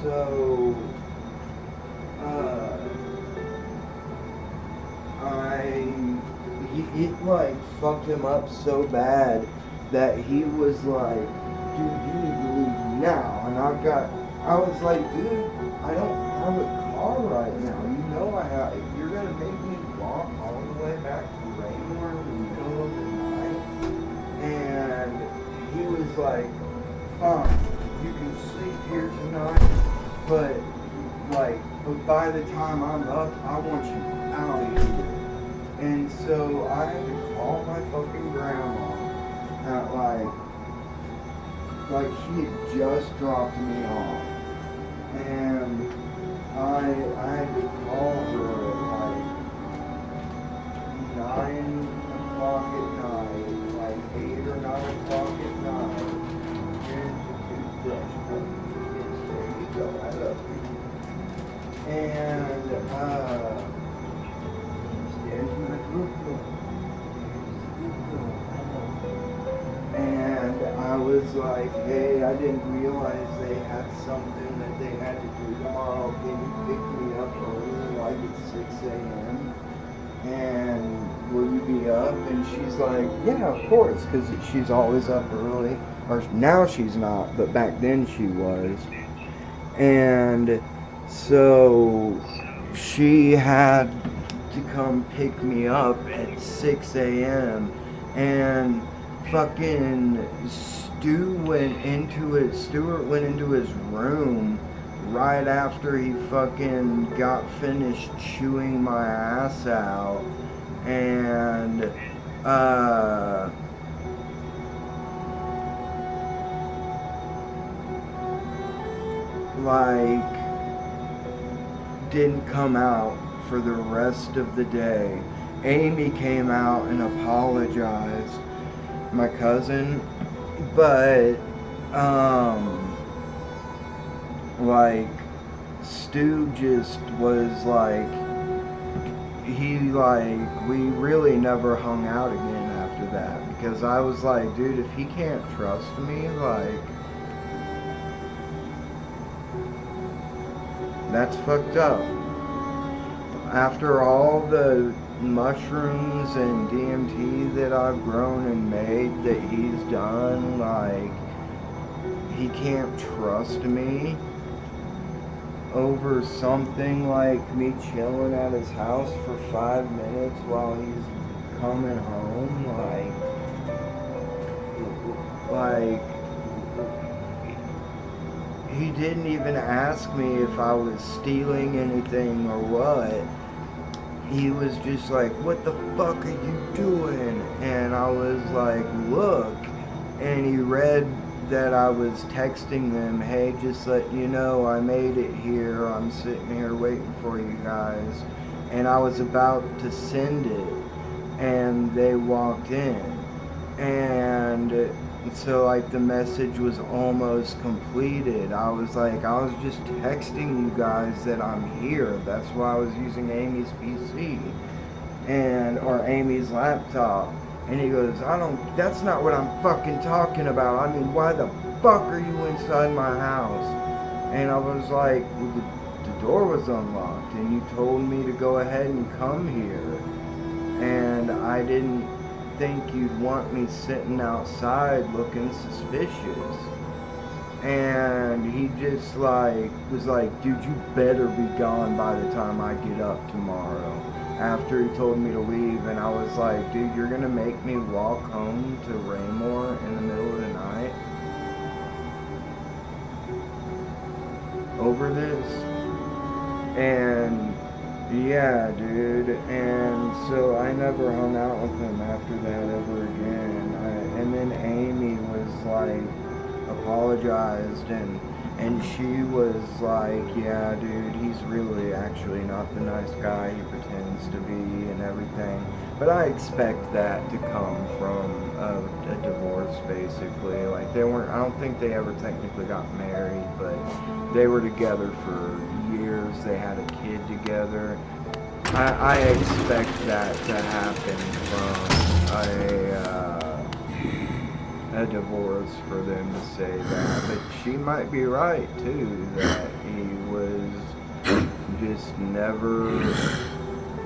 so, it like fucked him up so bad that he was like, dude, you need to leave now. And I was like, dude, I don't have a car right now. You know if you're gonna make me walk all the way back to Raymore in the middle of the night. And he was like, fine, you can sleep here tonight, but by the time I'm up, I want you out of here. And so I had to call my fucking grandma at like she had just dropped me off. And I had to call her at 9 o'clock at night, like 8 or 9 o'clock at night. Here's the toothbrush. There you go, I love you. And, there's my good girl. And I was like, hey, I didn't realize they had something that they had to do tomorrow. Can you pick me up early, like at 6 a.m.? And will you be up? And she's like, yeah, of course, because she's always up early. Or now she's not, but back then she was. And so she had to come pick me up at 6 a.m. and fucking Stuart went into his room right after he fucking got finished chewing my ass out, and didn't come out for the rest of the day. Amy came out and apologized, my cousin, but Stu just was we really never hung out again after that, because I was like, dude, if he can't trust me, that's fucked up. After all the mushrooms and DMT that I've grown and made that he's done, he can't trust me over something like me chilling at his house for 5 minutes while he's coming home, he didn't even ask me if I was stealing anything or what. He was just like, what the fuck are you doing? And I was like, look. And he read that I was texting them, hey, just let you know I made it here. I'm sitting here waiting for you guys. And I was about to send it. And they walked in. And so like the message was almost completed. I was just texting you guys that I'm here. That's why I was using Amy's PC or Amy's laptop. And he goes, that's not what I'm fucking talking about. I mean, why the fuck are you inside my house? And I was like, well, the door was unlocked and you told me to go ahead and come here. And I didn't think you'd want me sitting outside looking suspicious. And he just was like, dude, you better be gone by the time I get up tomorrow. After he told me to leave, and I was like, dude, you're gonna make me walk home to Raymore in the middle of the night over this? And yeah, dude, and so I never hung out with him after that ever again. And then Amy was like, apologized, and she was like, yeah, dude, he's really actually not the nice guy he pretends to be and everything. But I expect that to come from a divorce, basically. Like, I don't think they ever technically got married, but they were together for years. They had a kid together. I expect that to happen from a divorce, for them to say that. But she might be right too, that he was just never,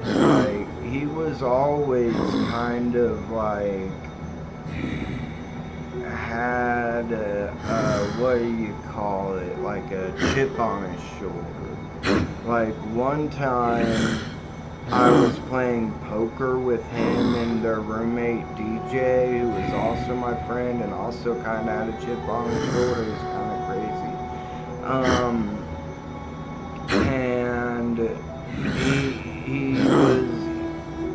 like, he was always kind of like had what do you call it, like a chip on his shoulder. Like, one time I was playing poker with him and their roommate DJ, who was also my friend and also kind of had a chip on his shoulder. It was kind of crazy. And he was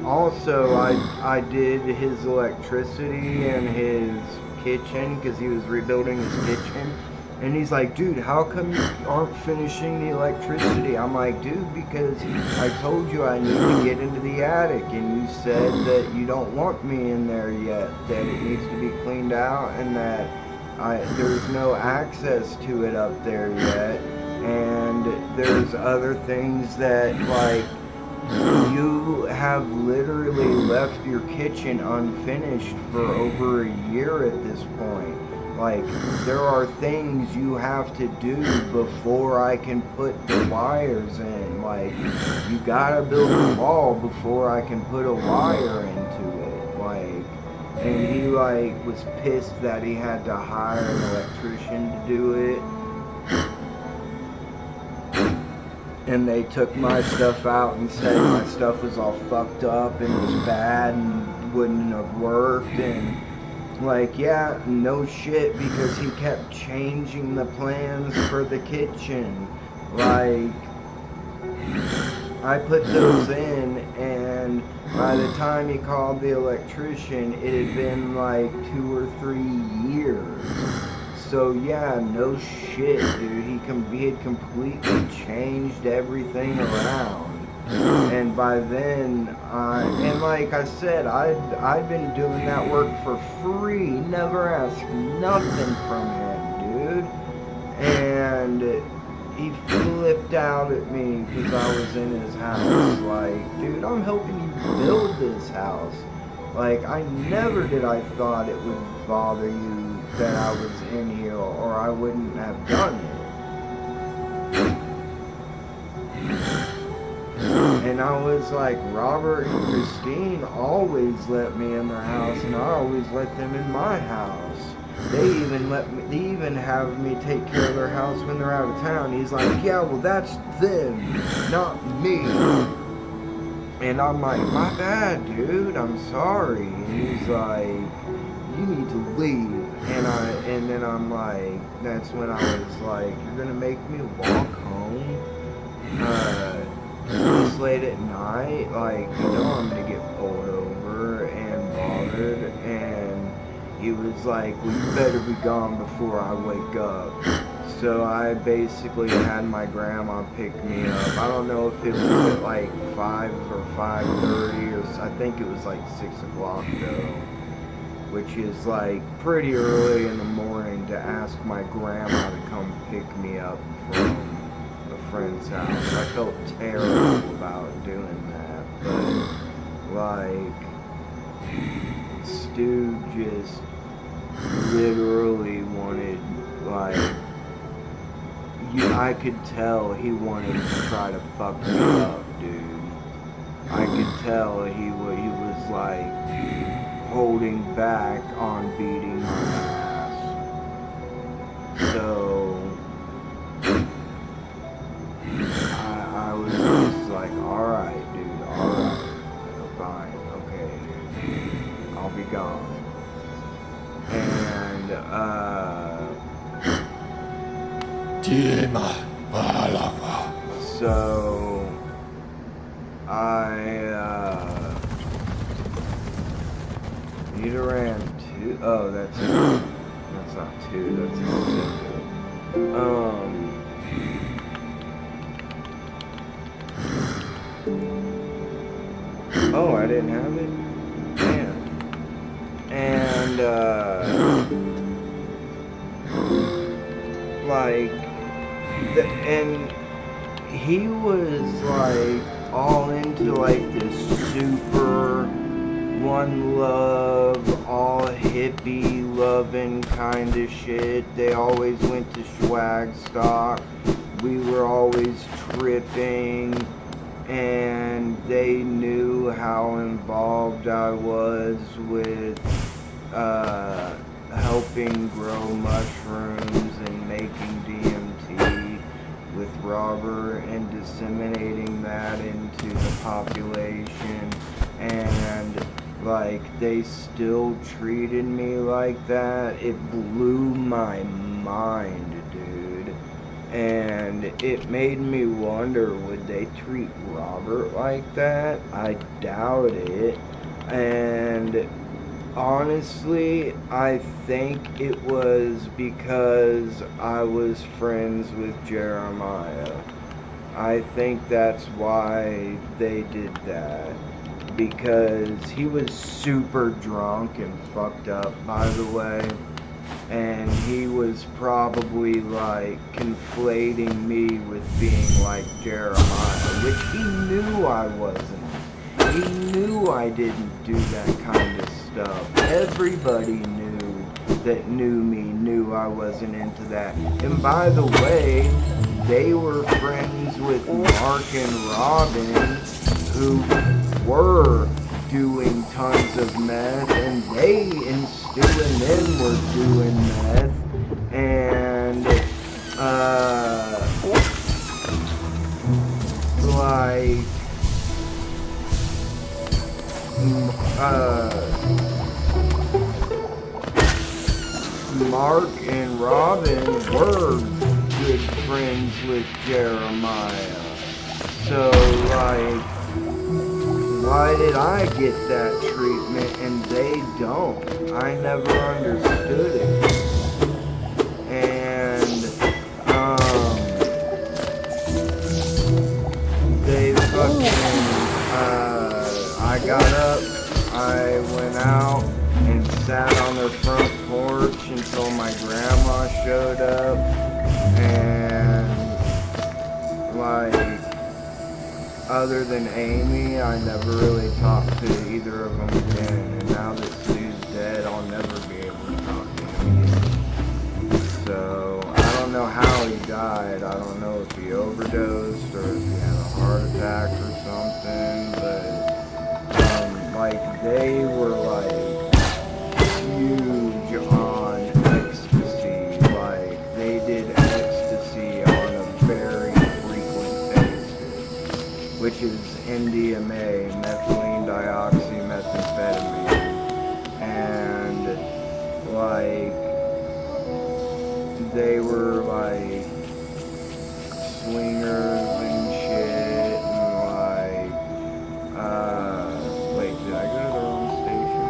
also, I did his electricity and his kitchen, because he was rebuilding his kitchen. And he's like, dude, how come you aren't finishing the electricity? I'm like, dude, because I told you I need to get into the attic, and you said that you don't want me in there yet, that it needs to be cleaned out, and that there's no access to it up there yet. And there's other things that, like, you have literally left your kitchen unfinished for over a year at this point. Like, there are things you have to do before I can put the wires in. Like, you gotta build a wall before I can put a wire into it. Like, and he, like, was pissed that he had to hire an electrician to do it. And they took my stuff out and said my stuff was all fucked up and was bad and wouldn't have worked. And like, yeah, no shit, because he kept changing the plans for the kitchen. Like, I put those in, and by the time he called the electrician, it had been like 2 or 3 years. So yeah, no shit, dude. He had completely changed everything around. And by then, and like I said, I'd been doing that work for free, never asked nothing from him, dude. And he flipped out at me because I was in his house. Like, dude, I'm helping you build this house. Like, I never did I thought it would bother you that I was in here, or I wouldn't have done it. And I was like, Robert and Christine always let me in their house, and I always let them in my house. They even have me take care of their house when they're out of town. He's like, yeah, well, that's them, not me. And I'm like, my bad, dude, I'm sorry. And he's like, you need to leave. And then I'm like, that's when I was like, you're gonna make me walk home this late at night? Like, you know I'm gonna get pulled over and bothered. And he was like, well, you better be gone before I wake up. So I basically had my grandma pick me up. I don't know if it was at like 5 or 5:30, or I think it was like 6 o'clock though. which is like pretty early in the morning, to ask my grandma to come pick me up from a friend's house. I felt terrible about doing that, but like, Stu just literally wanted, like, I could tell he wanted to try to fuck me up, dude. I could tell he was like holding back on beating my ass. So I was just like, alright, dude, alright. Fine, okay, dude. I'll be gone. And, so Nidoran 2. Oh, that's not 2. That's oh, I didn't have it. Man. And like, and he was like all into like this super one love, all hippie loving kind of shit. They always went to Swagstock. We were always tripping, and they knew how involved I was with helping grow mushrooms and making DMT with Robert and disseminating that into the population. And like, they still treated me like that. It blew my mind, dude. And it made me wonder, would they treat Robert like that? I doubt it. And honestly, I think it was because I was friends with Jeremiah. I think that's why they did that. Because he was super drunk and fucked up, by the way. And he was probably like conflating me with being like Jeremiah, which he knew I wasn't. He knew I didn't do that kind of stuff. Everybody that knew me knew I wasn't into that. And by the way, they were friends with Mark and Robin, who were doing tons of meth, and they and Stu and them were doing meth, and like Mark and Robin were good friends with Jeremiah. So like, why did I get that treatment and they don't? I never understood it. And they fucking I got up, I went out and sat on their front porch until my grandma showed up, and like, other than Amy, I never really talked to either of them again, and now that Stu's dead, I'll never be able to talk to him again. So, I don't know how he died. I don't know if he overdosed or if he had a heart attack or something, but like, they were like huge on ecstasy. Like, they did ecstasy on a very frequent basis, which is MDMA, methylene dioxymethamphetamine. And like, they were like swingers and shit, and like, wait, did I go to the wrong station?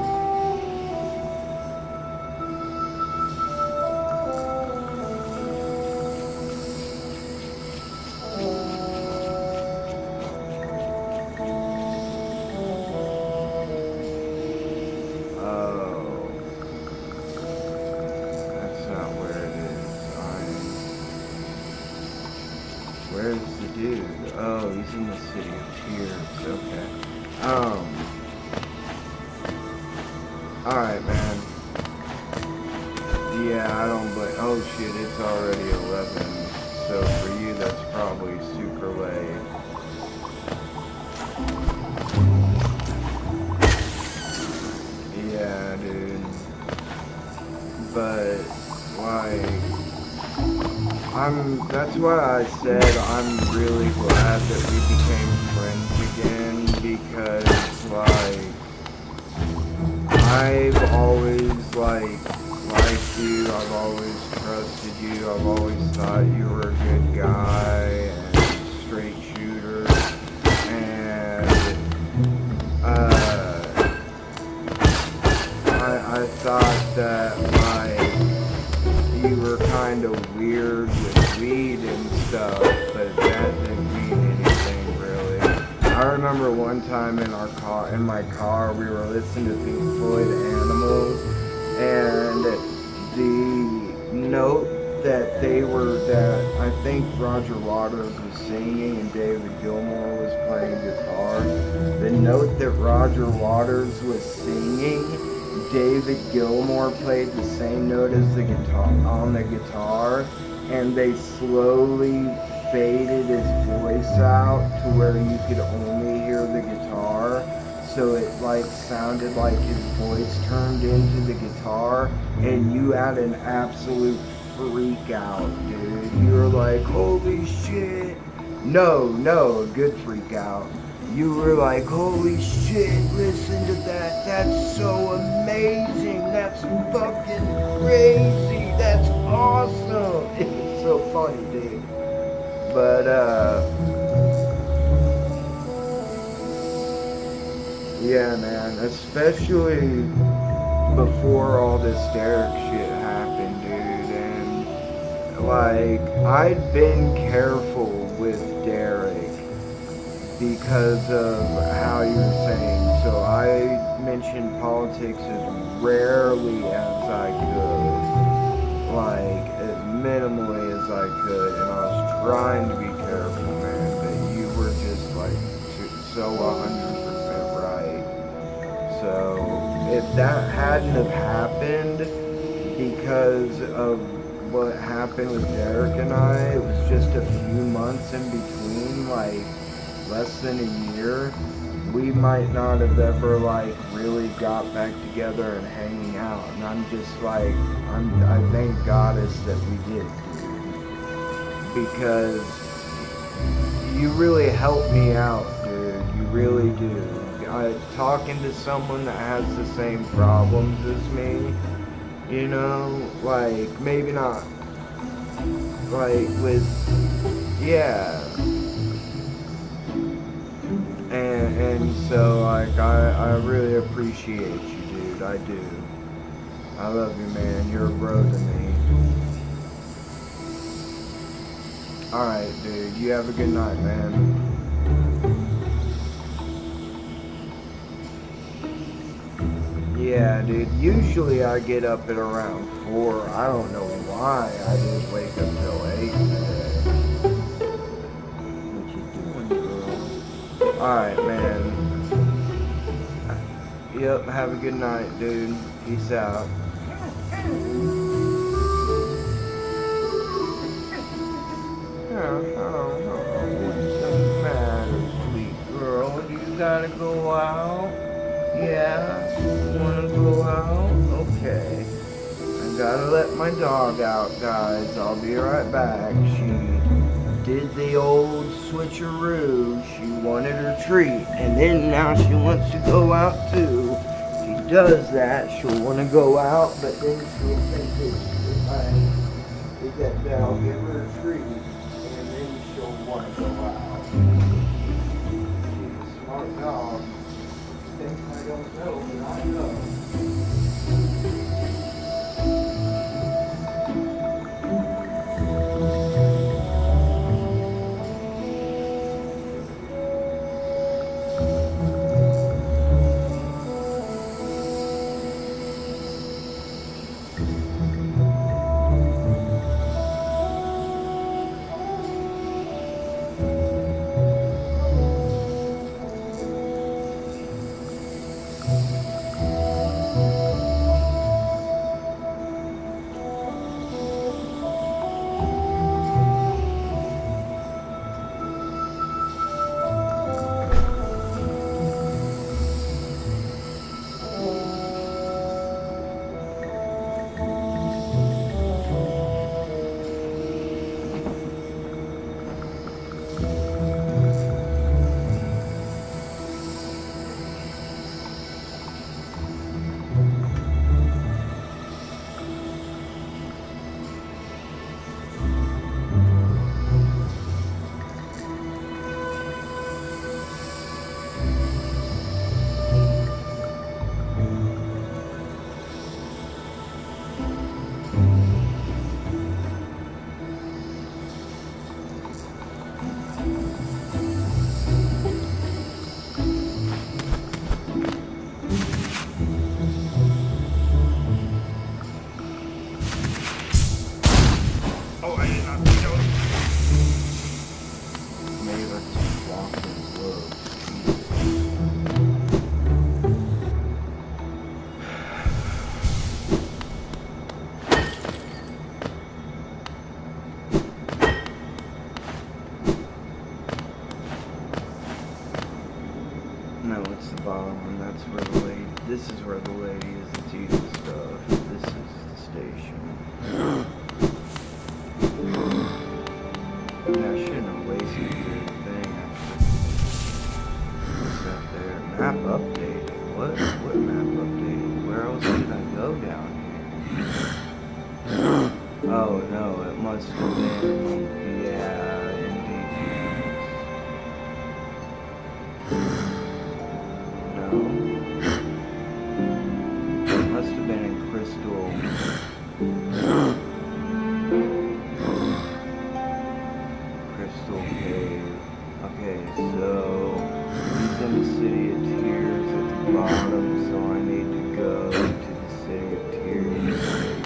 Oh. Where's the dude? Oh, he's in the city of tears. Okay. Alright, man. Yeah, I don't blame. Oh shit, it's already 11. So for you, that's probably super late. Yeah, dude. But, like, that's why I said I'm really glad that we became friends again, because, like, I've always, liked you, I've always trusted you, I've always thought you were a good guy and straight shooter, and, I thought that, you were kind of weird with weed and stuff, but that didn't mean anything really. I remember one time in my car, we were listening to Pink Floyd Animals, and the note that I think Roger Waters was singing and David Gilmour was playing guitar, the note that Roger Waters was singing, David Gilmour played the same note as the guitar on the guitar, and they slowly faded his voice out to where you could only hear the guitar, so it sounded like his voice turned into the guitar, and you had an absolute freak out, dude. You were like, holy shit. No, a good freak out. You were like, holy shit, listen to that, that's so amazing, that's fucking crazy, that's awesome. It's so funny, dude. But, yeah, man, especially before all this Derek shit happened, dude, and, I'd been careful with Derek because of how you were saying, so I mentioned politics as rarely as I could, as minimally as I could, and I was trying to be careful, man, but you were just, so 100% right. So, if that hadn't have happened because of what happened with Derek and I, it was just a few months in between, less than a year, we might not have ever really got back together and hanging out. And I'm just I thank Goddess that we did, dude. Because you really helped me out, dude. You really do. Talking to someone that has the same problems as me, you know, maybe not, yeah. And so, I really appreciate you, dude. I do. I love you, man. You're a bro to me. Alright, dude. You have a good night, man. Yeah, dude. Usually I get up at around 4. I don't know why I didn't wake up till 8 today. What you doing, girl? Alright, man. Yep, have a good night, dude. Peace out. What's the matter, sweet girl? You gotta go out? Yeah? You wanna go out? Okay. I gotta let my dog out, guys. I'll be right back. She did the old switcheroo. She wanted her treat, and then now she wants to go out too. She does that, she'll want to go out, but then she'll think that I'll give her a treat, and then she'll want to go out. She's a smart dog. Things I don't know, but I know. bottom, that's where the lady, this is where the lady is that's eating stuff. This is the station. Yeah, I shouldn't have wasted the thing. What's that there? Map updated. What map updated? Where else did I go down here? Oh no, it must have been, yeah, indeed. No. It must have been in Crystal. Crystal Cave. Okay, so he's in the City of Tears at the bottom, so I need to go to the City of Tears station.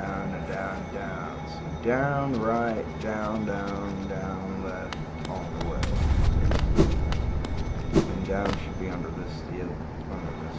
down, and down, down. So down, right, down, down, down, left, all the way. And down should be under this steel, under this.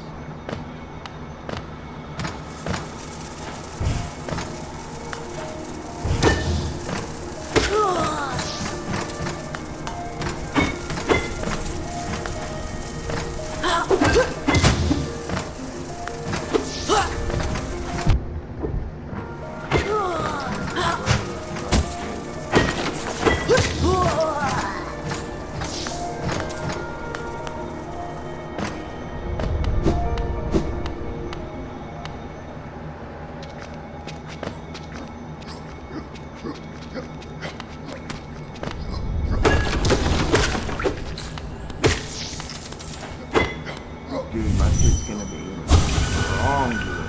Dude, my shit's gonna be stronger.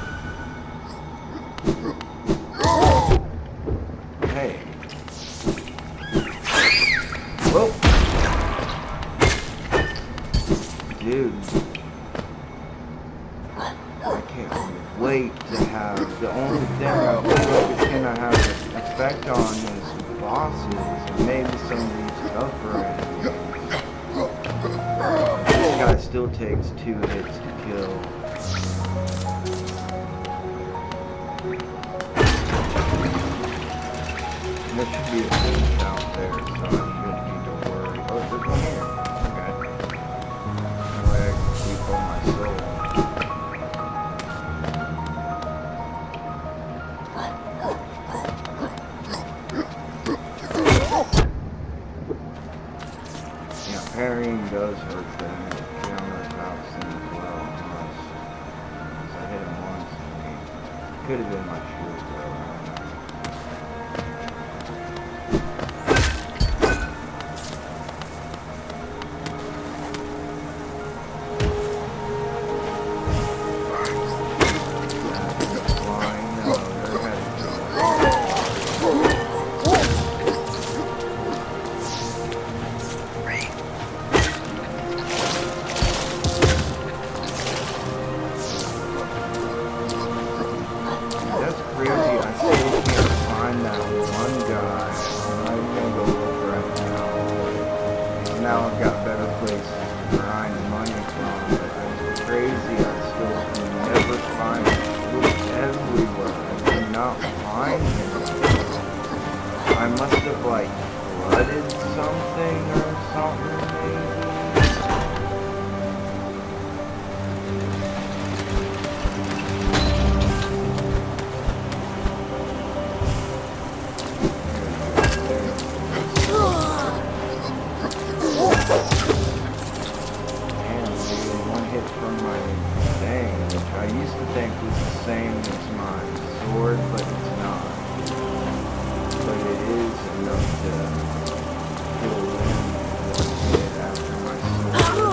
Hey. Whoa. Dude. I can't wait to have, the only thing I can I have an effect on is bosses, and maybe some of these tougher enemies. This guy still takes 2 hits to kill. And there should be a fish out there, so I shouldn't need to worry. Oh, there's one here. Okay. That way I can keep all my soul. Yeah, parrying does hurt them. Counterbalancing as well. Unless I hit him once. Could have been my shield, though. Now I've got better places to grind money from, but it's crazy. I still can never find it. It's everywhere. I cannot find it. I must have like flooded something or something maybe. From my thing, which I used to think was the same as my sword, but it's not. But it is enough to kill them one hit after my sword.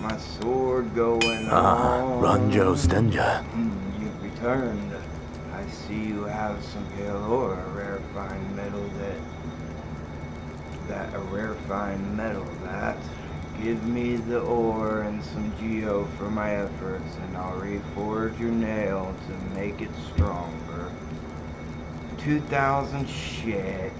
My sword going on. Ranjo Stenja. You've returned. I see you have some pale ore, a rare fine metal that that a rare fine metal that. Give me the ore and some geo for my efforts, and I'll reforge your nail to make it stronger. 2,000 shit.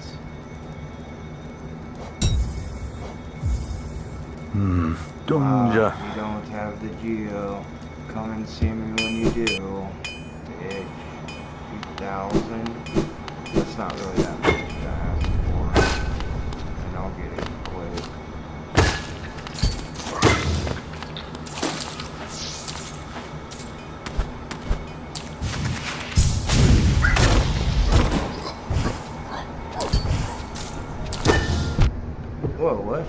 Donja. You don't have the geo. Come and see me when you do. Bitch. 2,000? That's not really that much to ask for. And I'll get it quick. Whoa, what?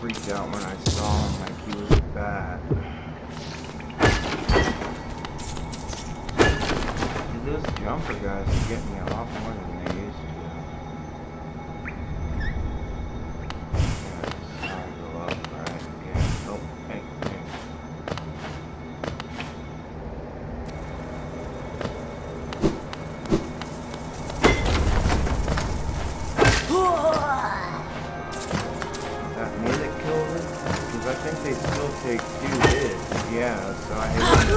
Freaked out when I saw him like he was a bat. Dude, those jumper guys are getting me a lot more than they used to. Yeah, I go up, right? Yeah. Oh, hey, hey. That me that killed it? Because I think they still take 2 hits. Yeah, so I hit him.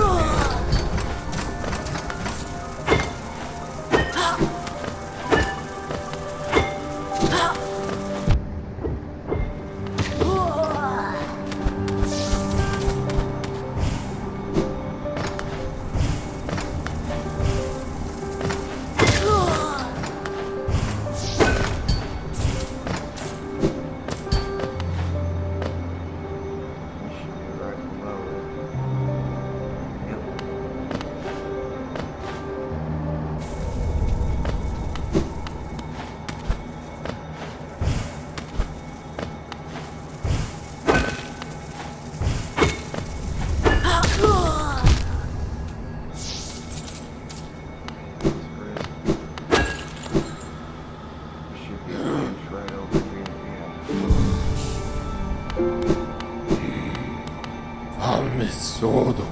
Sword. Just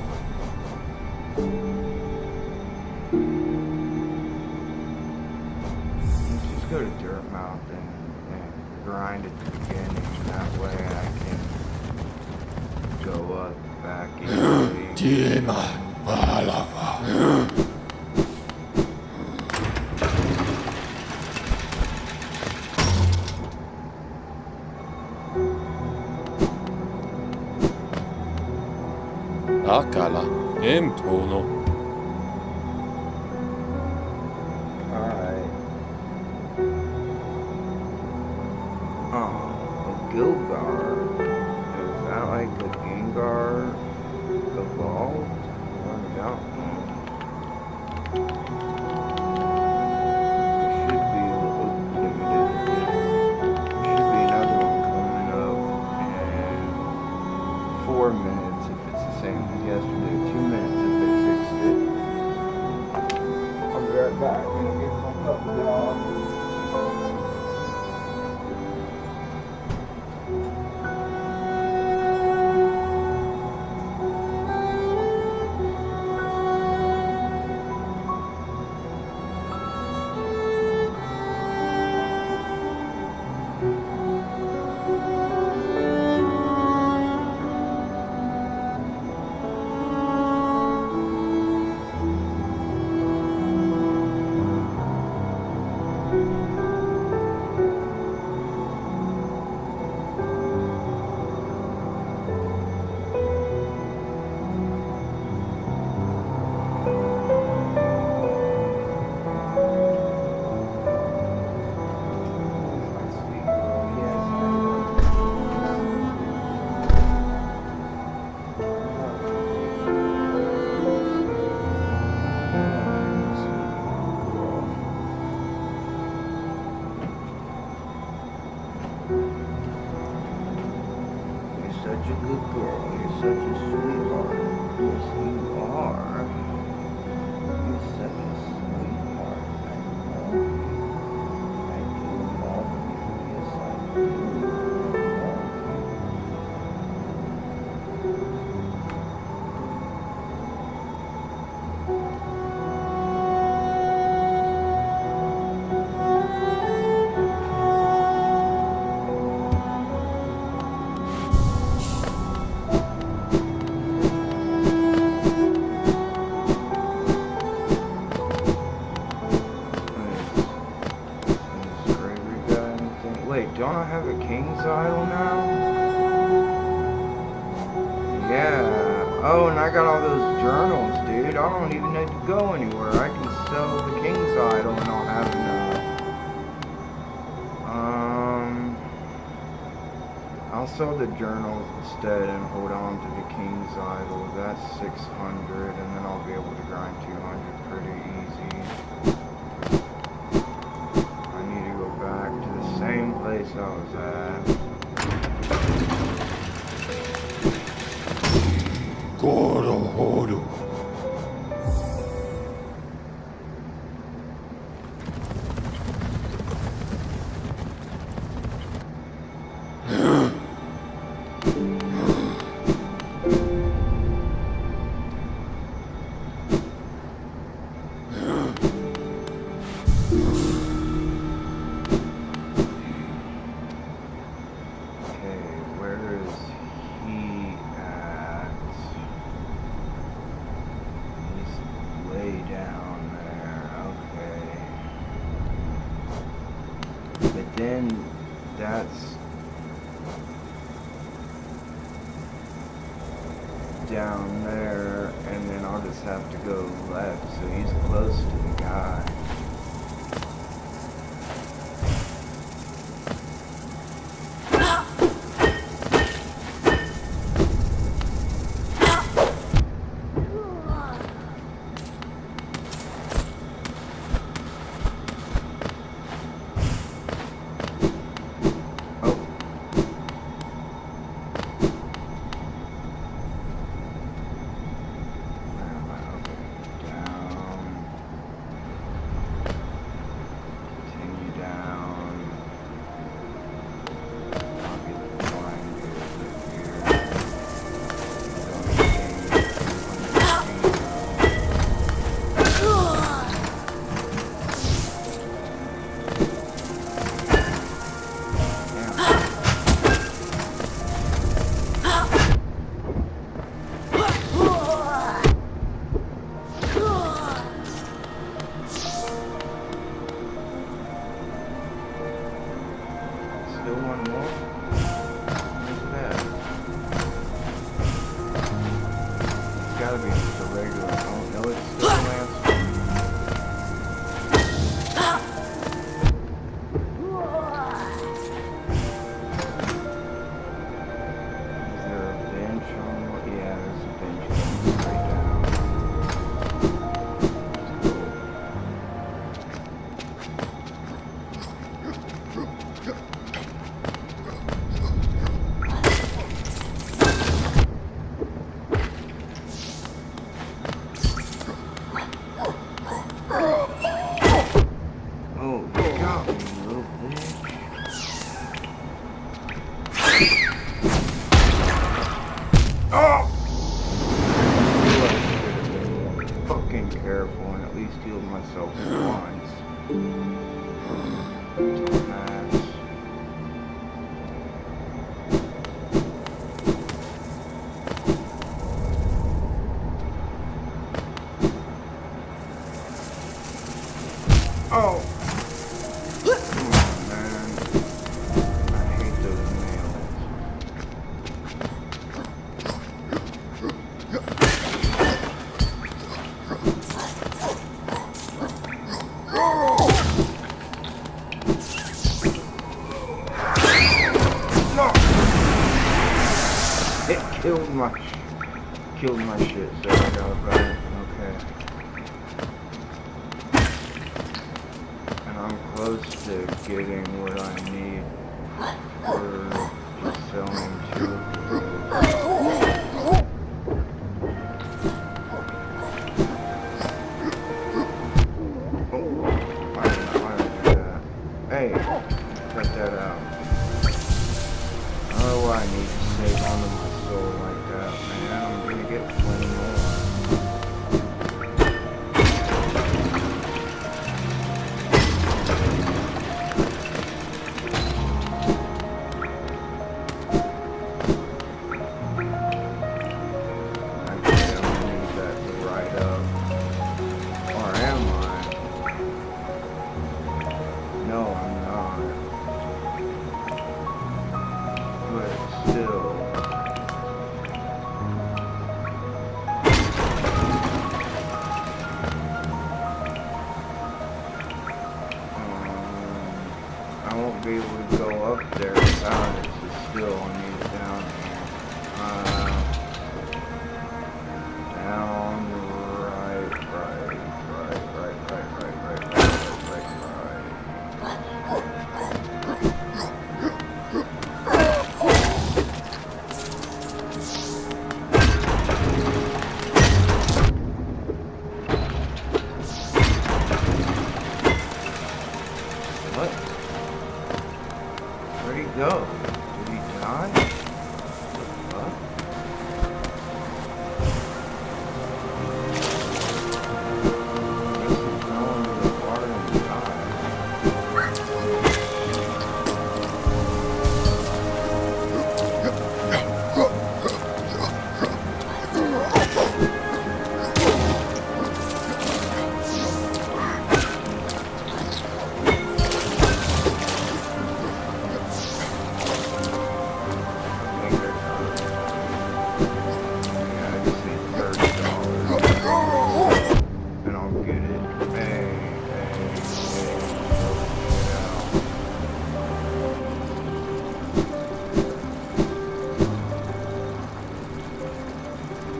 go to Dirt Mountain and grind at the beginning. That way I can go up back easily. Tiema Palava. Akala, Tono. Alright. Oh, a Gilgar. Is that like a Gengar evolved? What about one? There should be a little limited edition. There should be another one coming up in 4 minutes if it's the same as yesterday. 2 minutes if it's right back and get my puppy dog. Such a good girl. You're such a sweetheart. Yes, you are. You're such a sweetheart. I love you. I do love you. Yes, I do. I Wait, don't I have a king's idol now? Yeah. Oh, and I got all those journals, dude. I don't even need to go anywhere. I can sell the king's idol and I'll have enough. I'll sell the journals instead and hold on to the king's idol. That's 600, and then I'll be able to grind 200 pretty easy. I need to go back to the same place I was at. Gorohoru. Then that's down there, and then I'll just have to go left, so he's close to the guy. careful and at least healed myself once. Dumbass. Oh! Come on, man. I hate those nails. No! It killed my shit, so I got right. Okay. I'm close to getting what I need for just selling two. Oh, I didn't do that. Hey, cut that out. I don't know why I need to save onto my soul like that, man. I'm gonna get plenty more. I won't be able to go up there without it, so still I need it down here. Down, right. What? Where'd he go? Did he die? What? I guess he fell into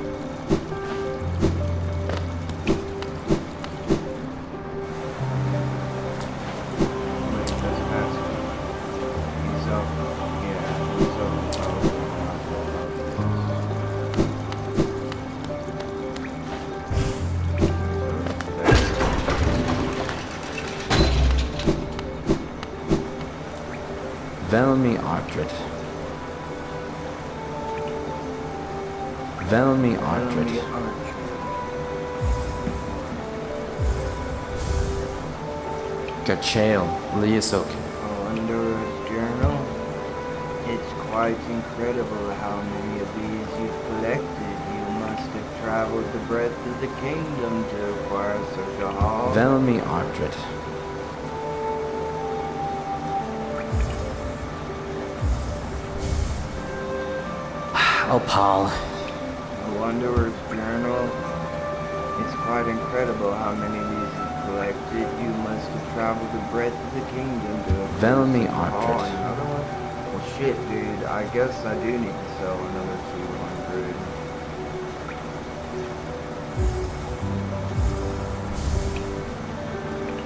the water and died. Velmi Ardred. Velmi Ardred. Gachael Liasok. Under his journal, it's quite incredible how many of these you've collected. You must have traveled the breadth of the kingdom to acquire such a haul. Velmi Ardred. Oh, Paul. The Wanderer's Journal. It's quite incredible how many of these you've collected. You must have traveled the breadth of the kingdom to Velmi Oh, Ardred. another one? Well, shit, dude. I guess I do need to sell another 200.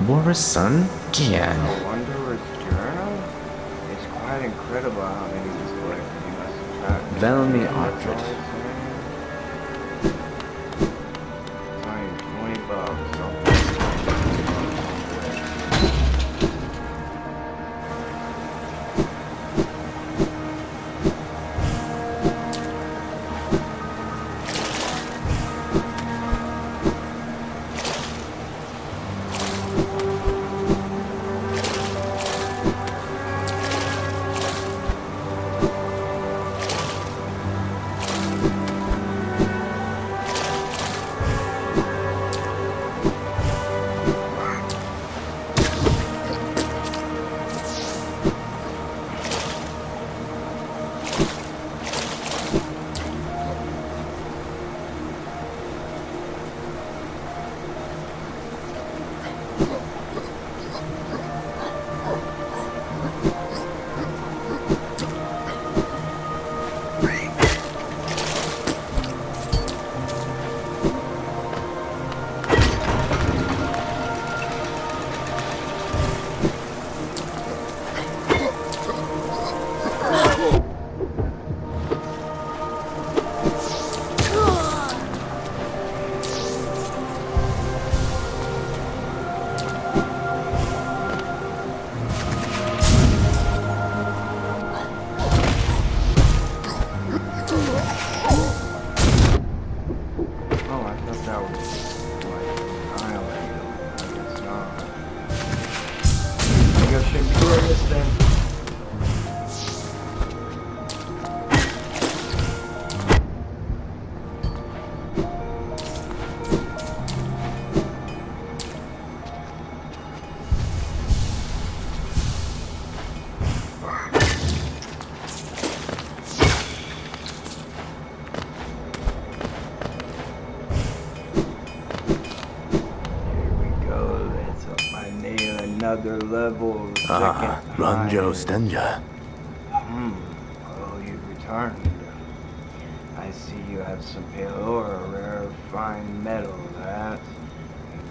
Boris' son? Gian. The Wanderer's Journal? It's quite incredible how many of these collected. You must have traveled. Velmi Ardred. It's only $20. So. another level of Ah, second Ranjo highest. Stenja. Oh, you've returned. I see you have some pale ore, a rare fine metal, that.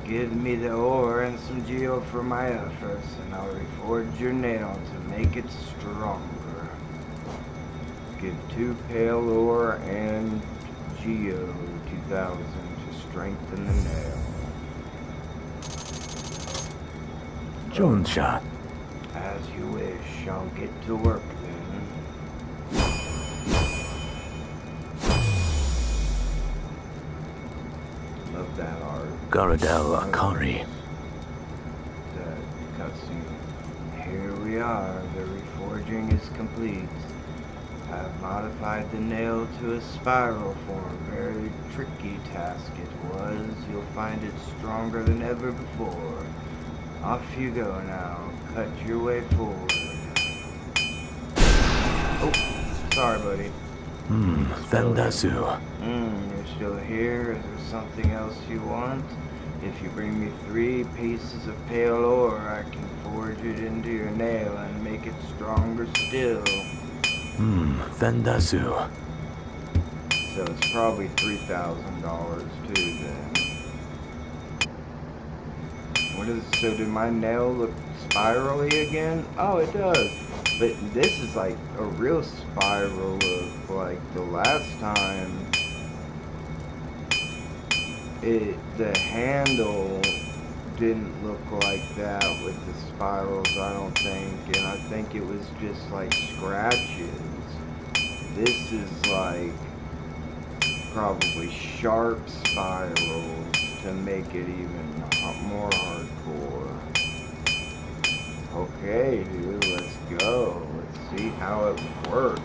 Give me the ore and some geo for my efforts, and I'll reforge your nail to make it stronger. Give 2 pale ore and geo 2000 to strengthen the nail. Jonsha. As you wish, I'll get to work then. Love that art. Garadel Akari. The cutscene. Here we are. The reforging is complete. I've modified the nail to a spiral form. Very tricky task it was. You'll find it stronger than ever before. Off you go now. Cut your way forward. Oh, sorry, buddy. Vendasu. You're still here? Is there something else you want? If you bring me 3 pieces of pale ore, I can forge it into your nail and make it stronger still. Vendasu. So it's probably $3,000 too then. What is, so did my nail look spirally again? Oh, it does. But this is like a real spiral of like the last time. The handle didn't look like that with the spirals, I don't think. And I think it was just like scratches. This is like probably sharp spirals to make it even more hardcore. Okay, dude, let's go. Let's see how it works.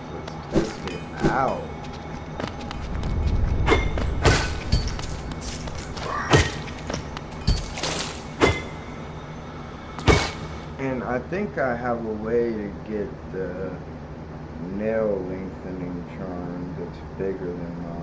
Let's test it out. And I think I have a way to get the nail lengthening charm that's bigger than mine.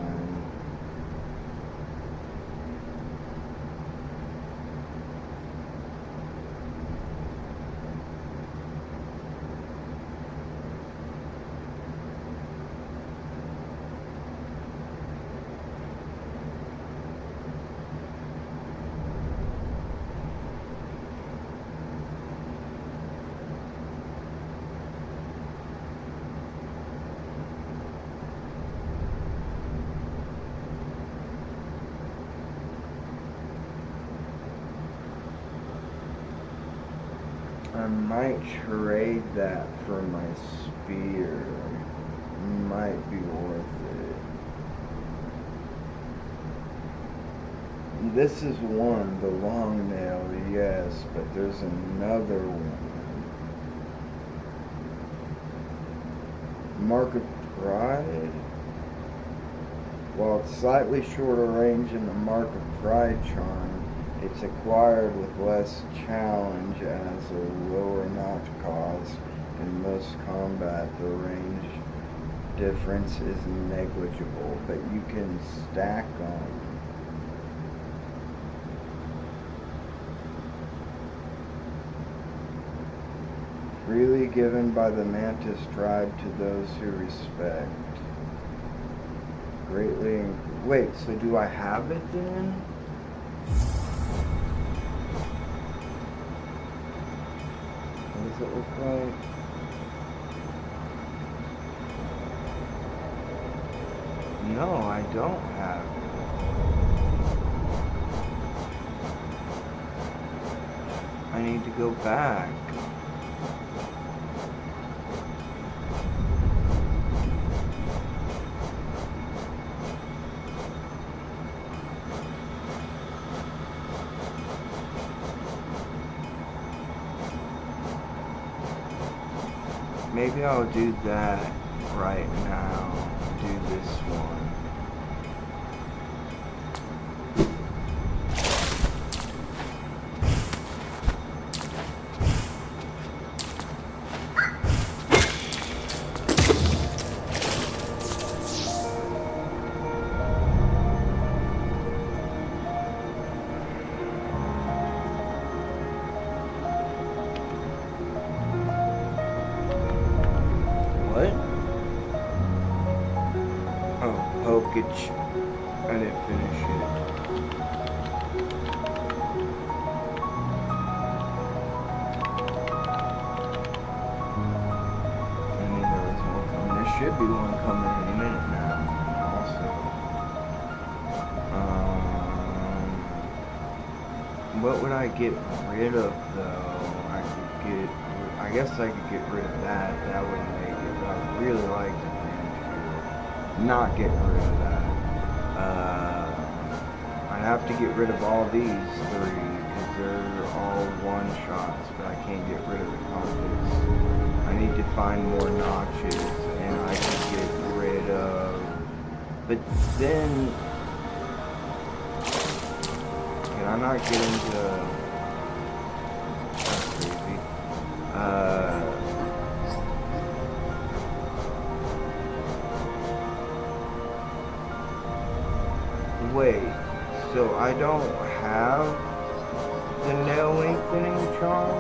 I might trade that for my spear. Might be worth it. This is one, the long nail, yes, but there's another one. Mark of Pride. While it's slightly shorter range in the Mark of Pride charm, it's acquired with less challenge as a lower notch cost. In most combat, the range difference is negligible, but you can stack them. Freely given by the Mantis tribe to those who respect. Greatly. Wait, so do I have it then? What does it look like? No, I don't have it. I need to go back. Maybe I'll do that right now. Do this one. package. I didn't finish it. And then there was more coming. There should be one coming in a minute now. Also. What would I get rid of though? I guess I could get rid of that. That wouldn't make it. But I really like to not get rid of that. I have to get rid of all these three because they're all one shots, but I can't get rid of the compass. I need to find more notches, and I can get rid of. But then, can I not get into? That's crazy. Wait, so I don't have the nail lengthening charm?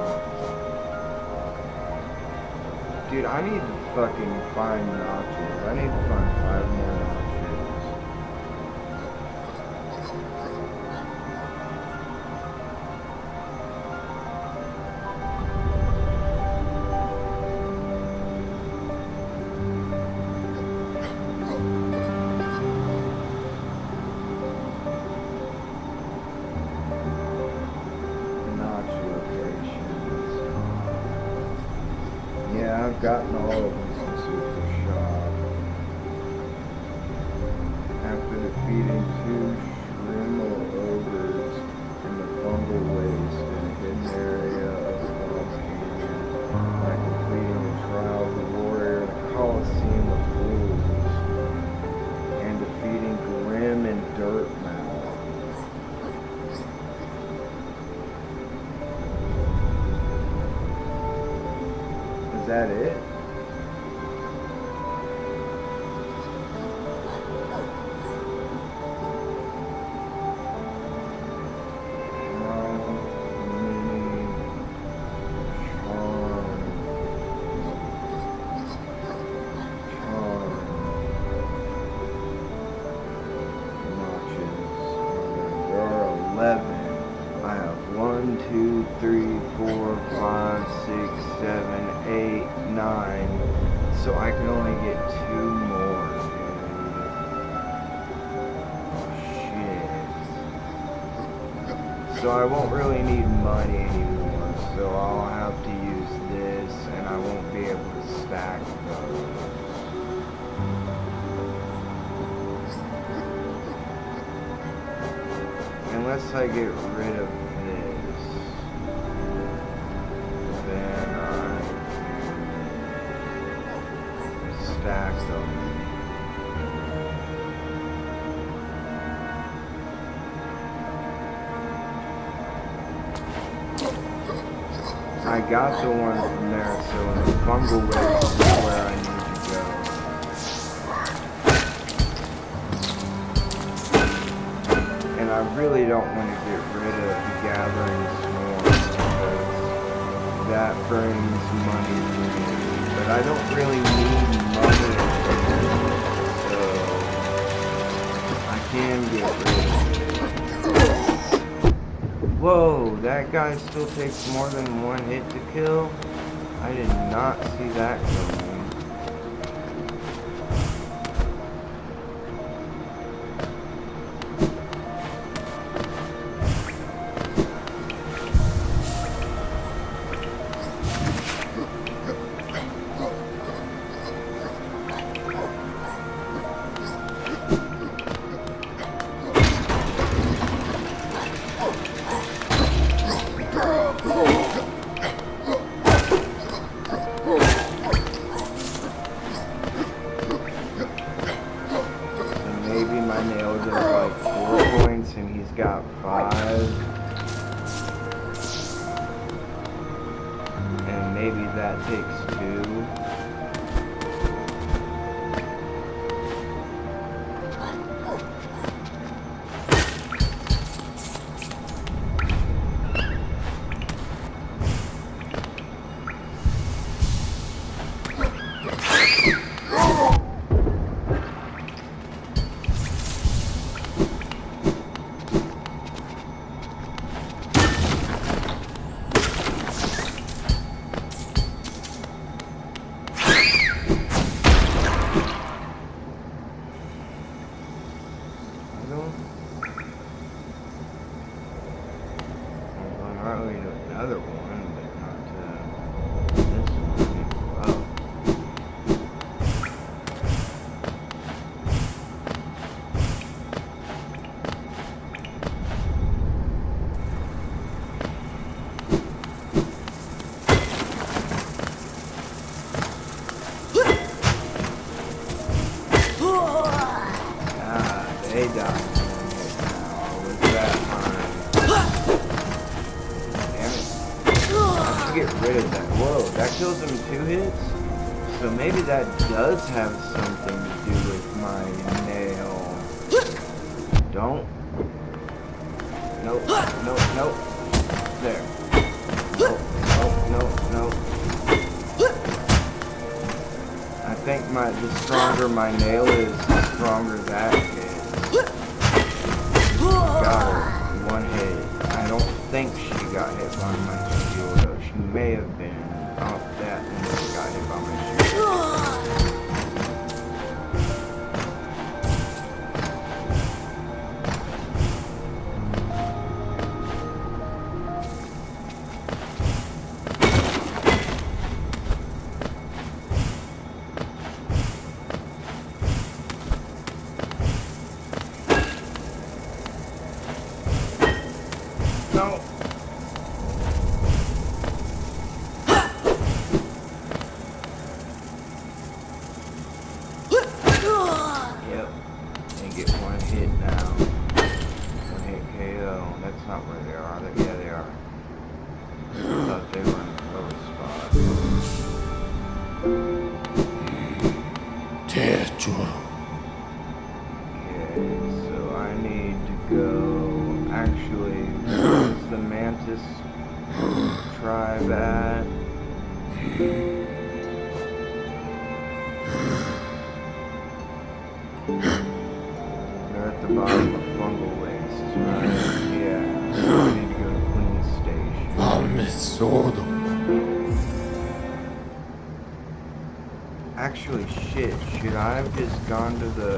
Dude, I need to fucking find notches. I need to find 5 more notches. I've gotten all of them from Super Shop. After defeating 2 Shrimal ogres in the fungal waste in a hidden area of the Boss Canyon, by completing the trial of the warrior in the Coliseum of Fools, and defeating Grim and Dirtmouth. Is that it? There are 11. I have 1, 2, 3, 4, 5, 6, 7, 8, 9. So I can only get 2 more, dude. Shit. So I won't really need money anymore. So I'll have to use this, and I won't be able to stack those. Unless I get rid of this, then I stack them. I got the one from there, so in the fungal waste is where I need to go. And I really don't want to get rid of the Gathering Swarm because that brings money to me. But I don't really need money, so I can get rid of it. Whoa, that guy still takes more than 1 hit to kill? I did not see that coming. Maybe that takes 2. probably to another one, but not to this one. Oh. They died. Was that mine? Damn it. I should get rid of that. Whoa, that kills him in 2 hits? So maybe that does have something to do with my nail. Don't. Nope, nope, nope. There. Nope, nope, nope, nope. I think the stronger my nail is, the stronger that is. Got her. 1 hit. I don't think she got hit by my shield, though. She may have been. Oh, that never got hit by my shield. No. Yep. They get 1 hit now. 1 hit KO. That's not where they are. Yeah, they are. I thought they were in the lower spot. Okay, so I need to go. Actually, where's the Mantis tribe at? They're at the bottom of Fungal Waste, right? Yeah. So I need to go to Queen Station. Actually, shit. Should I have just gone to the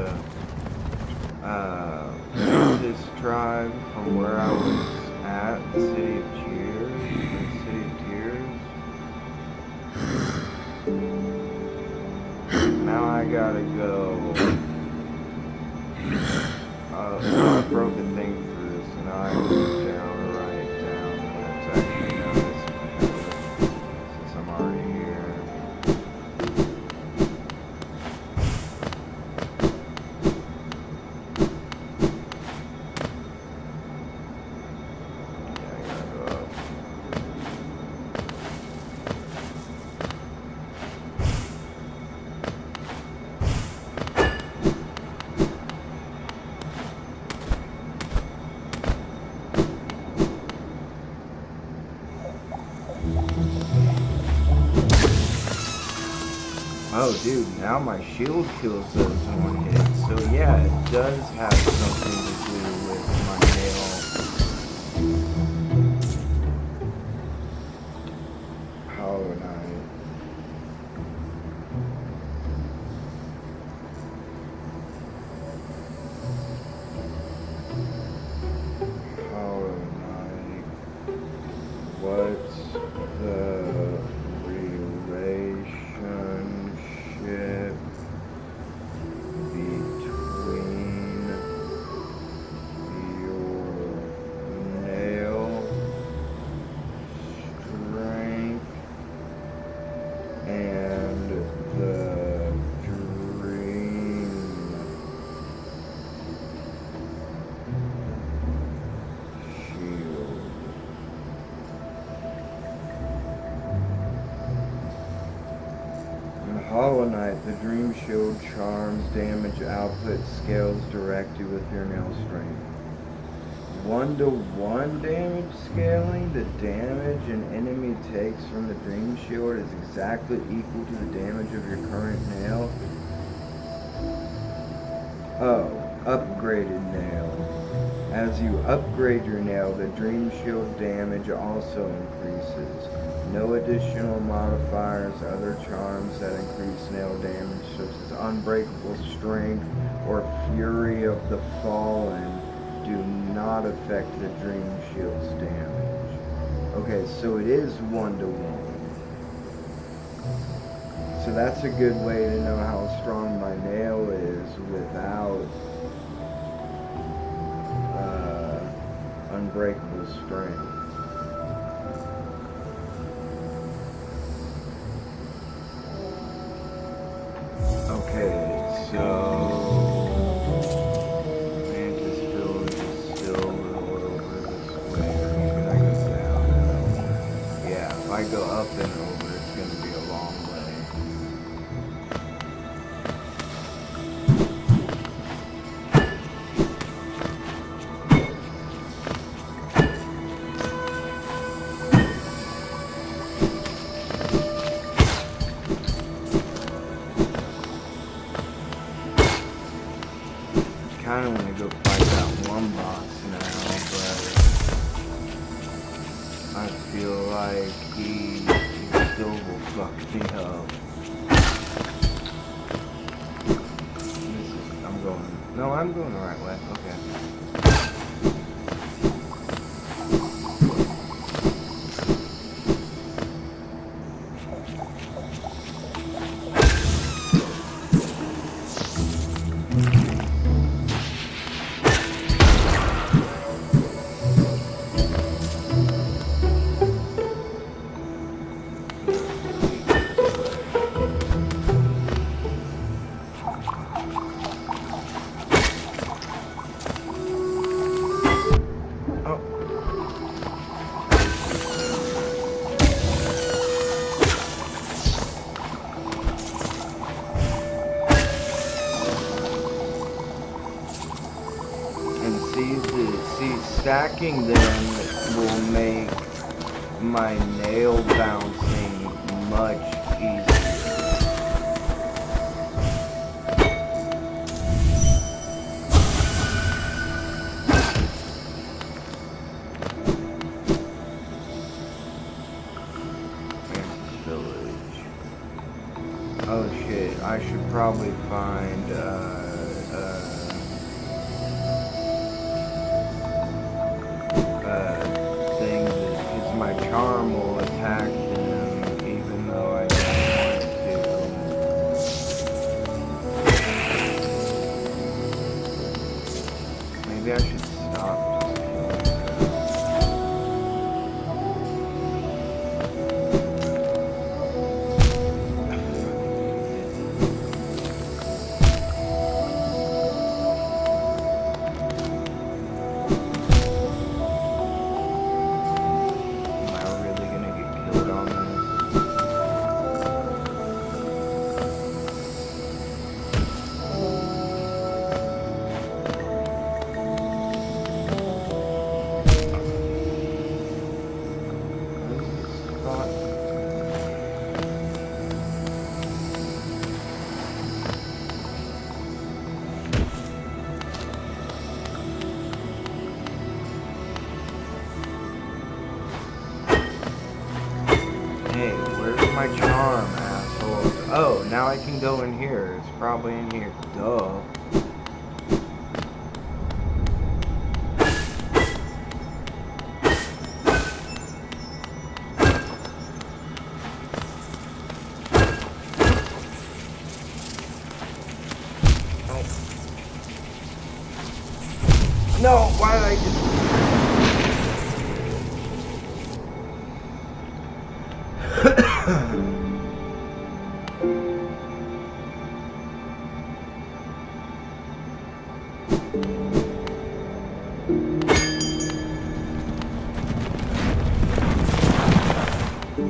Mantis tribe from where I was at, the City of Tears? Now I gotta go. I broke a thing for this, and I was down, right down. That's actually no, this since I'm already here. Yeah, I gotta go up. Oh, dude, now my shield kills those in 1 hit. So yeah, it does have something to do with my nail. Hollow Knight. Hollow Knight. What's the relationship between your nail strength and the dream shield? In Hollow Knight, the Dream Shield charms damage output scales directly with your nail strength. 1-to-1 damage scaling, the damage an enemy takes from the Dream Shield is exactly equal to the damage of your current nail. Oh, upgraded nail. As you upgrade your nail, the Dream Shield damage also increases. No additional modifiers, other charms that increase nail damage, such as Unbreakable Strength or Fury of the Fallen, do not affect the Dream Shield's damage. Okay, so it is 1-to-1. So that's a good way to know how strong my nail is without unbreakable strength. Okay, so Mantis Village is still a little over this way. Or should I go down and over? Yeah, if I go up and over, it's gonna be a long way. Kinda wanna go fight that one boss now, but I feel like he still will fuck me up. I'm going the right way, okay. Stacking them will make my nail bouncing much easier. Mantis Village. Oh shit, I should probably find thing that is my charm will attack them even though I don't want to. Maybe I should stop just killing them. Hey, where's my charm, asshole? Oh, now I can go in here. It's probably in here. Duh. No, why did I just...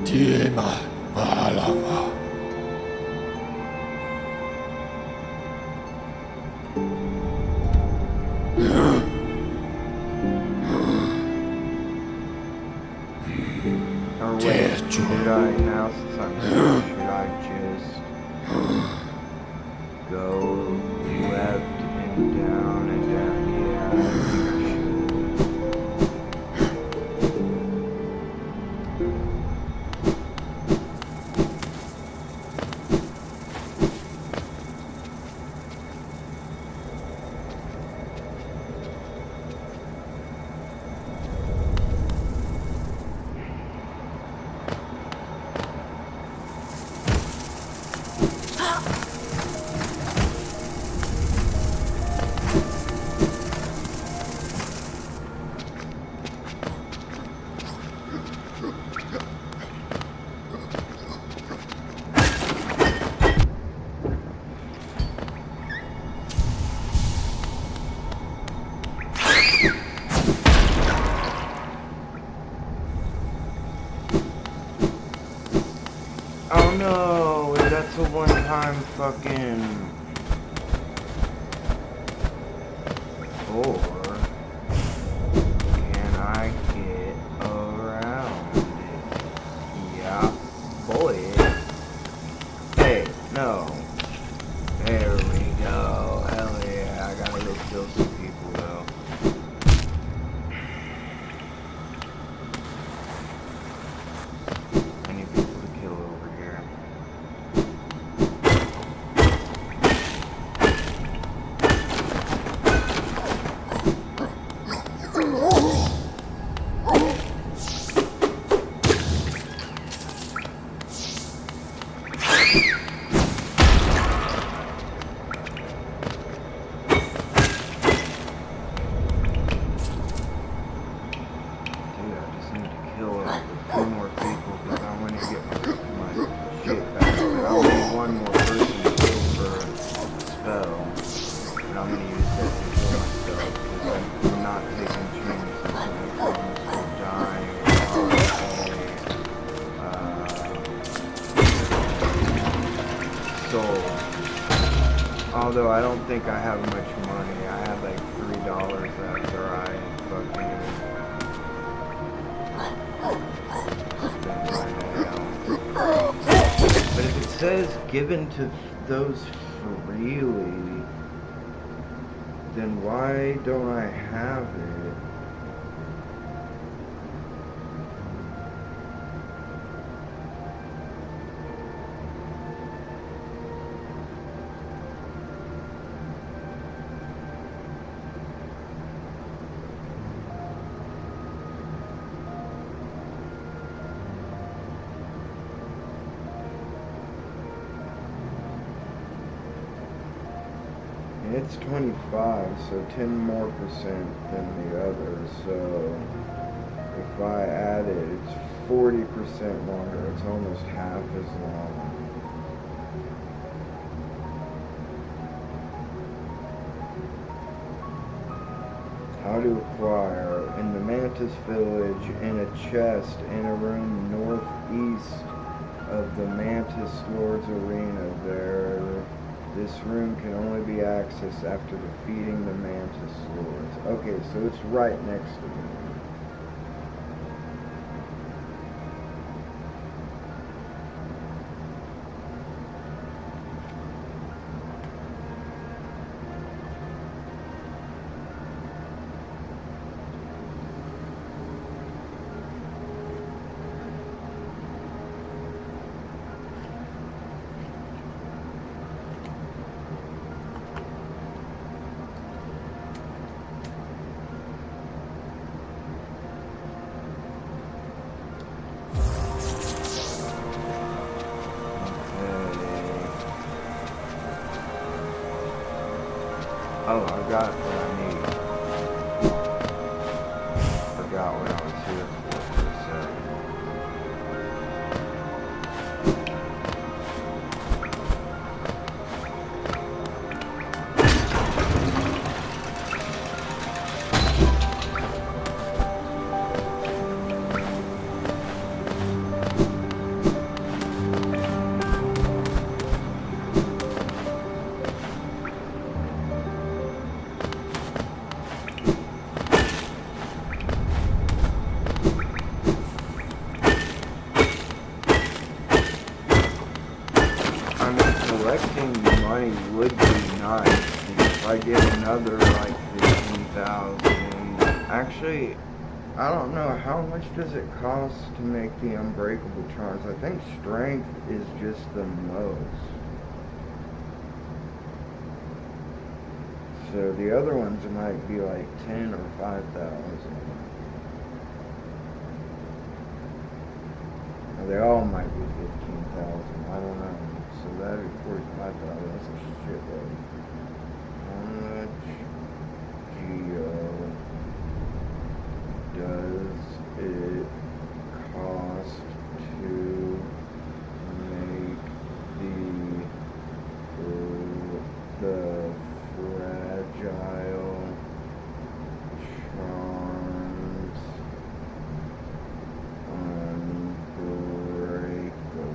Tiema Palava. Or wait, should I, now since I'm here, should I just go left and down and down? Yeah, I think I should. no, that's a one-time fucking... Or can I get around it? Yeah, boy. Hey, no. There we go. Hell yeah, I gotta go kill some people though. I need people to kill over here. Although I don't think I have much money. I had like $3 after I fucking spent my out. But if it says given to those freely, then why don't I have it? It's 25, so 10% more than the others. So if I add it, it's 40% longer. It's almost half as long. How to acquire. In the Mantis Village, in a chest, in a room northeast of the Mantis Lord's Arena, this room can only be accessed after defeating the Mantis Lords. Okay, so it's right next to me. Oh, I got what I need. Forgot what I was here for a second. Collecting money would be nice if I get another like 15,000. Actually, I don't know how much does it cost to make the unbreakable charms. I think strength is just the most. So the other ones might be like 10 or 5,000. They all might be 15,000. I don't know. So that'd be 45,000. That's a shitload. How much geo does it cost to make the fragile charms unbreakable?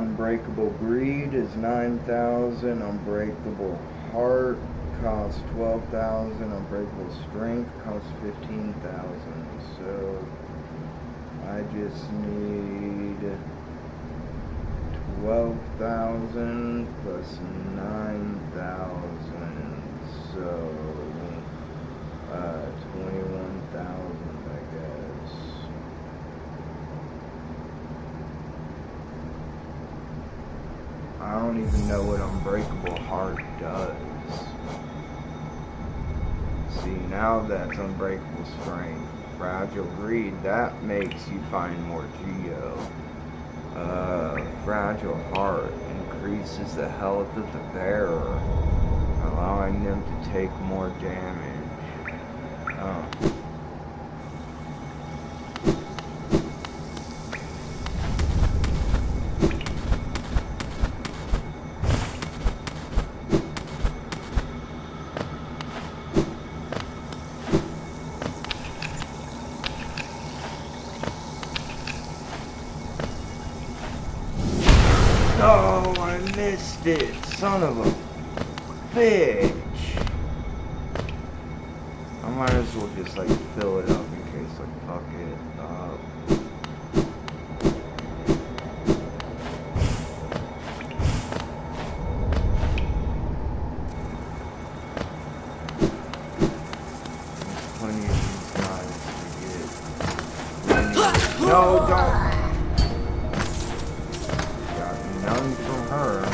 Unbreakable Greed is 9,000. Unbreakable Heart costs 12,000. Unbreakable Strength costs 15,000. So I just need 12,000 plus 9,000. So 21,000, I guess. I don't even know what Unbreakable Heart does. See, now that's Unbreakable Strength. Fragile Greed, that makes you find more Geo. Fragile Heart increases the health of the bearer, allowing them to take more damage. Oh, I missed it, son of a bitch. I might as well just like fill it up in case like fuck it up. There's plenty of these guys to get. No, don't. Got none from her.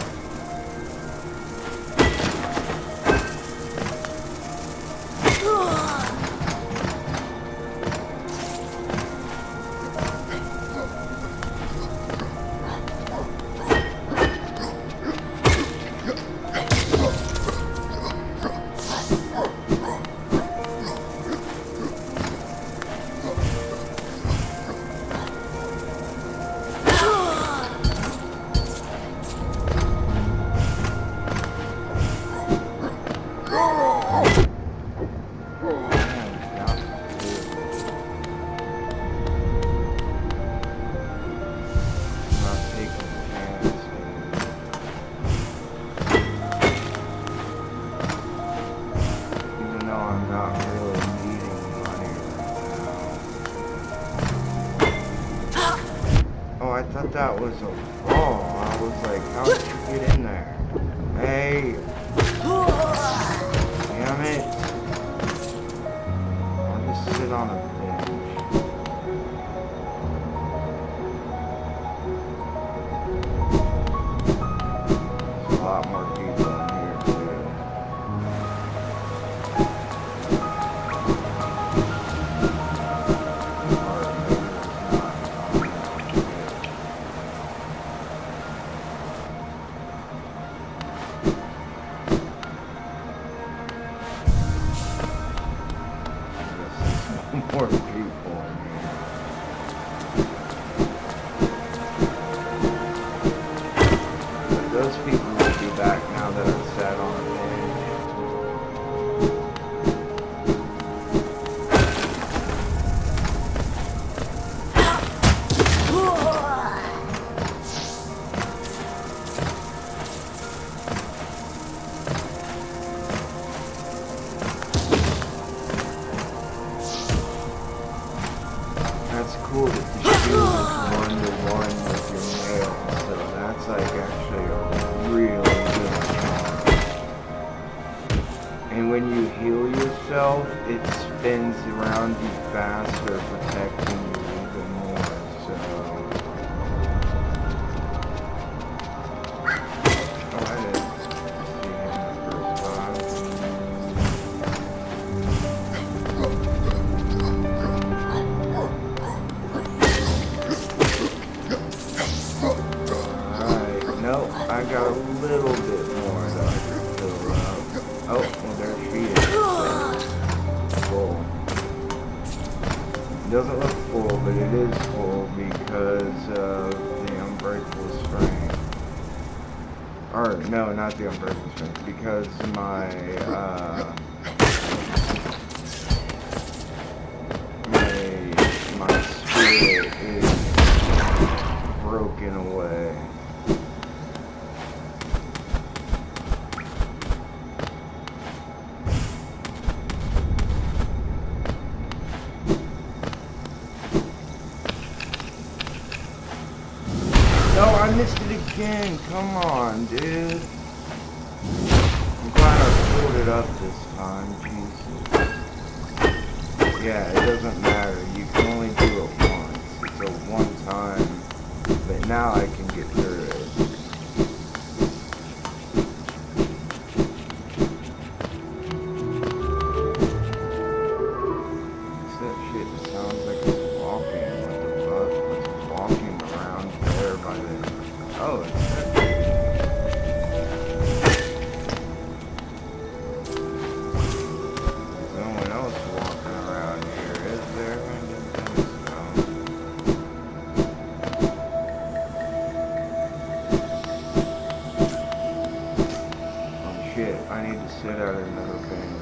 I thought that was a fall. I was like, how did you get in there? Hey! Damn it! I'll just sit on a bench. There's a lot more people in here too. More people in here. But those people will be back now that I've sat on a That's cool that the shield is 1-to-1 with your nails, so that's like actually a really good charm. And when you heal yourself, it spins around you faster, protecting you even more, so... Oh, I didn't see him the first time. No, I got a little bit more that I can fill up. Oh, well there she is. Full. It doesn't look full, but it is full because of the Unbreakable Strength. Or, no, not the Unbreakable Strength, because my spirit is broken away. again. Come on, dude. I'm glad I pulled it up this time. Jesus. Yeah, it doesn't matter. You can only do it once. It's a one time. But now I can get through it. That shit sounds like it's walking. What the fuck? It's walking around there by the... Oh, it's that. There's no one else walking around here, is there? I didn't think so. Oh shit, I need to sit at another bench.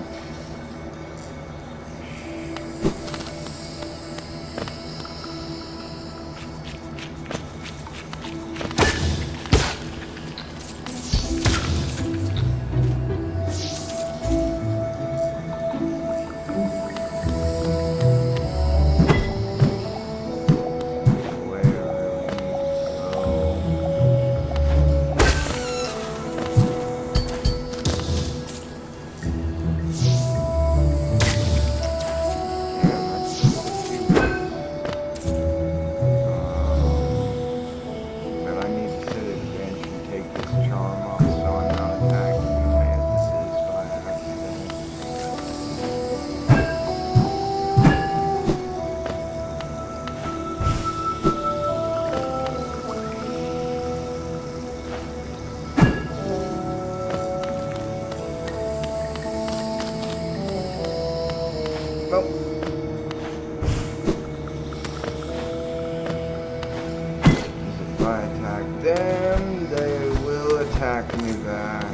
If I attack them, they will attack me back.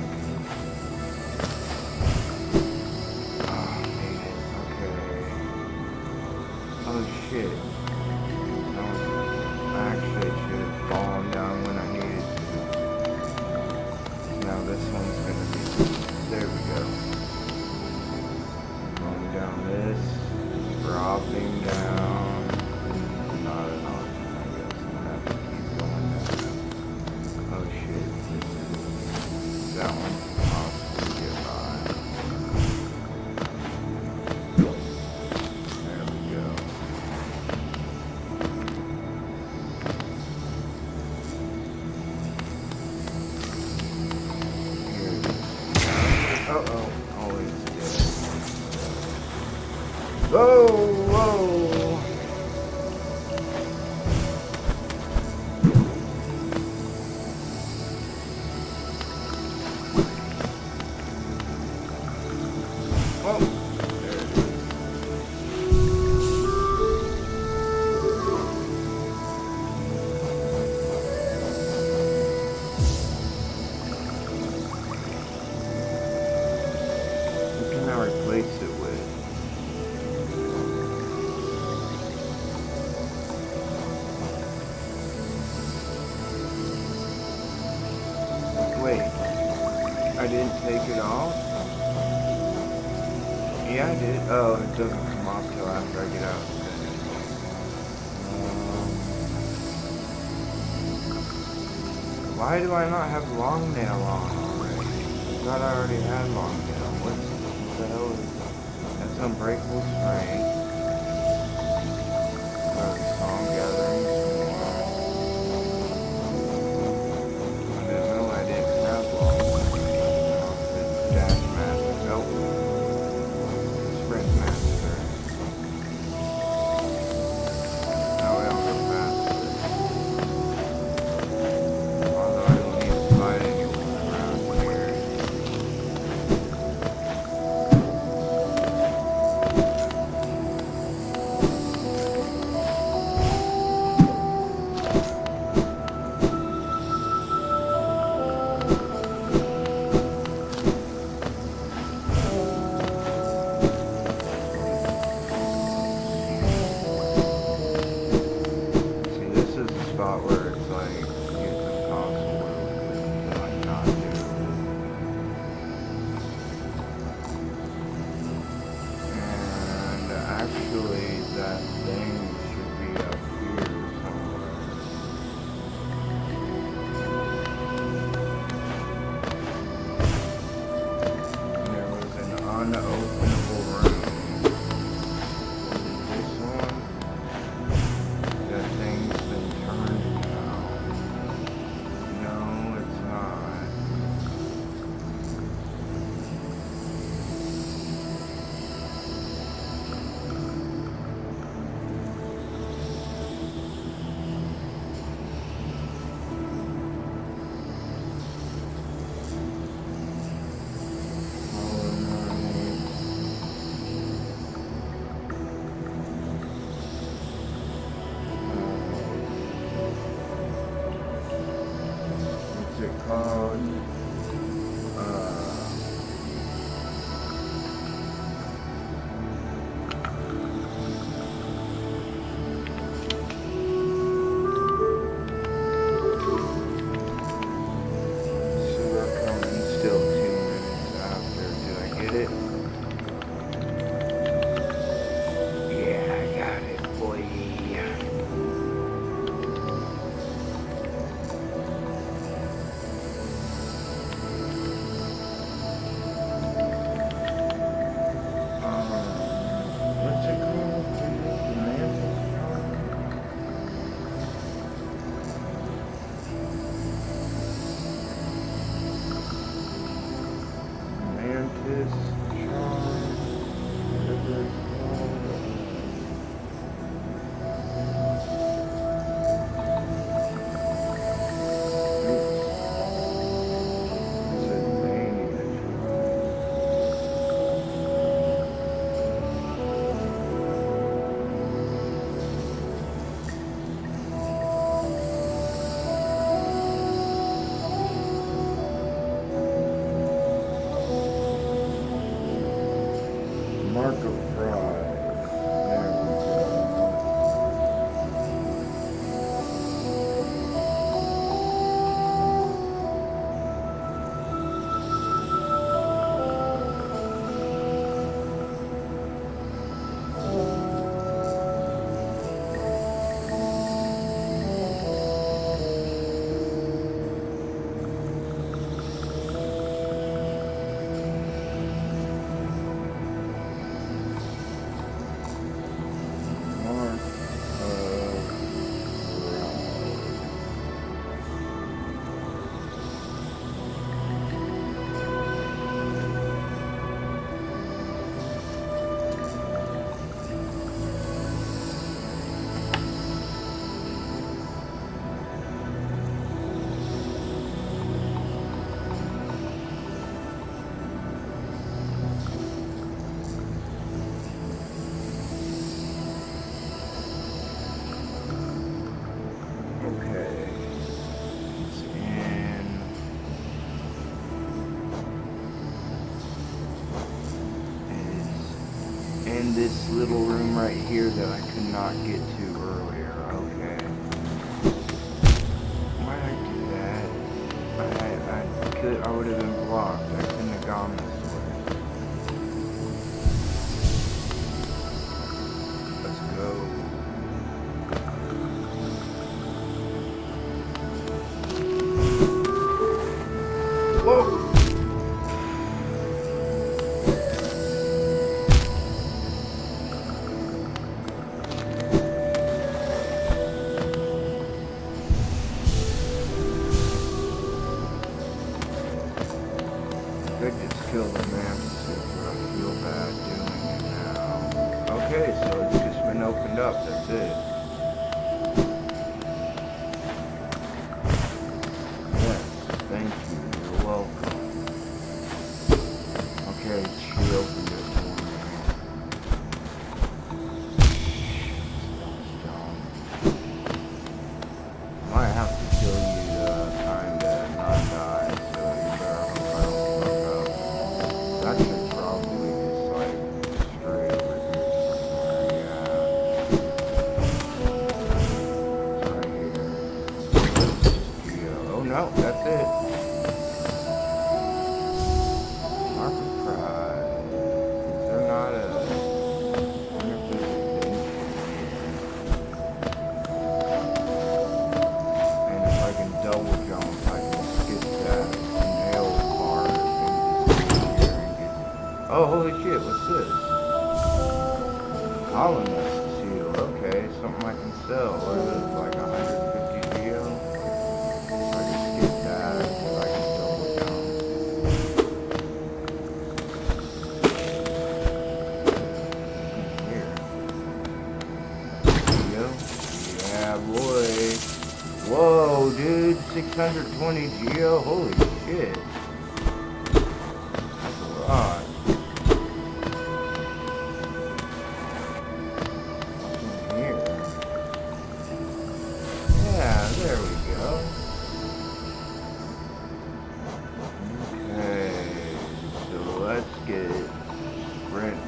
Oh, made it. Okay. Oh, shit. No, I actually should have fallen down when I needed to. Now this one's gonna be... There we go. Going down this. Dropping down. Not an option, I guess. I'm gonna have to keep going down. Oh shit. That one's possible to get by. There we go. Here it is. Uh-oh. Always dead. Whoa! Whoa! Oh, there it is. What can I replace it with? Wait, I didn't take it off? Yeah, I did. Oh, it doesn't come off till after I get out. Why do I not have long nail on already? I thought I already had long nail. What the hell is that? That's Unbreakable Strength. Song Gathering Storm. I didn't know I didn't have long nail. It's Dash Master. Nope. Sprint Master. Now I don't go faster. Although I don't need to fight anyone around here. get it? Yeah, I got it, boy. What's it called? The mantis charm? Mantis charm. Whatever it's called. It's a mania charm. Mark of Pride. There we go. Mark of Pride. Okay. It's in this little room right here that I could not get to earlier. Okay. Why did I do that? I would have been blocked. I couldn't have gone this way. Let's go. Whoa! Could just kill the mantis, but I feel bad doing it now. Okay, so it's just been opened up, that's it. Yes, thank you, you're welcome. Okay, she opened it for me. Might have to kill you to kinda not die, so you better hope I don't fuck up. That should probably just like straight over here somewhere, yeah. It's right here. Yeah. Oh no, that's it. Mark of Pride. Is there not a... I wonder if there's a bench in here. And if I can double jump, I can skip that nail part and just sit here and get... Oh, holy shit, what's this? Colonist seal, okay, something I can sell. What is it, like 150 geo? I can skip that if I can double jump. Here. Geo? Yeah, boy. Whoa, dude, 620 geo? Holy shit. That's a lot. What's in here? Yeah, there we go. Okay, so let's get sprint.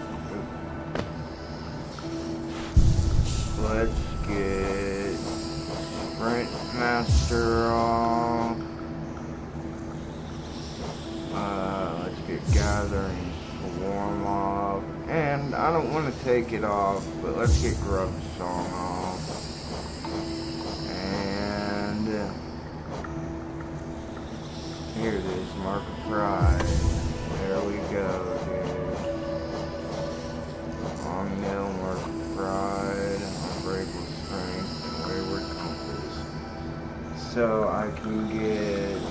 Let's get Sprint Master on. Let's get Gathering don't want to take it off, but let's get Grub's song off. And here it is, Mark of Pride. There we go, dude. Long nail, Mark of Pride, Unbreakable Strength, and Wayward Compass. So I can get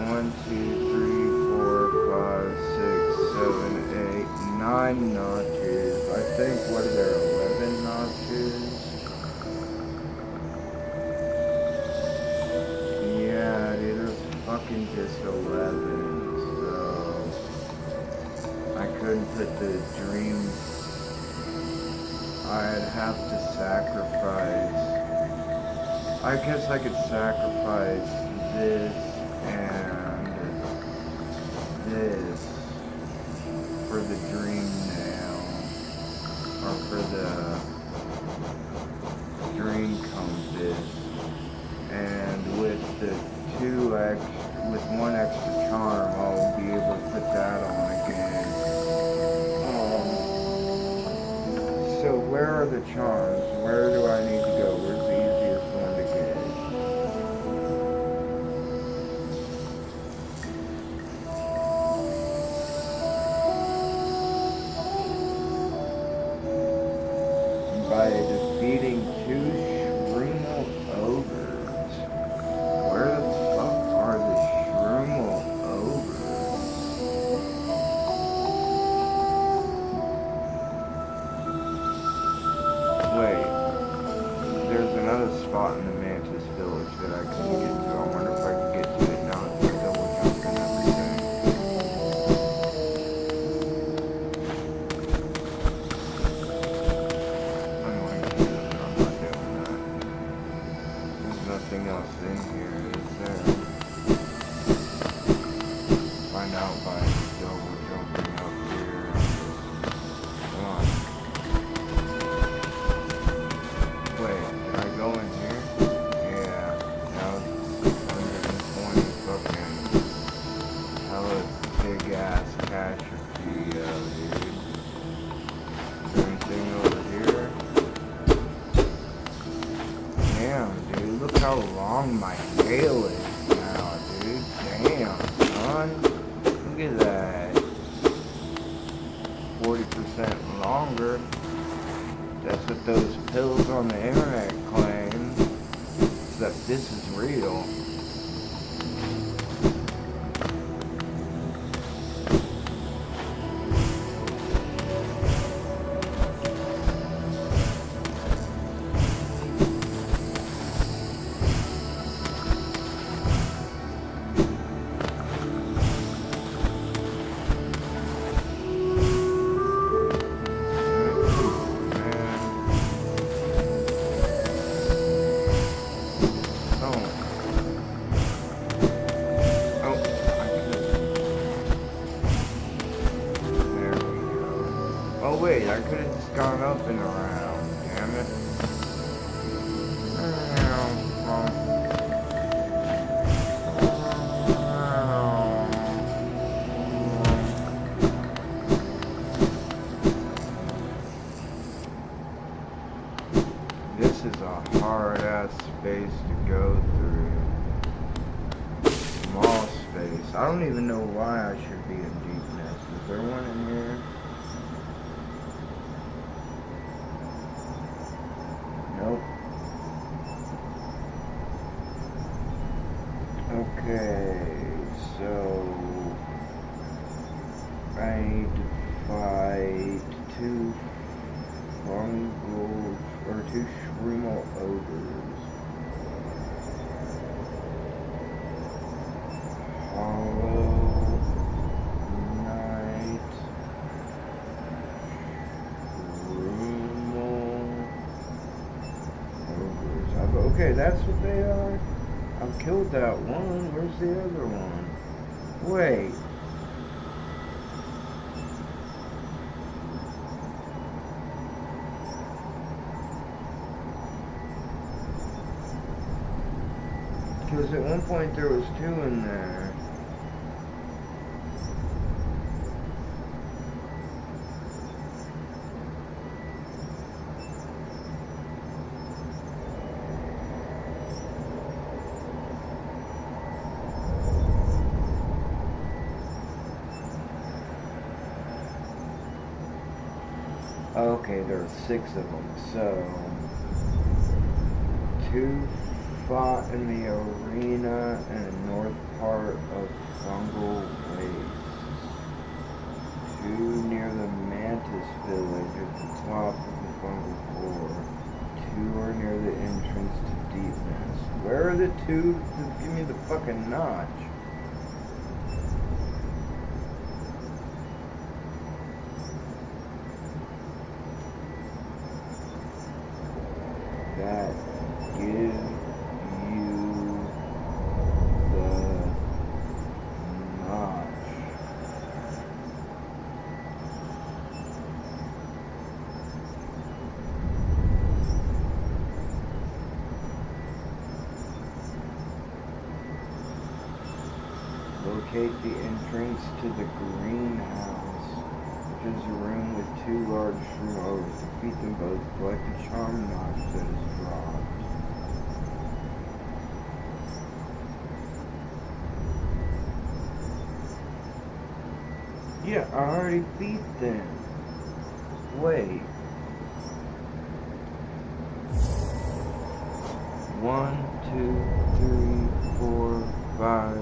1, 2, 3, 4, 5, 6, 7, 8, 9 notches. I think, what are there, 11 notches? Yeah, dude, there's fucking just 11. So I couldn't put the dream. I'd have to sacrifice. I guess I could sacrifice this and this for the dream nail, or for the dream compass, and with the with 1 extra charm, I'll be able to put that on again. So where are the charms? Where do I need to go? Where's the easiest one to get? By defeating 2 Shroomel ogres. Where the fuck are the Shroomel ogres? Wait, there's another spot in the Mantis Village that I can get to. I wonder if I can get to it now if I double jump and everything. I'm going to, but I'm not doing that. There's nothing else in here, is there? Find out by double jumping up here. Come on. Wait, did I go in here? Yeah. Now it's 120 fucking hella big ass catastrophe, dude. Is there anything over here? Damn, dude, look how long my tail is now, dude. Damn, son. Look at that. 40% longer. That's what those pills on the internet claim. Except this is real. Oh wait, I could have just gone up and around, damn it. This is a hard ass space to go through. Small space. I don't even know why I should be in deepness. Is there one in here? Nope. Okay, so I need to fight 2 fungal or 2 Shroomel ogres. Hollow Knight. Shroomel. Okay, that's what they are. I've killed that one. Where's the other one? Wait. Because at one point there was 2 in there. Okay, there are 6 of them. So 2 fought in the arena and the north part of Fungal Waste. 2 near the Mantis Village at the top of the Fungal Core. 2 are near the entrance to Deepness. Where are the 2? Give me the fucking notch. That give you the notch. Locate the entrance to the greenhouse, which is a room with 2 large shroom ogres. Defeat them both. Collect the charm notch that is dropped. Yeah, I already beat them. Wait. 1, 2, 3, 4, 5,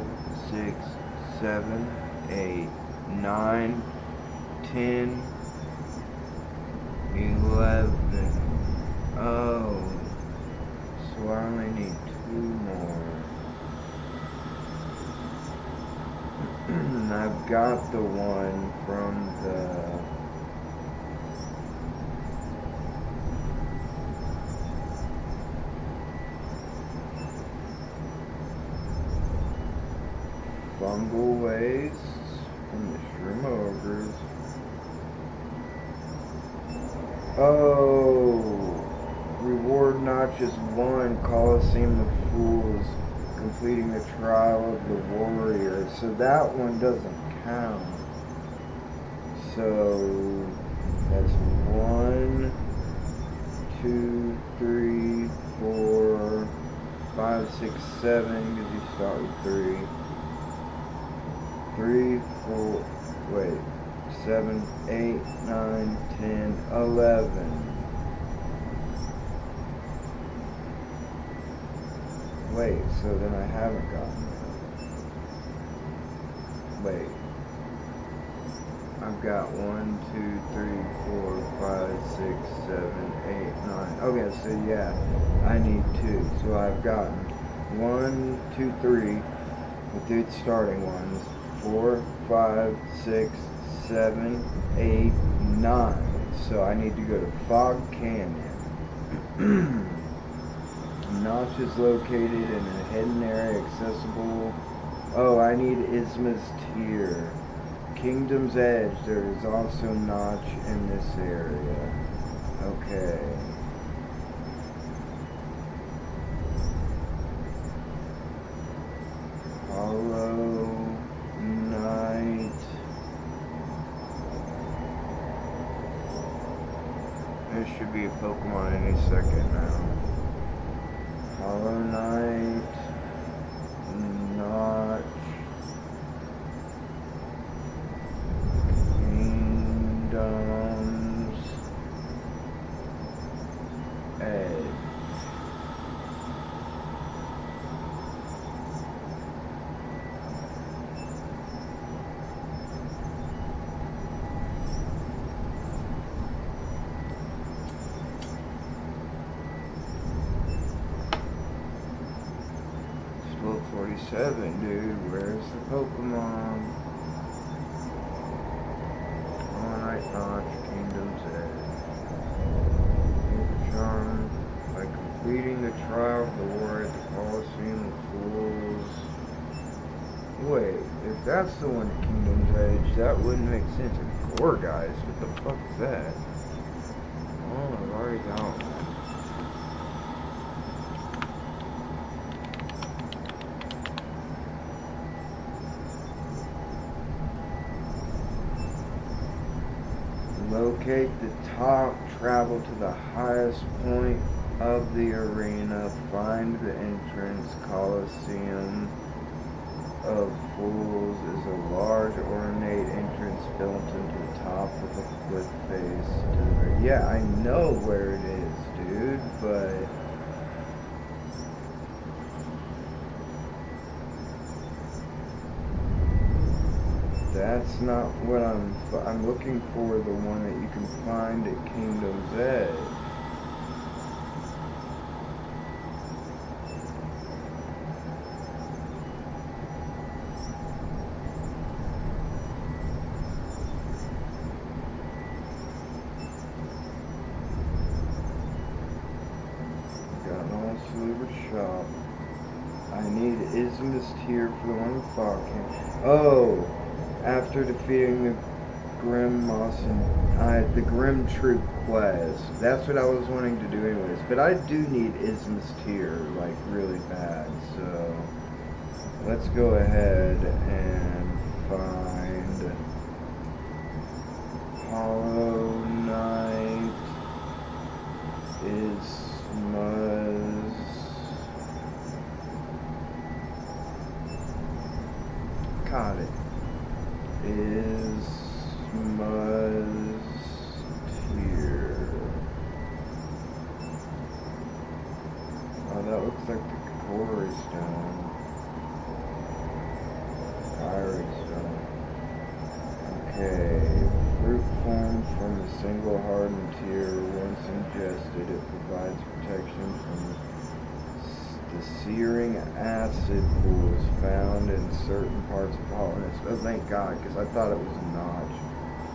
6, 7, 8, 9, 10, 11. Oh. So I only need 2 more. I've got the one from the Fungal Waste from the Shroom Ogres. Oh, reward notch is 1, Coliseum of Fools, completing the Trial of the Warrior. So that one doesn't count. So that's 1, 2, 3, 4, 5, 6, 7, because you start with 3. 3, 4, wait, 7, 8, 9, 10, 11. Wait, so then I haven't gotten it. Wait. I've got 1, 2, 3, 4, 5, 6, 7, 8, 9. Okay, so yeah, I need 2. So I've gotten 1, 2, 3 with the starting ones. 4, 5, 6, 7, 8, 9. So I need to go to Fog Canyon. Notch is located in a hidden area accessible. Oh, I need Isma's Tier. Kingdom's Edge. There is also Notch in this area. Okay. Hollow Knight. There should be a Pokemon any second now. Hollow Knight. Notch. Kingdom's Edge. Still 47, dude. Where's the Pokemon? Notch, Kingdom's Edge. Charm. By completing the trial of the war at the Coliseum of Fools. Wait, if that's the one at Kingdom's Edge, that wouldn't make sense. Gore guys, what the fuck is that? Oh, I've already got one. Locate the top, travel to the highest point of the arena, find the entrance, Coliseum of Fools is a large ornate entrance built into the top of a cliff face. Yeah, I know where it is, dude, but that's not what I'm looking for, the one that you can find at Kingdom's Edge. Shop. I need Ismus Tear for the one fog camp. Oh, after defeating the Grim Moss and the Grim Troop quest. That's what I was wanting to do anyways. But I do need Ismus Tear, like, really bad. So let's go ahead and find Hollow Knight Ismus. Got it. Ismus Tear. Oh, that looks like the Quarry Stone. Fiery Stone. Okay. Fruit formed from a single hardened tear. Once ingested, it provides protection from the searing acid pools found in certain parts of Hollowness. Oh, thank God, because I thought it was a notch.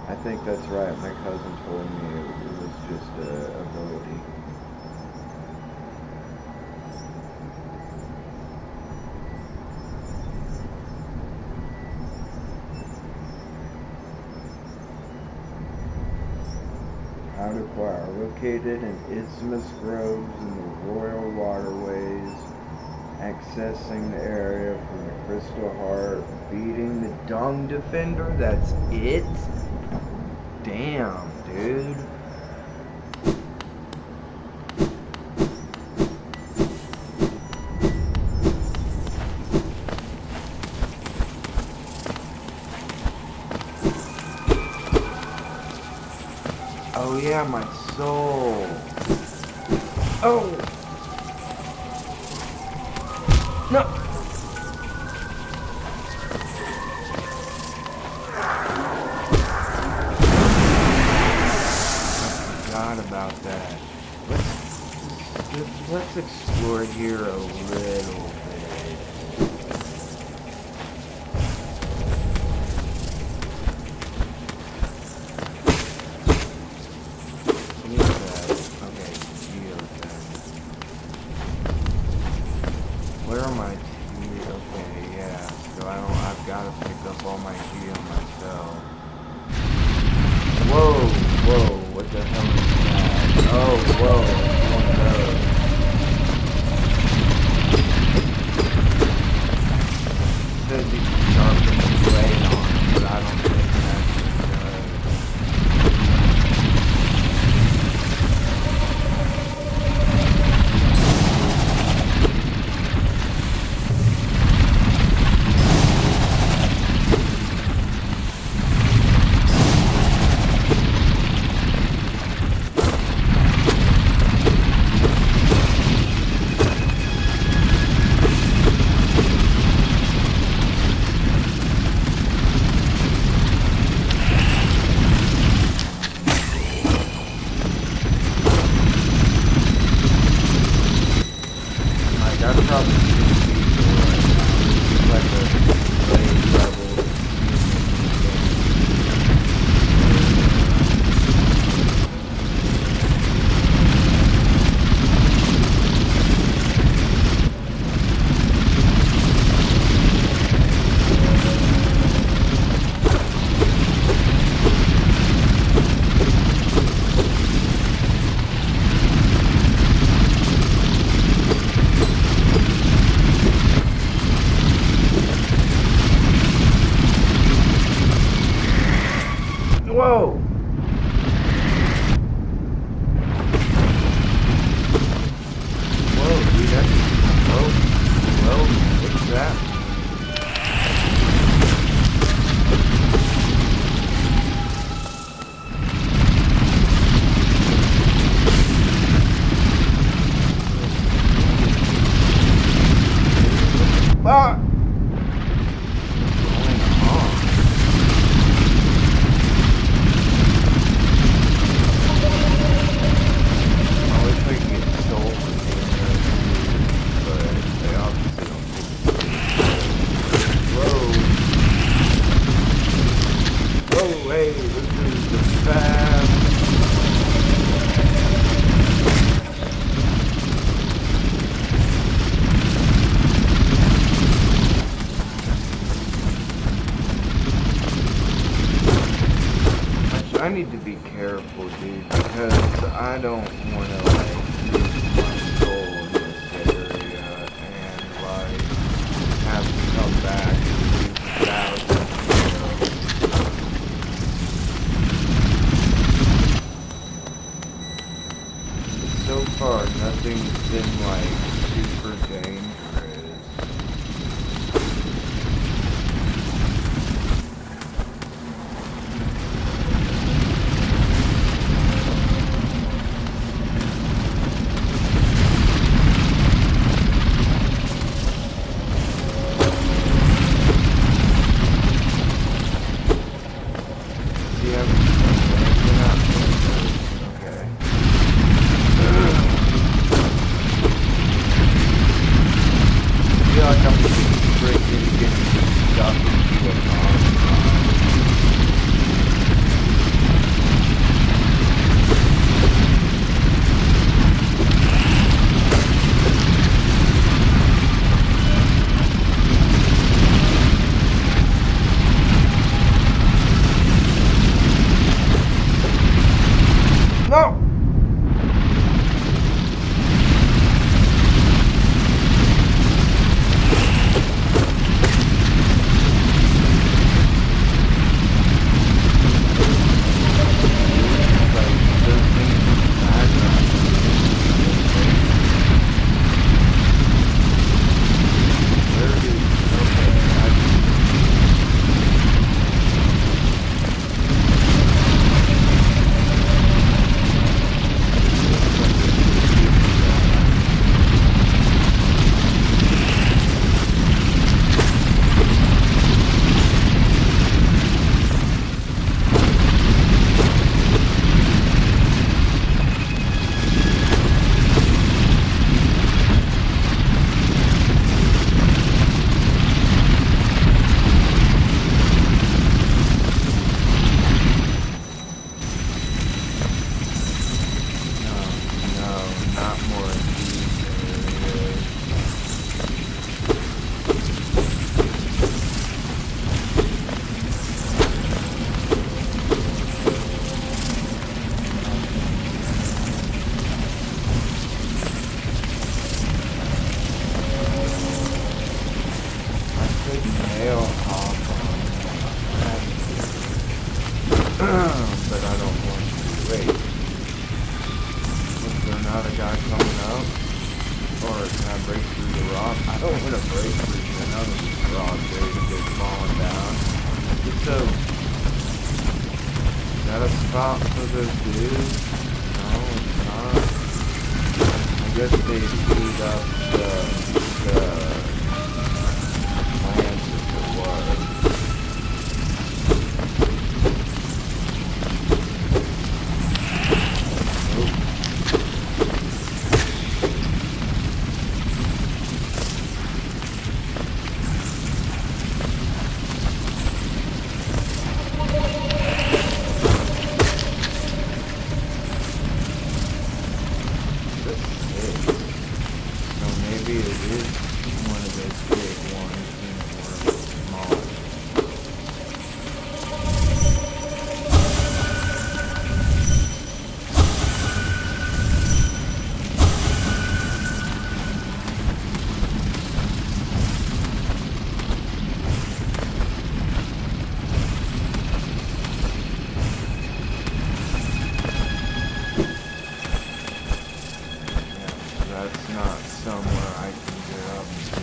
I think that's right. My cousin told me it was just a ability. How to acquire. Located in Isthmus Groves in the Royal Waterways. Accessing the area from the Crystal Heart. Beating the Dung Defender. That's it? Damn, dude. Oh yeah, my soul. Oh! No! I forgot about that. Let's explore here a little bit. Where are my gear? Okay, yeah. So I've got to pick up all my gear myself. Whoa, whoa, what the hell is that? Oh, whoa, one of those. It says you can sharpen the blade on it, but I don't think that's good. Whoa! Whoa, dude, that's... Whoa, what's that? so fast. I need to be careful, dude, because I don't want to, like, lose my soul in this area and, like, have to come back and lose 1,000. So far, nothing's been, like, super dangerous. But I don't want to wait. Is there not a guy coming up? Or can I break through the rock? I don't want to break through none of these rocks. They're going to get falling down. So, is that a spot for those dudes? No, it's not. I guess they speed up the plants if it was. Maybe it is one of those big ones and one of those small. Yeah, that's not somewhere I can get up to.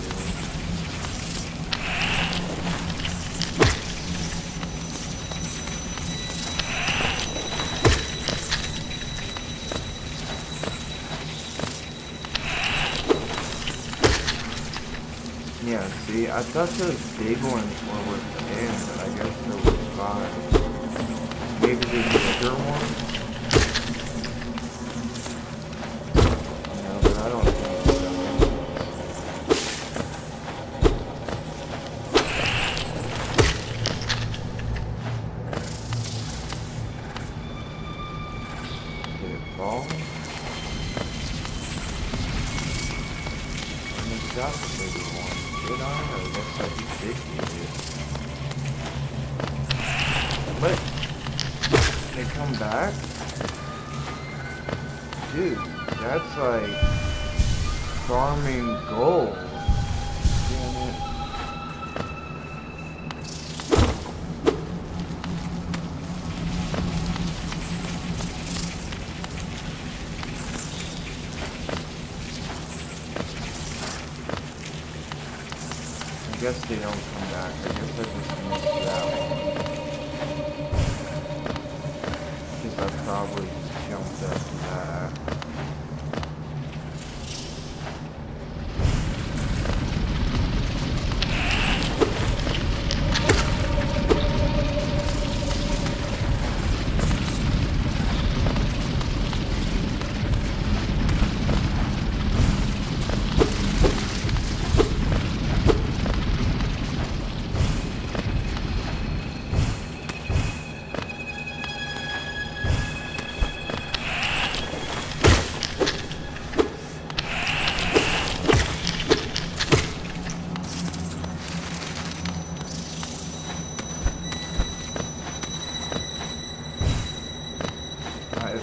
Yeah, see, I thought those big ones were worth 10, but I guess there were 5. Maybe the bigger ones? No, but I don't think so. ball? I mean, you got the bigger one. Did I? Or it looks like you did use it. What? They come back? Dude, that's like farming gold. Damn it. I guess they don't come back. I guess I just missed that one. Because I probably jumped up to that.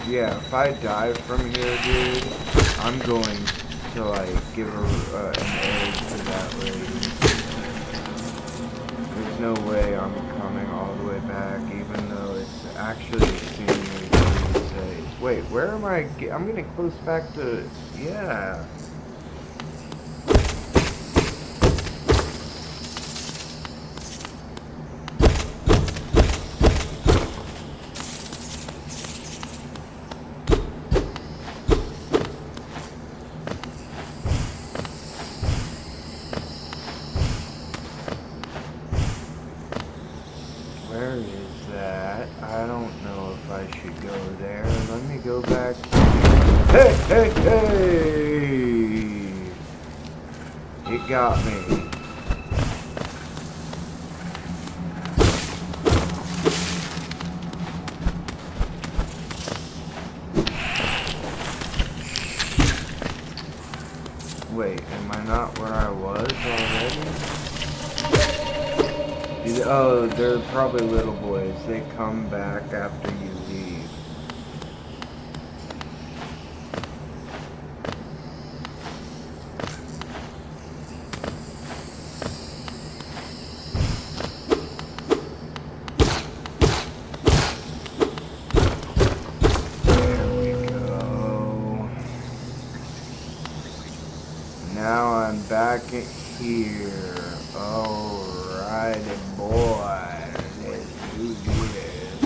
Yeah, if I die from here, dude, I'm going to, like, give her an egg to that lady. There's no way I'm coming all the way back, even though it's actually extremely safe. Wait, where am I? I'm getting close back to... Yeah. Where is that? I don't know if I should go there. Let me go back. Hey, hey, hey! It got me. Wait, am I not where I was already? Oh, they're probably little boys. They come back after you leave. There we go. Now I'm back here. Alrighty, boy. Let's do this.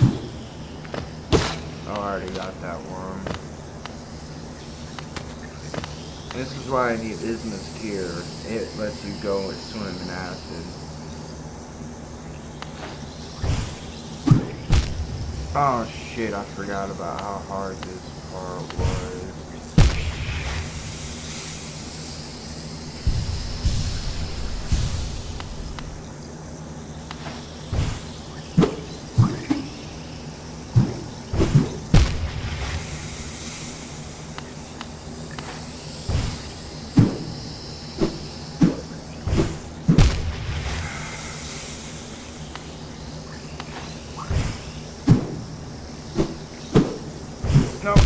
I already got that worm. This is why I need Isthmus Tier. It lets you go and swim in acid. Oh shit, I forgot about how hard this part was. Nope.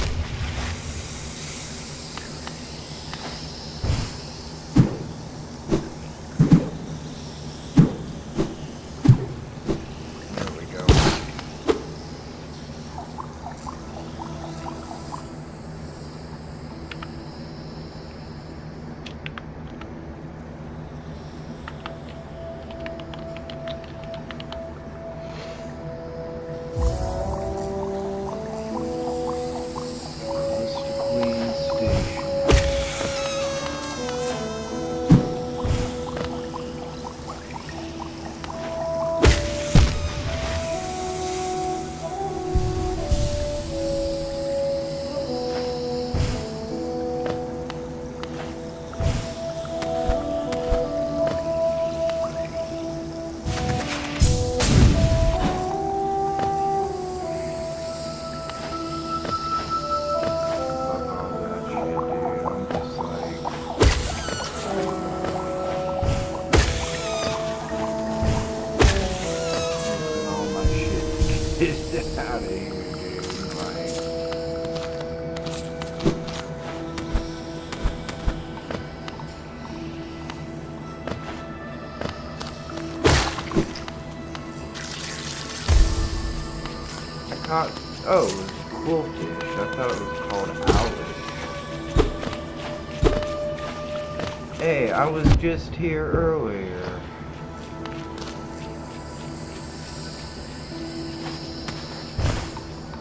There we go. thought, oh, it was quillfish. I thought it was called owlet. Hey, I was just here earlier.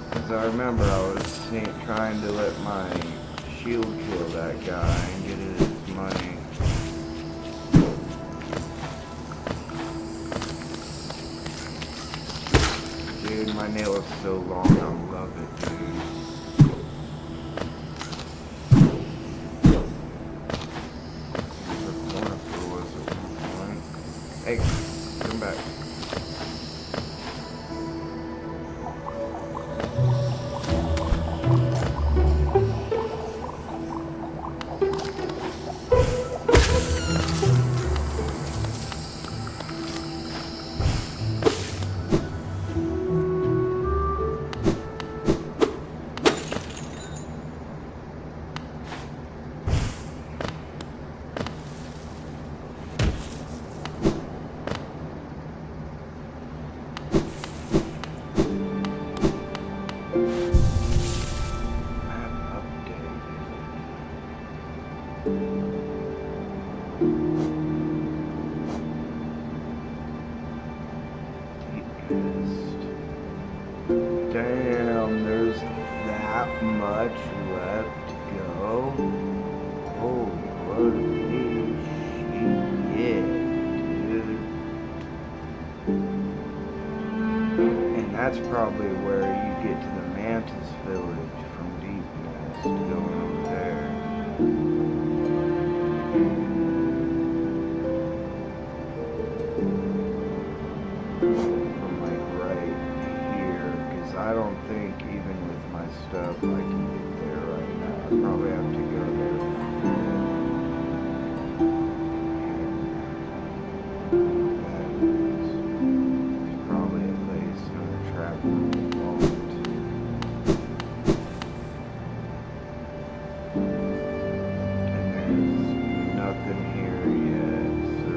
Because I remember I was trying to let my shield kill that guy and get his money. Dude, my nail is so long, I love it, dude. The corner floor was at one point. Hey, come back. Damn, there's that much left to go. Holy shit, dude. And that's probably where you get to the Mantis Village from Deep Nest, going over there. I don't think even with my stuff I can get there right now. I probably have to go there. There's probably a place I'm gonna travel along to. And there's nothing here yet, so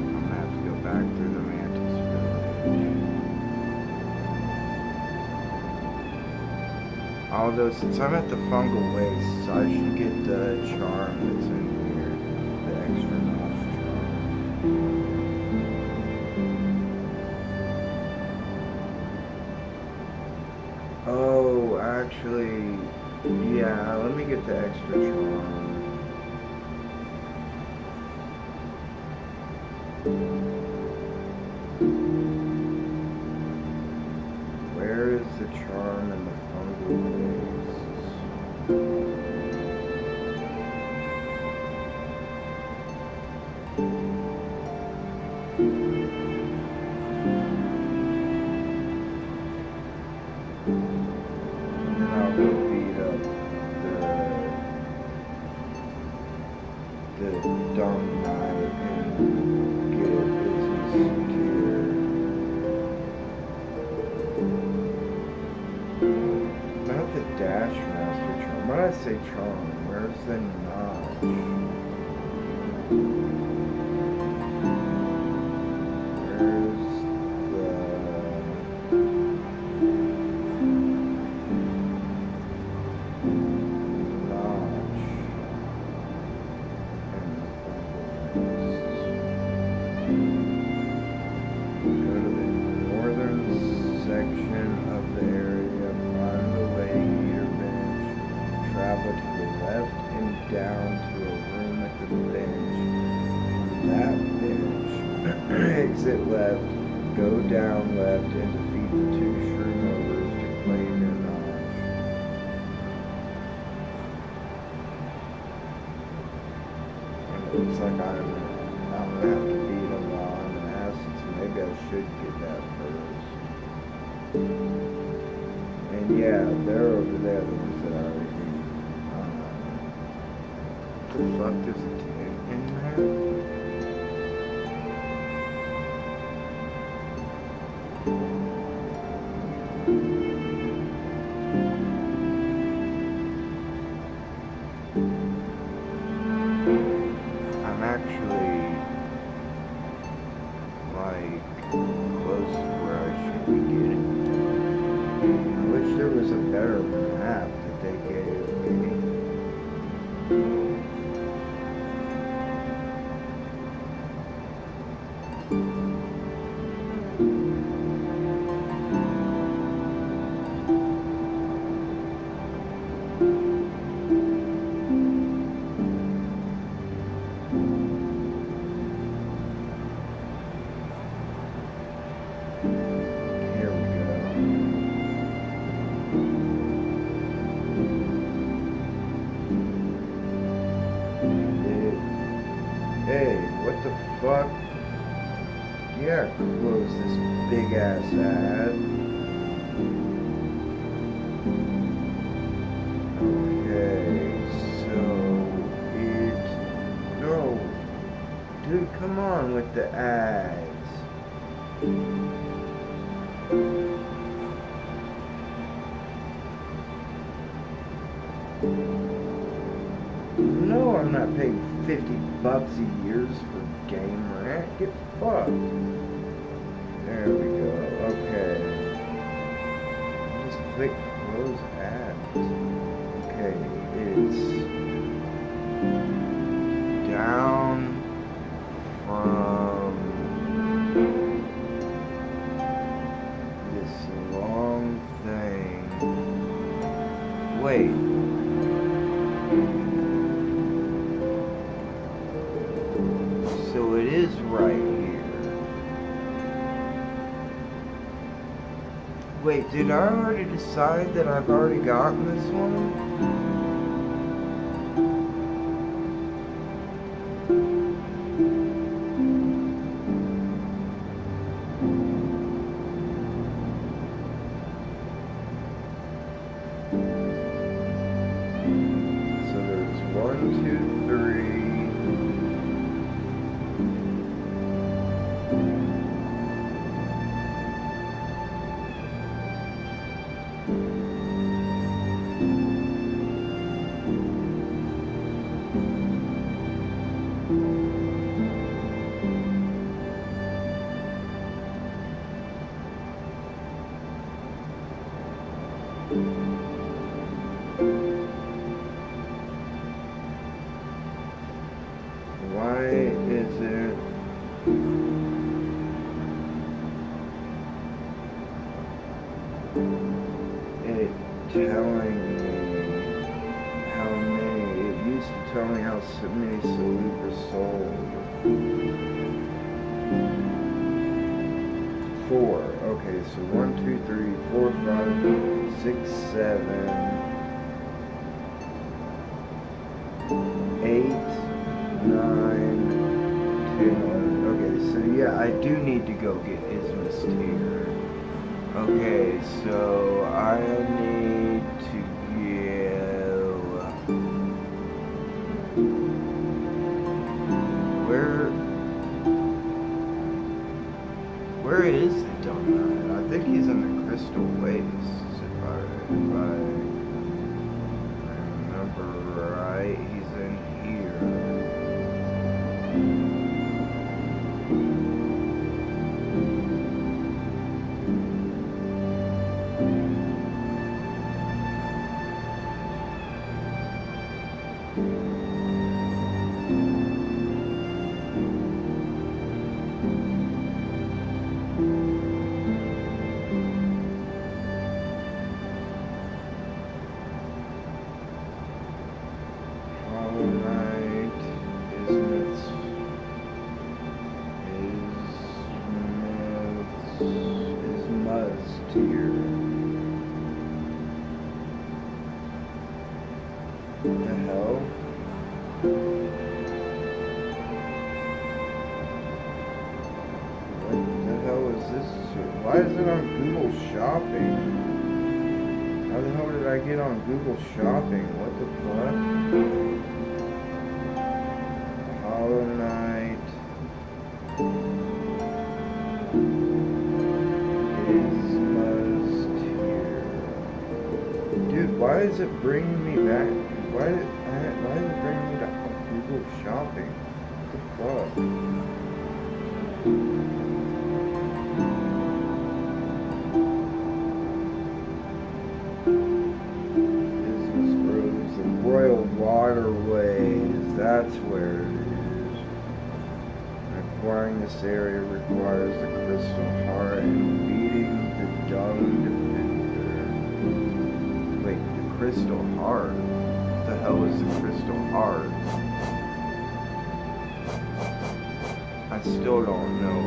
I'm gonna have to go back through the Mantis Village. Although, since I'm at the Fungal Wastes, I should get the charm that's in here, the extra notch charm. Oh, actually, yeah, let me get the extra charm. Where is the charm and the Fungal Wastes? And then I'll go beat up the dumb knight and get a business tier. Not the Dash Master charm. When I say charm, where's the notch? Where's the notch? And go to the northern section of the area, find the Lady Bench, travel to the left and down to a room at the bench. That bench, exit left, go down left and defeat the two shroom ogres to claim your notch. And it looks like I'm gonna have to beat them while I'm in Acids. Maybe I should get that first. And yeah, they're over there, the ones that I already beat. The fuck, there's a tank in there? I'm actually, like, close to where I should be getting. there was a better map that they gave me. Here we go. Hey, what the fuck? Yeah, close this big ass ad. Okay, so no, dude, come on with the ads. No, I'm not paying $50 a year for game rent. Get fucked. There we go. Okay. Just click close ads. Okay, it's down from this long thing. Wait. So it is right here. Wait, did I already decide that I've already gotten this one? So there's 1, 2, 3. Why is it telling me how many? It used to tell me how many salute were sold. 4. Okay, so 1, 2, 3, 4, 5, 6, 7, 8, 9, 10, 11. Okay, so yeah, I do need to go get Ismus Tear. Okay, so I need to go. Where is the donut? I think he's in the Crystal Wastes, if I remember right. He's in here. Tier. What the hell? What the hell is this? Why is it on Google Shopping? How the hell did I get on Google Shopping? What the fuck? Hollow Knight. Dude, why is it bringing me back? Why is it bringing me to Google Shopping? What the fuck? Royal Waterways, that's where it is. Acquiring this area requires the Crystal Heart and beating the Dung Defender. Wait, the Crystal Heart? What the hell is the Crystal Heart? I still don't know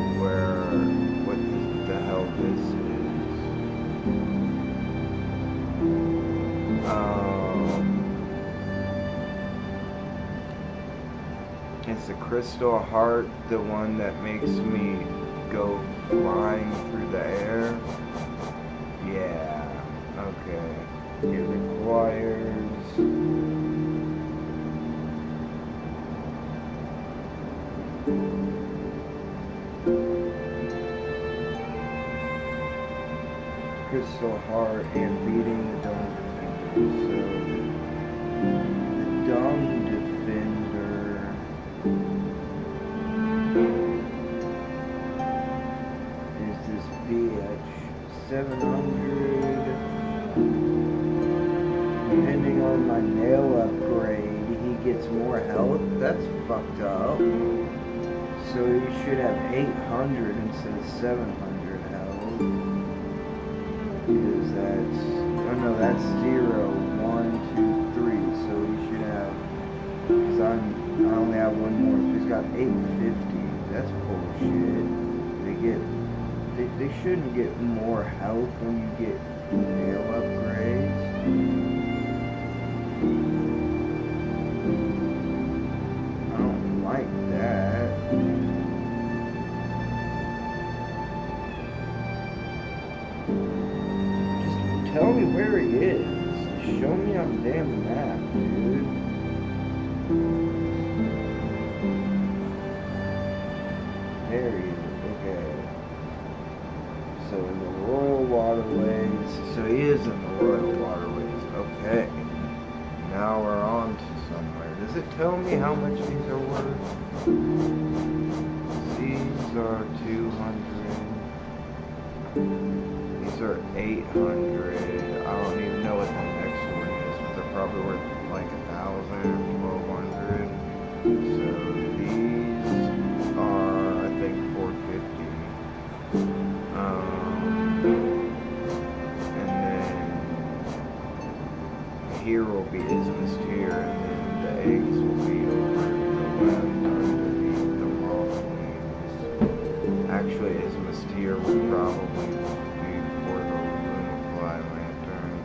what the hell this is. Is the Crystal Heart the one that makes me go flying through the air? Yeah, okay. It requires... Crystal Heart and beating the Dung Defender. So, the Dung Defender is this bitch. 700. Depending on my nail upgrade, he gets more health. That's fucked up. So he should have 800 instead of 700 health. Because that's, oh no, that's 0, 1, 2, 3. So he should have, because I only have one more. So he's got 850. That's bullshit. They shouldn't get more health when you get nail upgrades. I don't like that. Tell me where he is. Show me on the damn map, dude. There he is. Okay. So in the Royal Waterways. So he is in the Royal Waterways. Okay. Now we're on to somewhere. Does it tell me how much these are worth? These are 200. These are 800. I don't even know what the next one is, but they're probably worth like 1,000 or 1,200. So these are, I think, 450. And then here will be Isthmus Tier, and then the eggs will be over to the left underneath the Raw Queens. Actually, Isthmus Tier will probably for the Lumify Lantern,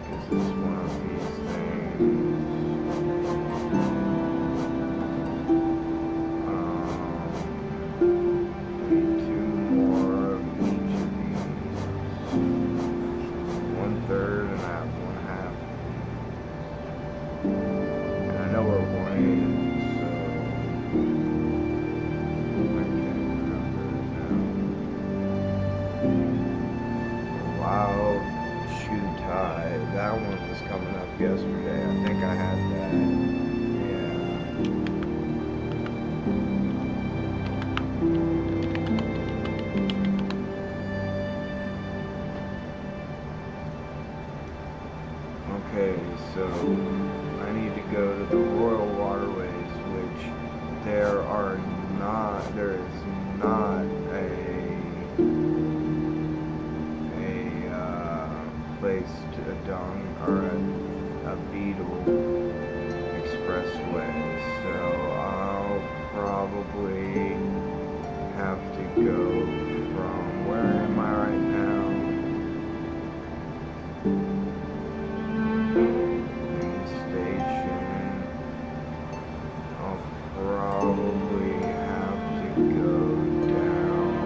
because it's one of these things. I need 2 more of each of these. 1/3 and I have 1/2. And I know where one is, so I can't remember it now. Wild Shoe Tie. That one was coming up yesterday. I think I had that. Yeah. Okay, so I need to go to the Royal Waterways, which there is not a place to a dung or a beetle expressway, so I'll probably have to go from, where am I right now? Main station. I'll probably have to go down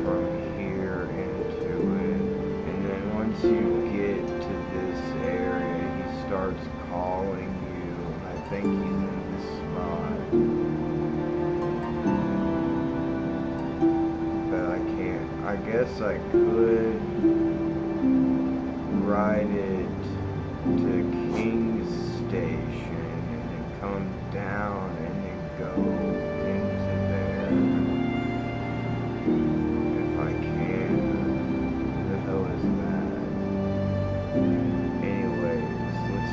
from here into it, and then once you get to this area, he starts calling you. I think he's in this spot, but I can't. I guess I could ride it to King's Station and then come down and then go into there. If I can. What the hell is that? Anyways, let's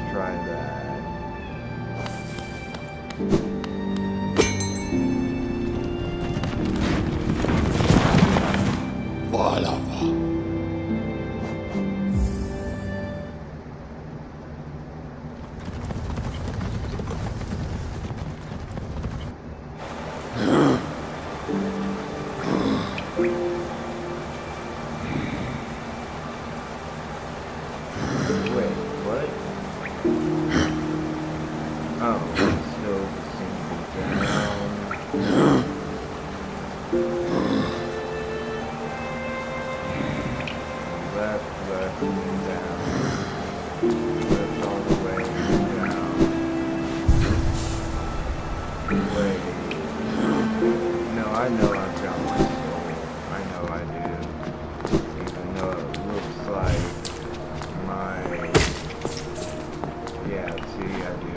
Oh, still single down. Left, left, and down. Left all the way down. Wait. No, I know I've got my soul. I know I do. Even though it looks like my... Yeah, see, I do.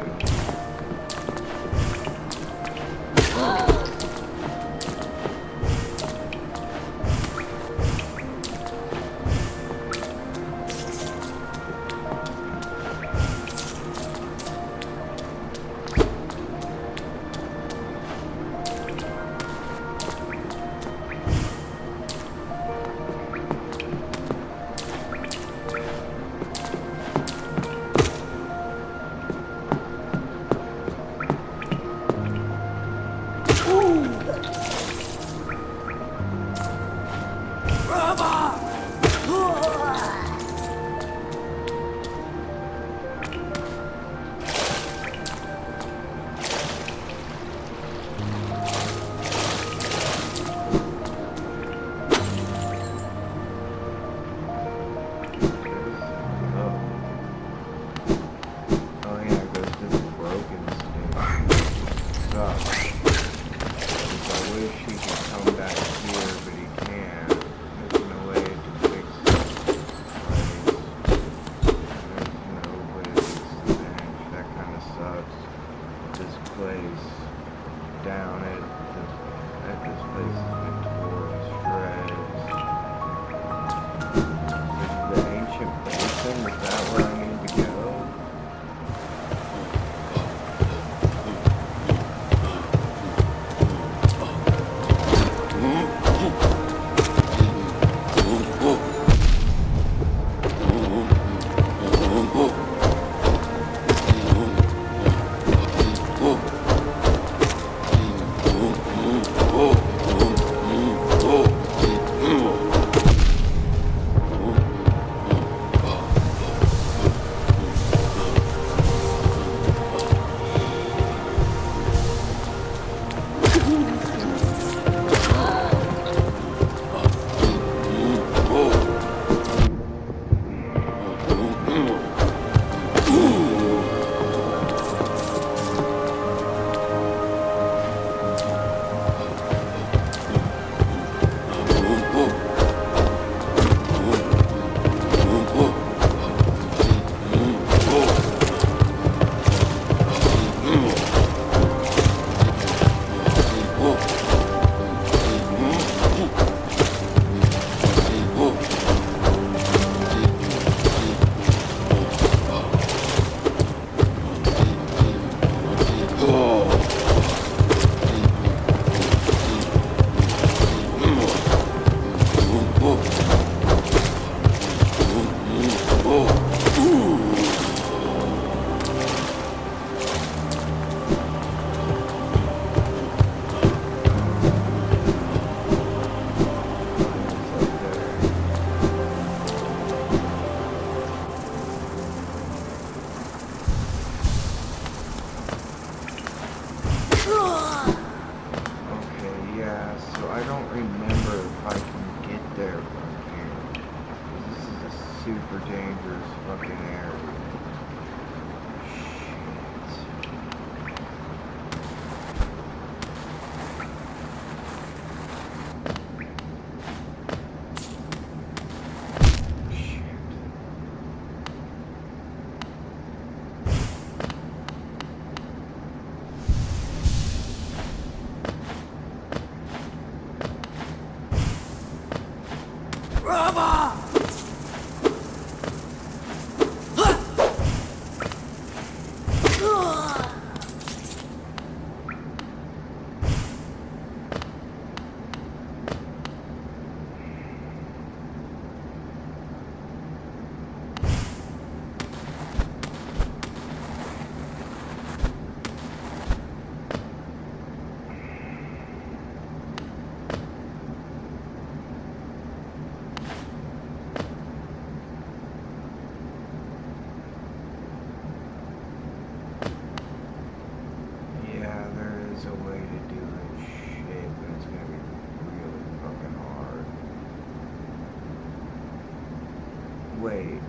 Wait.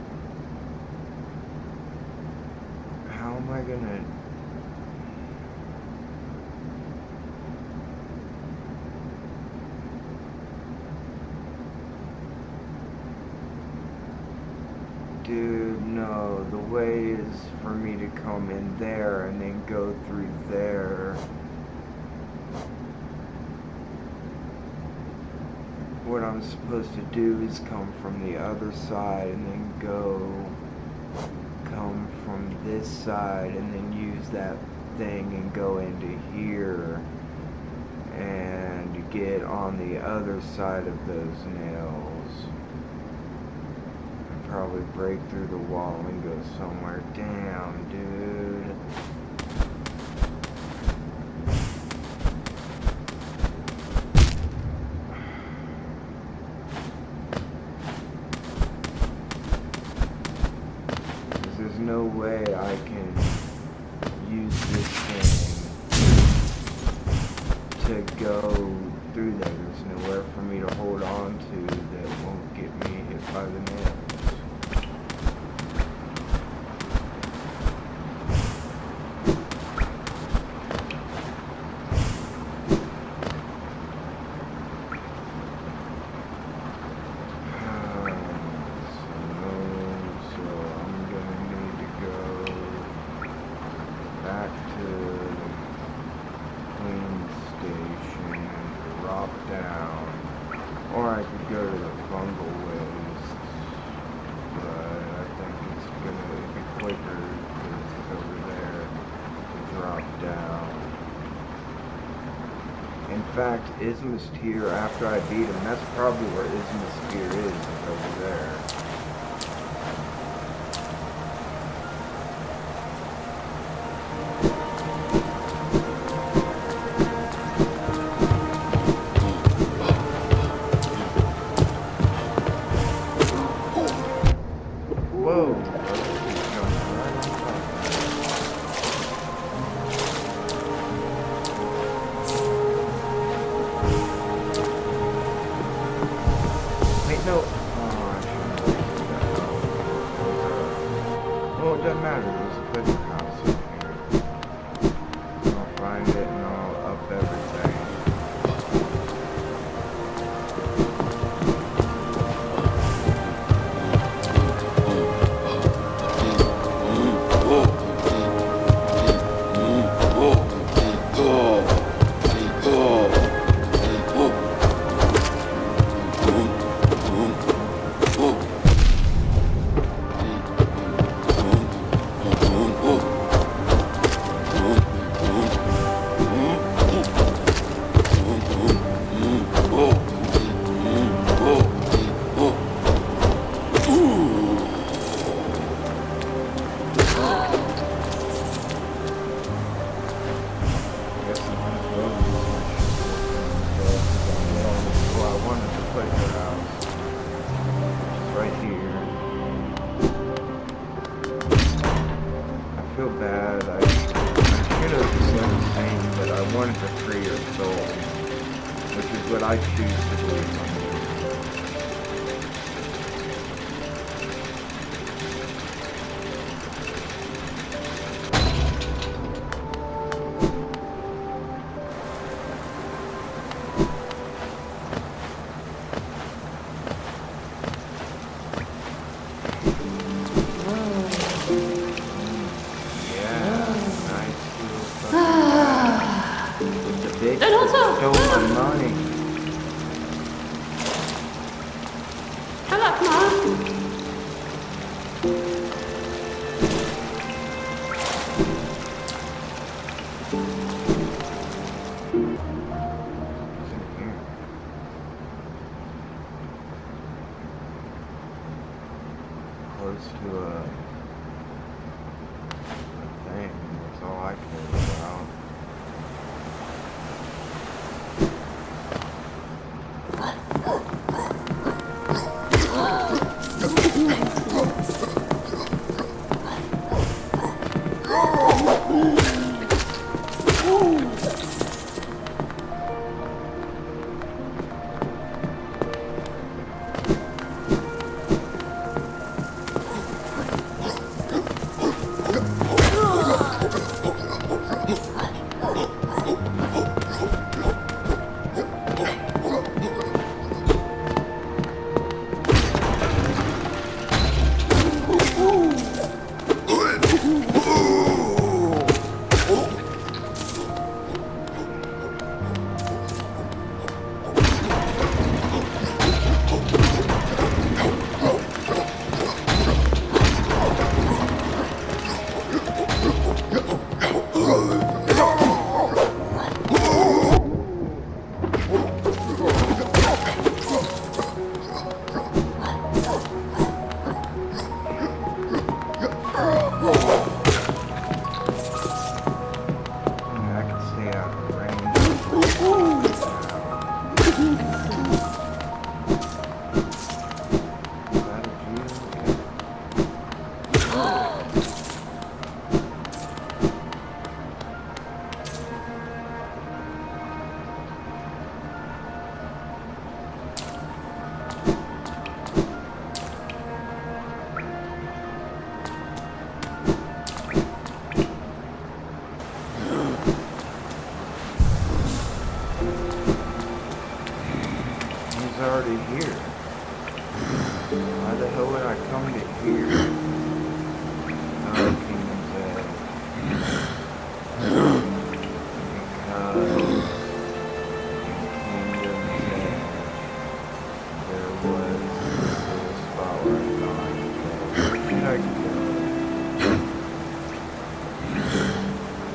How am I gonna... Dude, no. The way is for me to come in there and then go through there. What I'm supposed to do is come from the other side and then come from this side and then use that thing and go into here and get on the other side of those nails and probably break through the wall and go somewhere down, dude. There's no way I can use this thing to go through there. There's nowhere for me to hold on to that won't get me hit by the nails. In fact, Isthmus Tier, after I beat him, that's probably where Isthmus Tier is over there. I choose to believe. Close to a thing. That's all I care about. gotta go.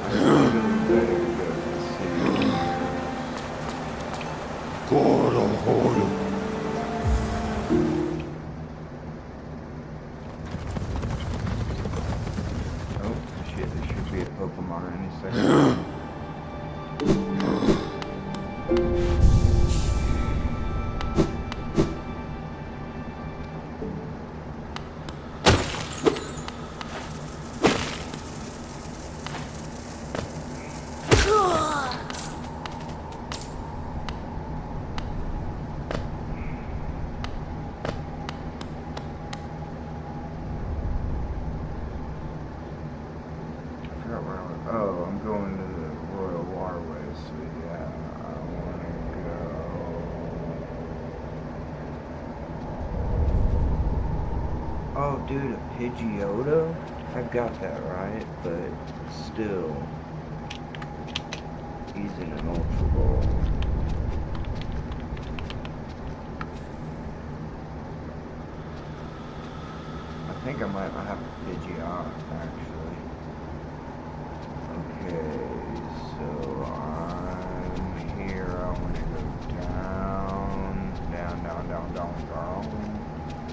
I really better go to the city. Coro, coro. Oh, shit, there should be a Pokemon any second. Oh, I'm going to the Royal Waterways, so yeah, I wanna go. Oh, dude, a Pidgeotto? I got that right, but still, he's in an Ultra Ball. I think I might have a Pidgeot, actually. Okay, so I'm here. I want to go down.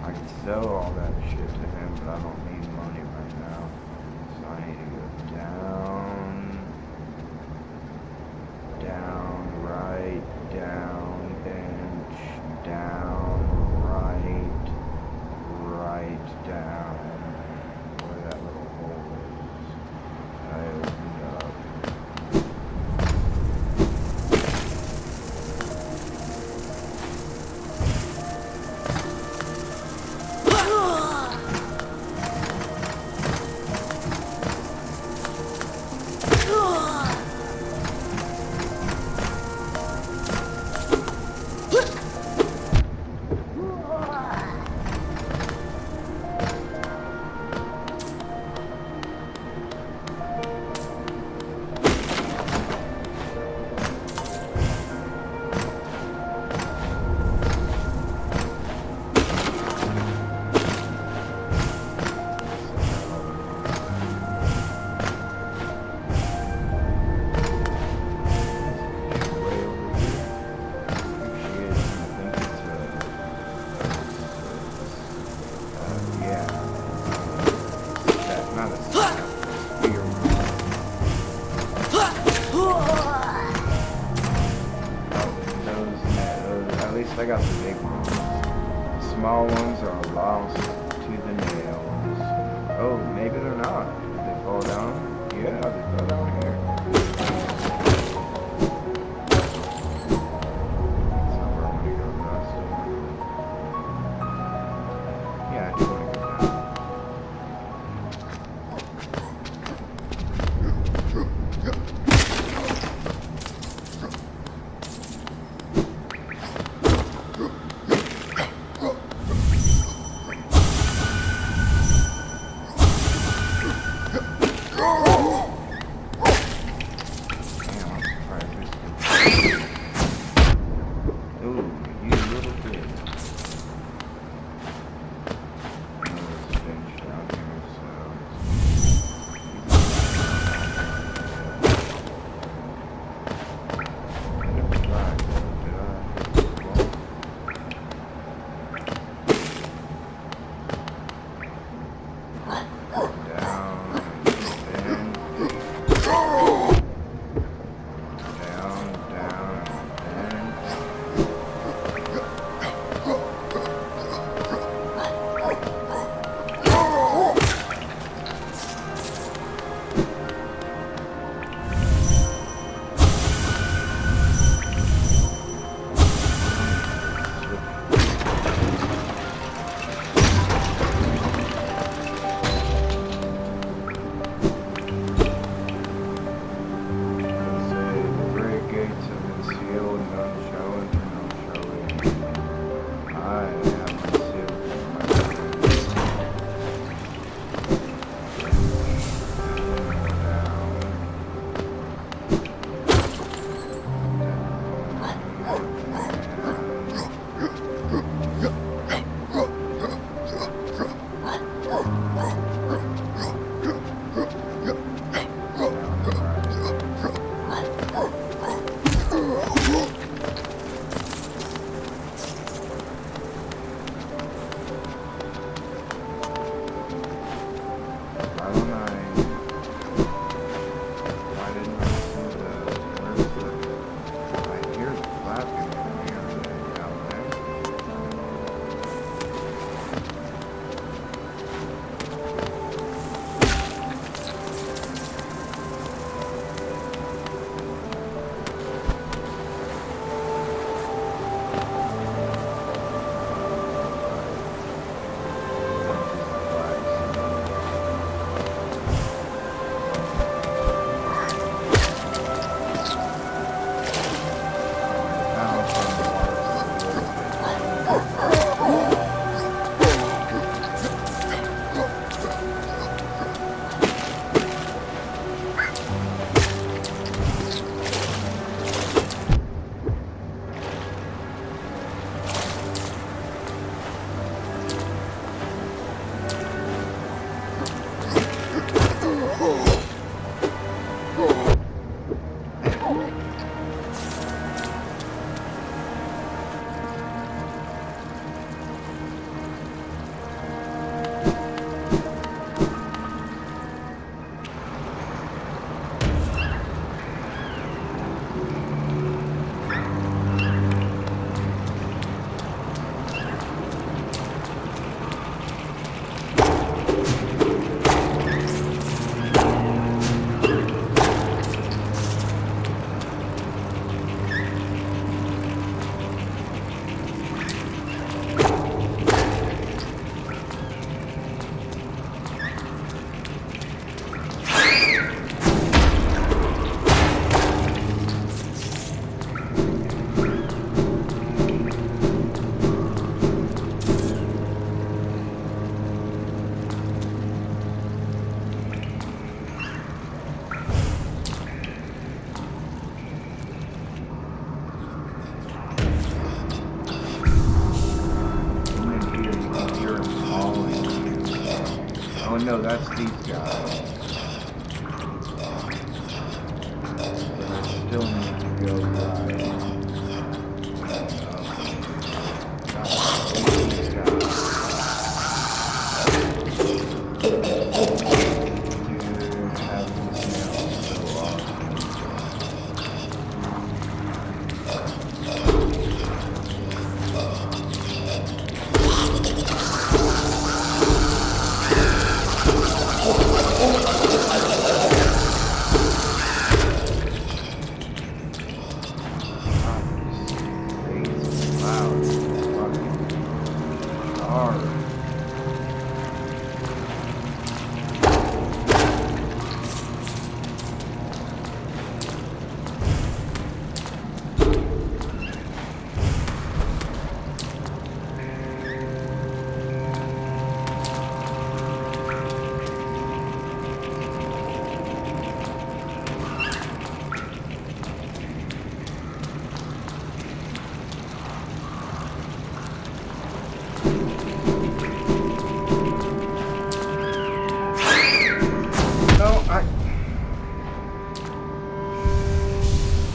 I can sell all that shit to him, but I don't need money right now. So I need to go down, right, down, bench, down, right, down. Where that little hole is. I opened up. I got the big ones. The small ones are lost to the nails. Oh, maybe they're not. Did they fall down? Yeah, they fell down here. That's not where I want to go, Dustin. Yeah, I do want to go down. Oh no, that's these guys. But I still need to go right. These guys. Dude, having this now is so awesome.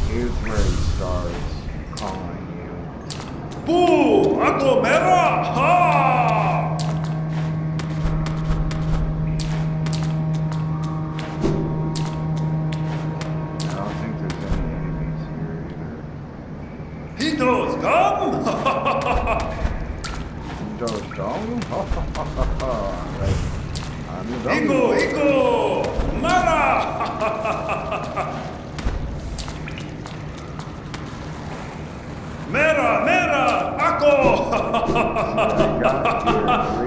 Here's where he starts calling you. Boo! Aglomera! Ha! I don't think there's any enemies here either. Hitos, come! Those dong? Right. I'm the dong. Iko! Mara! Mera! Ako!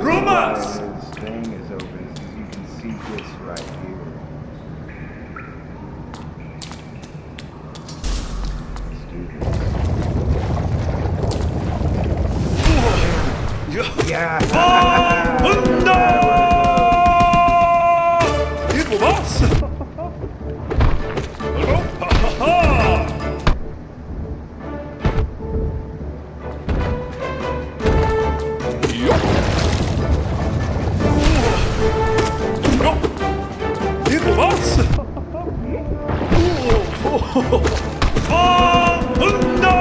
Romance! His thing is open. You can see this right here. Let's do this. Yeah! Hunda! Iko boss! Iko boss! Hunda!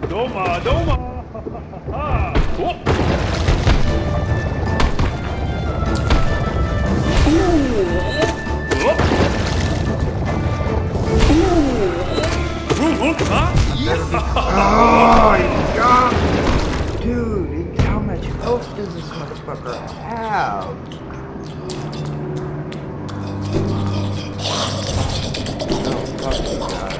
Doma! Oh, God! Dude, how much health does this motherfucker have? Oh, fucking God.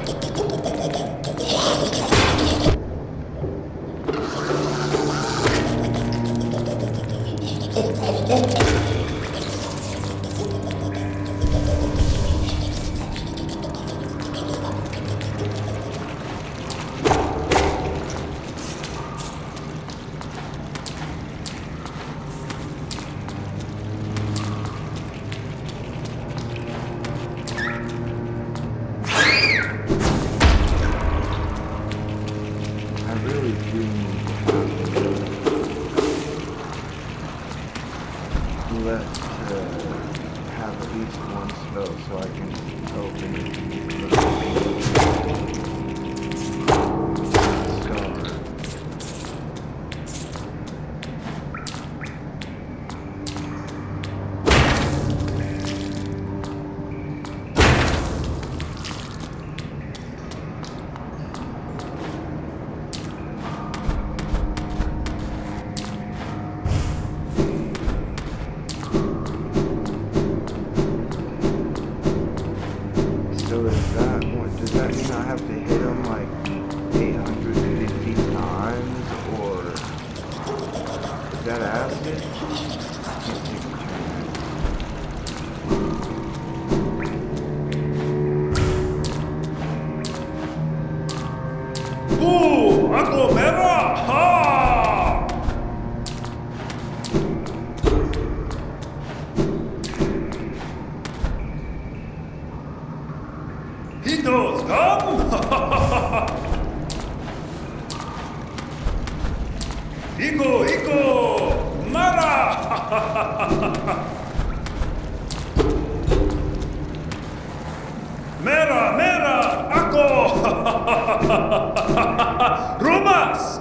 I really do need to have at least one spell so I can open scar. So is that what does that mean I have to hit Romas!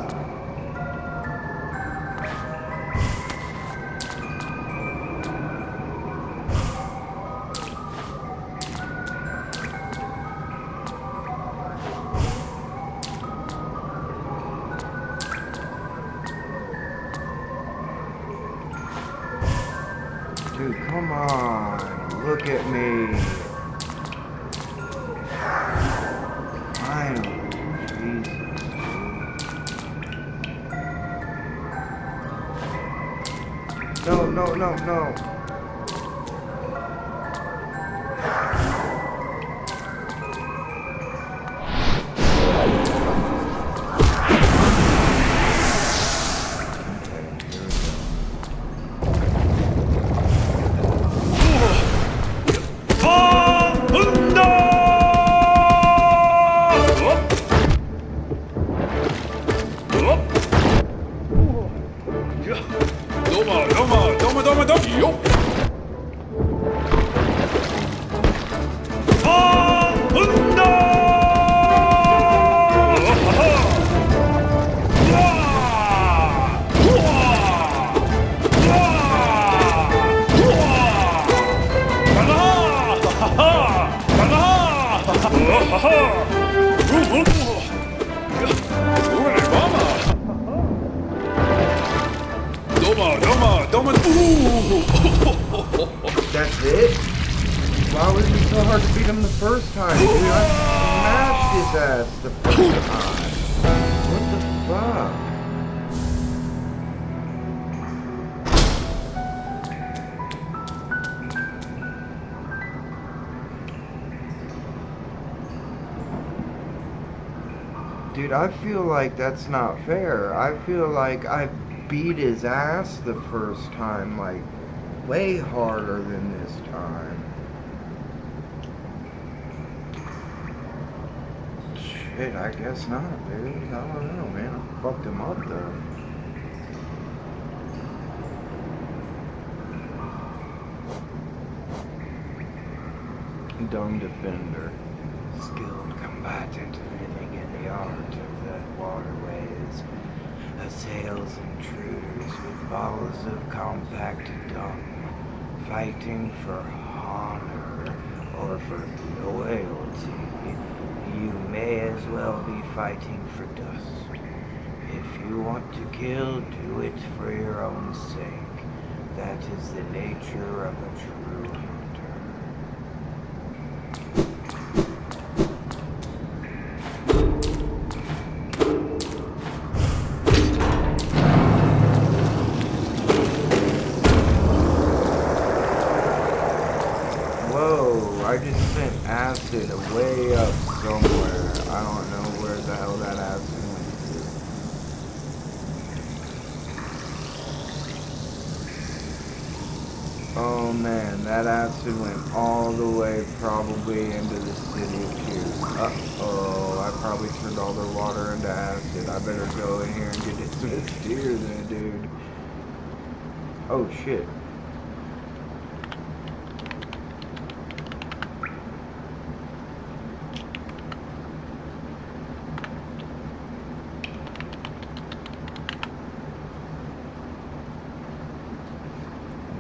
Dude, come on. Look at me. Finally. Jesus, dude. No. That's it? Why was it so hard to beat him the first time, dude? I smashed his ass the first time. What the fuck? Dude, I feel like that's not fair. I feel like I beat his ass the first time, like, way harder than this time. Shit, I guess not, dude. I don't know, man. I fucked him up, though. Dung Defender. Skilled combatant living in the art of the waterways. Assails intruders with balls of compact dung. Fighting for honor or for loyalty, you may as well be fighting for dust. If you want to kill, do it for your own sake. That is the nature of a true hunter. I just sent acid way up somewhere. I don't know where the hell that acid went to. Oh man, that acid went all the way probably into the city of Tears. Uh-oh, I probably turned all their water into acid. I better go in here and get this tear then, dude. Oh shit.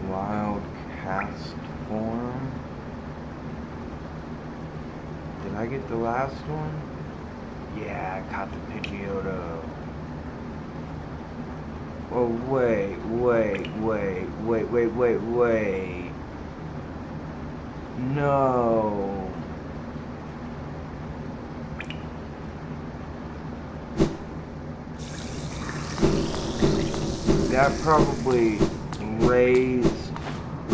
Wild cast form. Did I get the last one? Yeah, I caught the Pidgeotto. Oh, wait. No. That probably raised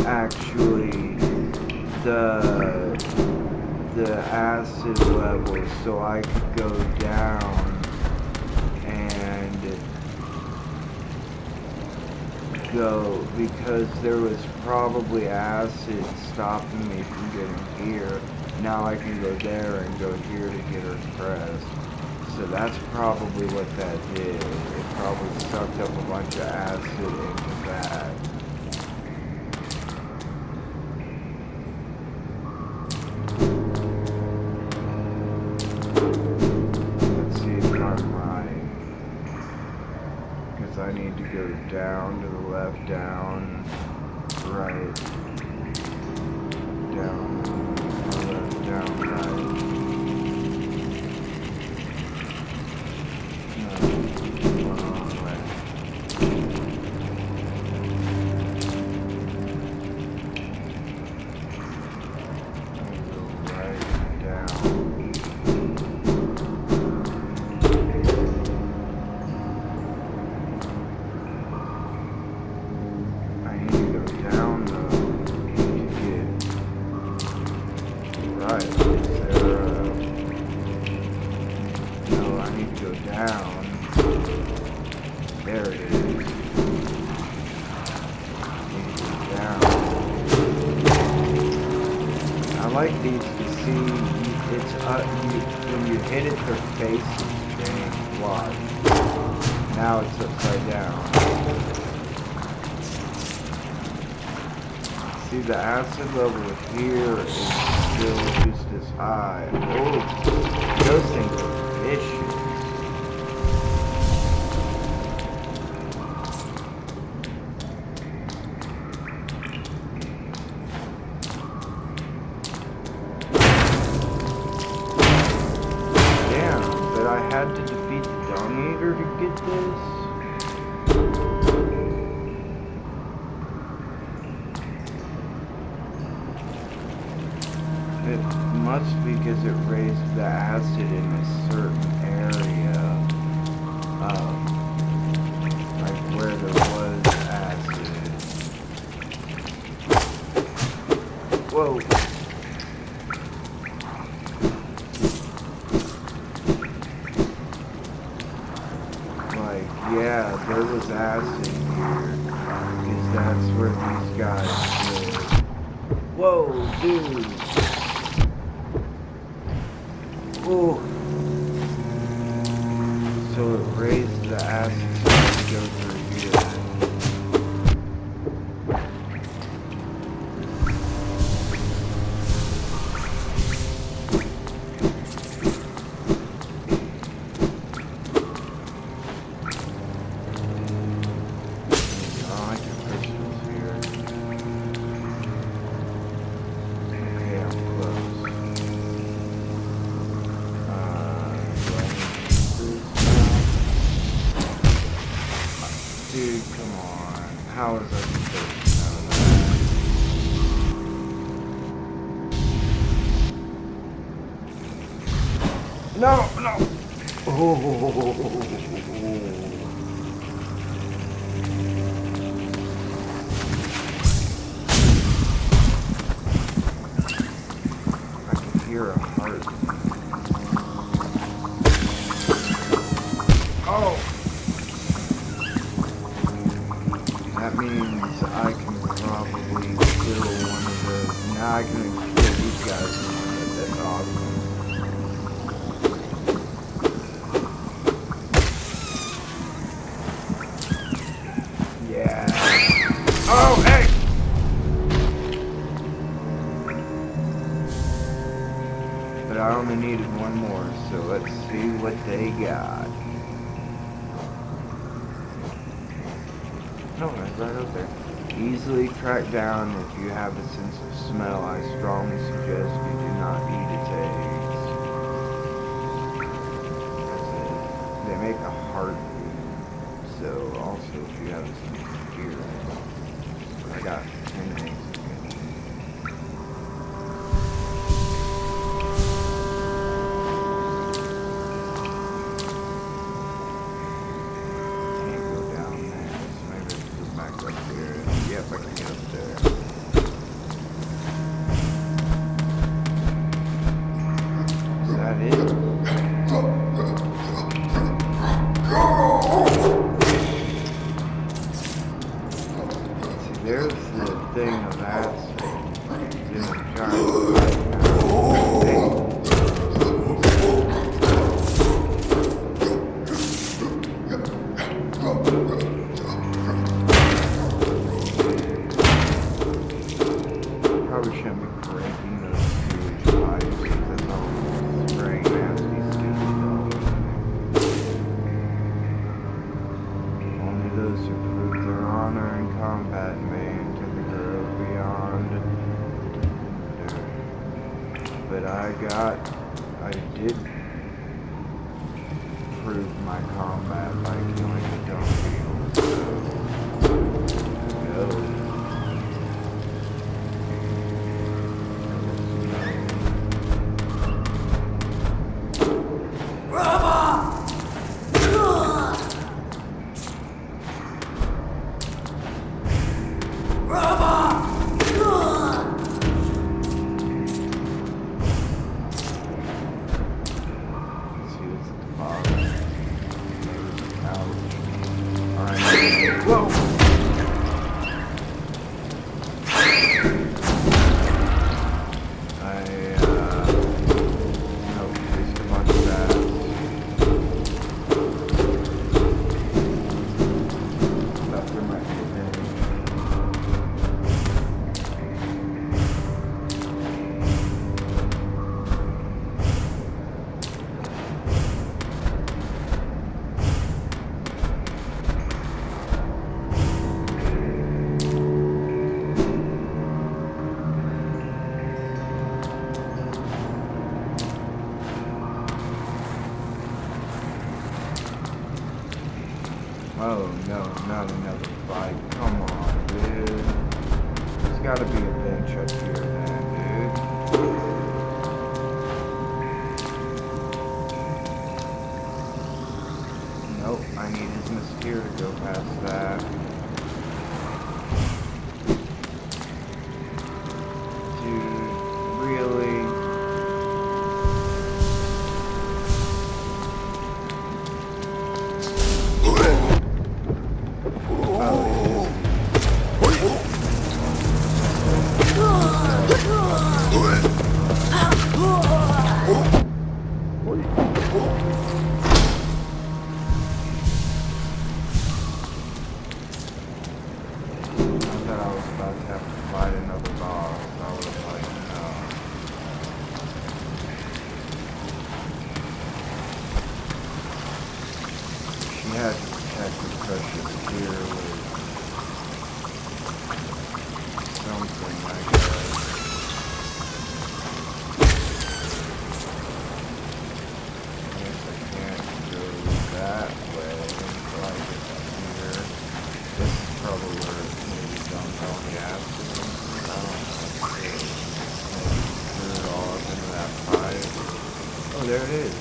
actually the acid level so I could go down and go, because there was probably acid stopping me from getting here. Now I can go there and go here to get her crest. So that's probably what that did. It probably sucked up a bunch of acid into that. go down to the left, down, right, down, left, down, right. No, wrong way. Go right, down. I need to go down though to get right. Is there no, I need to go down. There it is. I need to go down. I like these to see it's when you hit it, their face is changed. Watch. Now it's upside down. See, the acid level here is still just as high. Oh, those things are vicious. Damn, but I had to defeat the Dung Eater to get this? It must be because it raised the acid in a certain area, like where there was acid. Whoa. Like, yeah, there was acid here, because that's where these guys live. Whoa, dude. Oh. So it raised the acid so it could go through here. Oh, I can push this here. Okay, I'm close. Dude, come on. How is I supposed to know that? No, no. Oh. I can hear a heart. Oh. That means I can probably kill one of the... Now I can kill these guys in one of that's awesome. Yeah. Oh, hey! But I only needed one more, so let's see what they got. No, it's right up there. Easily track down if you have a sense of smell. I strongly suggest you do not eat its eggs. That's it. They make a heart food. So also if you have a sense of fear. I got 10 eggs. Yep, I can get up there. Is that it? See, there's the thing of acid. It's in a giant probably shouldn't be breaking those huge pipes because that's all spraying nasty stuff. Only those are I did prove my combat by killing a dumb beetle, so go. Oh no, not another fight. Come on, dude. There's gotta be a bench up here then, dude. Nope, I need his Mystere to go past that. Dude, really? He had to protect his precious deer with something, I guess. I guess I can't go that way until I get up here. This is probably where it maybe dumped all the acid. I don't know. Maybe put it all up into that pipe. Oh, there it is.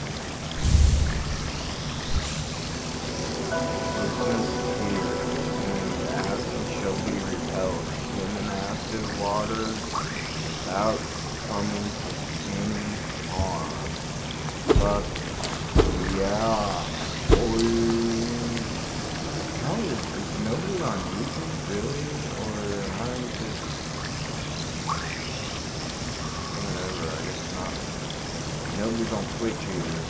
Shall be repelled in active waters without coming to any harm. But yeah, boy. How is nobody on YouTube really? Or am I just whatever, I guess not. Nobody's on Twitch either.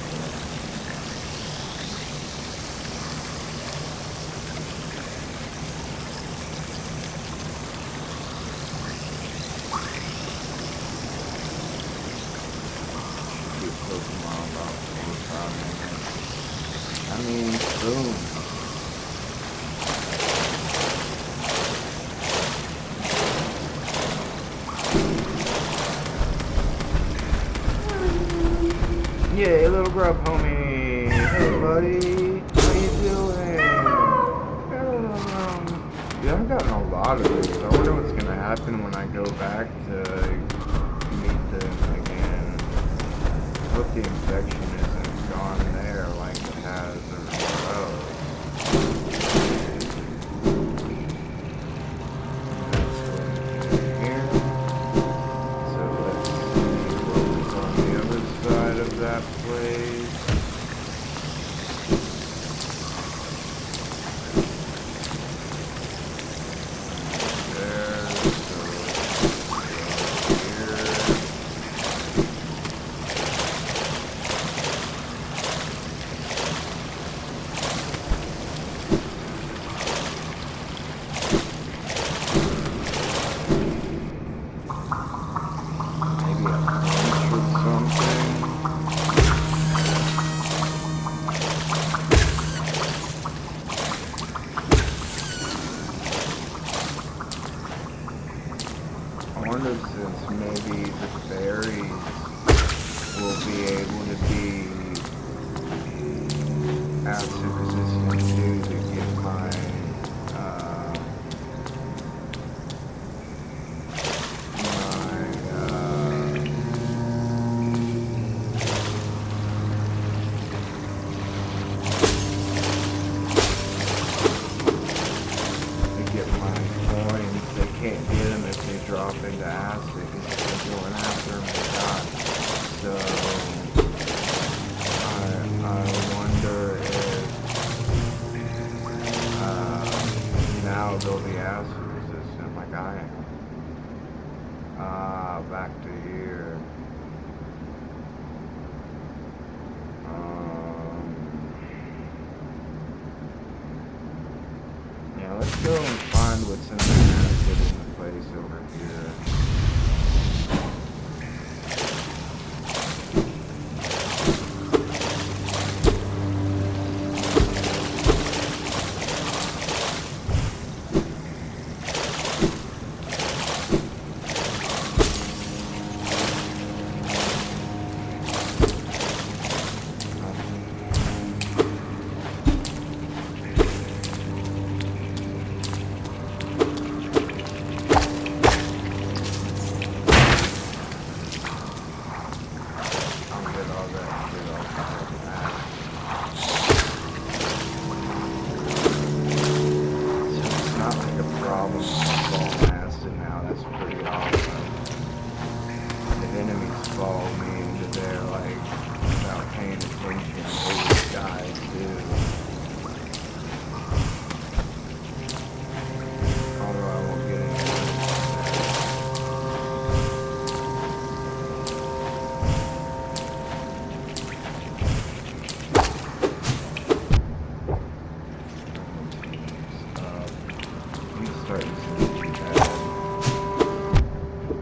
I mean, boom. Yeah, little grub homie. Hey, buddy. How you doing? Yeah, I've gotten a lot of these. I wonder what's gonna happen when I go back to meet them again. I hope the infection isn't gone there like it has everywhere else. Here. So let's see what's on the other side of that place. I wonder since maybe the berries will be able to be acid resistant too to get my coins. They can't get them if they drop into acid because they're going after them to die. So I wonder if now they'll be acid resistant like I am. Back to here. Yeah, let's go and find what's in the acid in the place over here.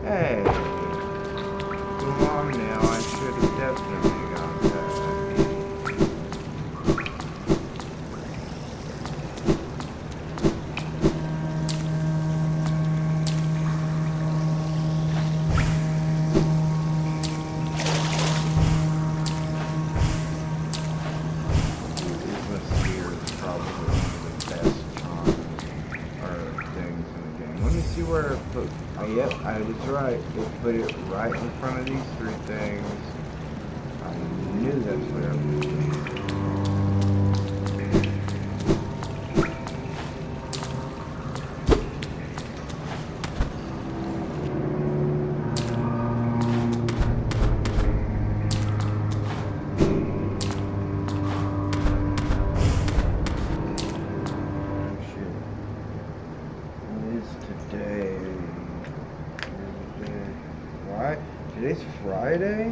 Hey, come on now, I should have definitely got that. These mosquitoes probably one of the best things in the game. Let me see where I put. Yep, I was right. They put it right in front of these three things. I knew that's what I was doing. Today's Friday?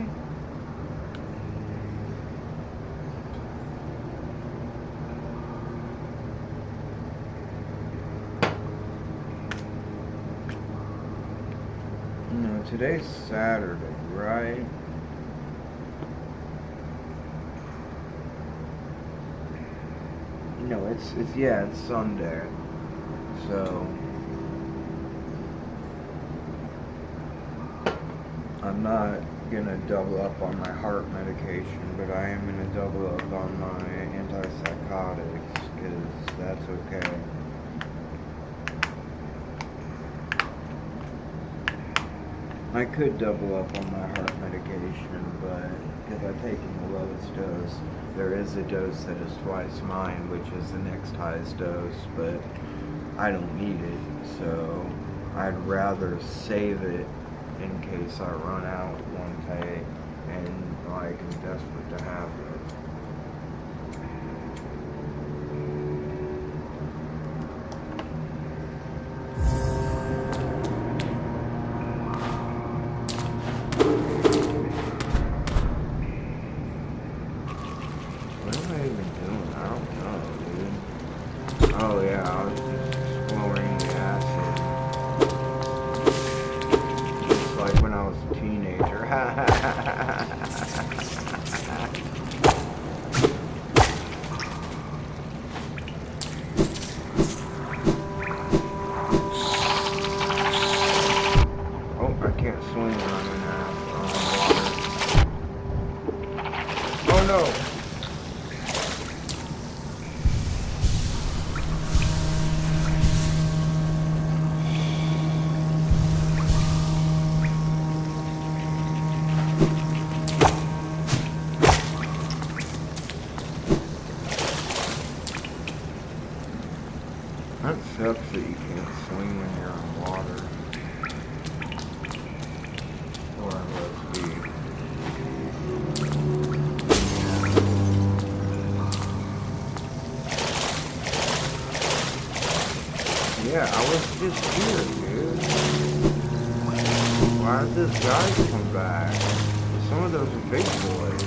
No, today's Saturday, right? No, it's Sunday. So I'm not gonna double up on my heart medication, but I am gonna double up on my antipsychotics, because that's okay. I could double up on my heart medication, but if I've taken the lowest dose, there is a dose that is twice mine, which is the next highest dose, but I don't need it, so I'd rather save it in case I run out one day and like I'm desperate to have it. What am I even doing? I don't know, dude. Oh yeah, I was just exploring the acid. Like when I was a teenager. Oh, I can't swim when I'm in water. no. That sucks that you can't swing when you're on water. Or let's be. Yeah, I was just here, dude. Why did this guy come back? Some of those are big boys.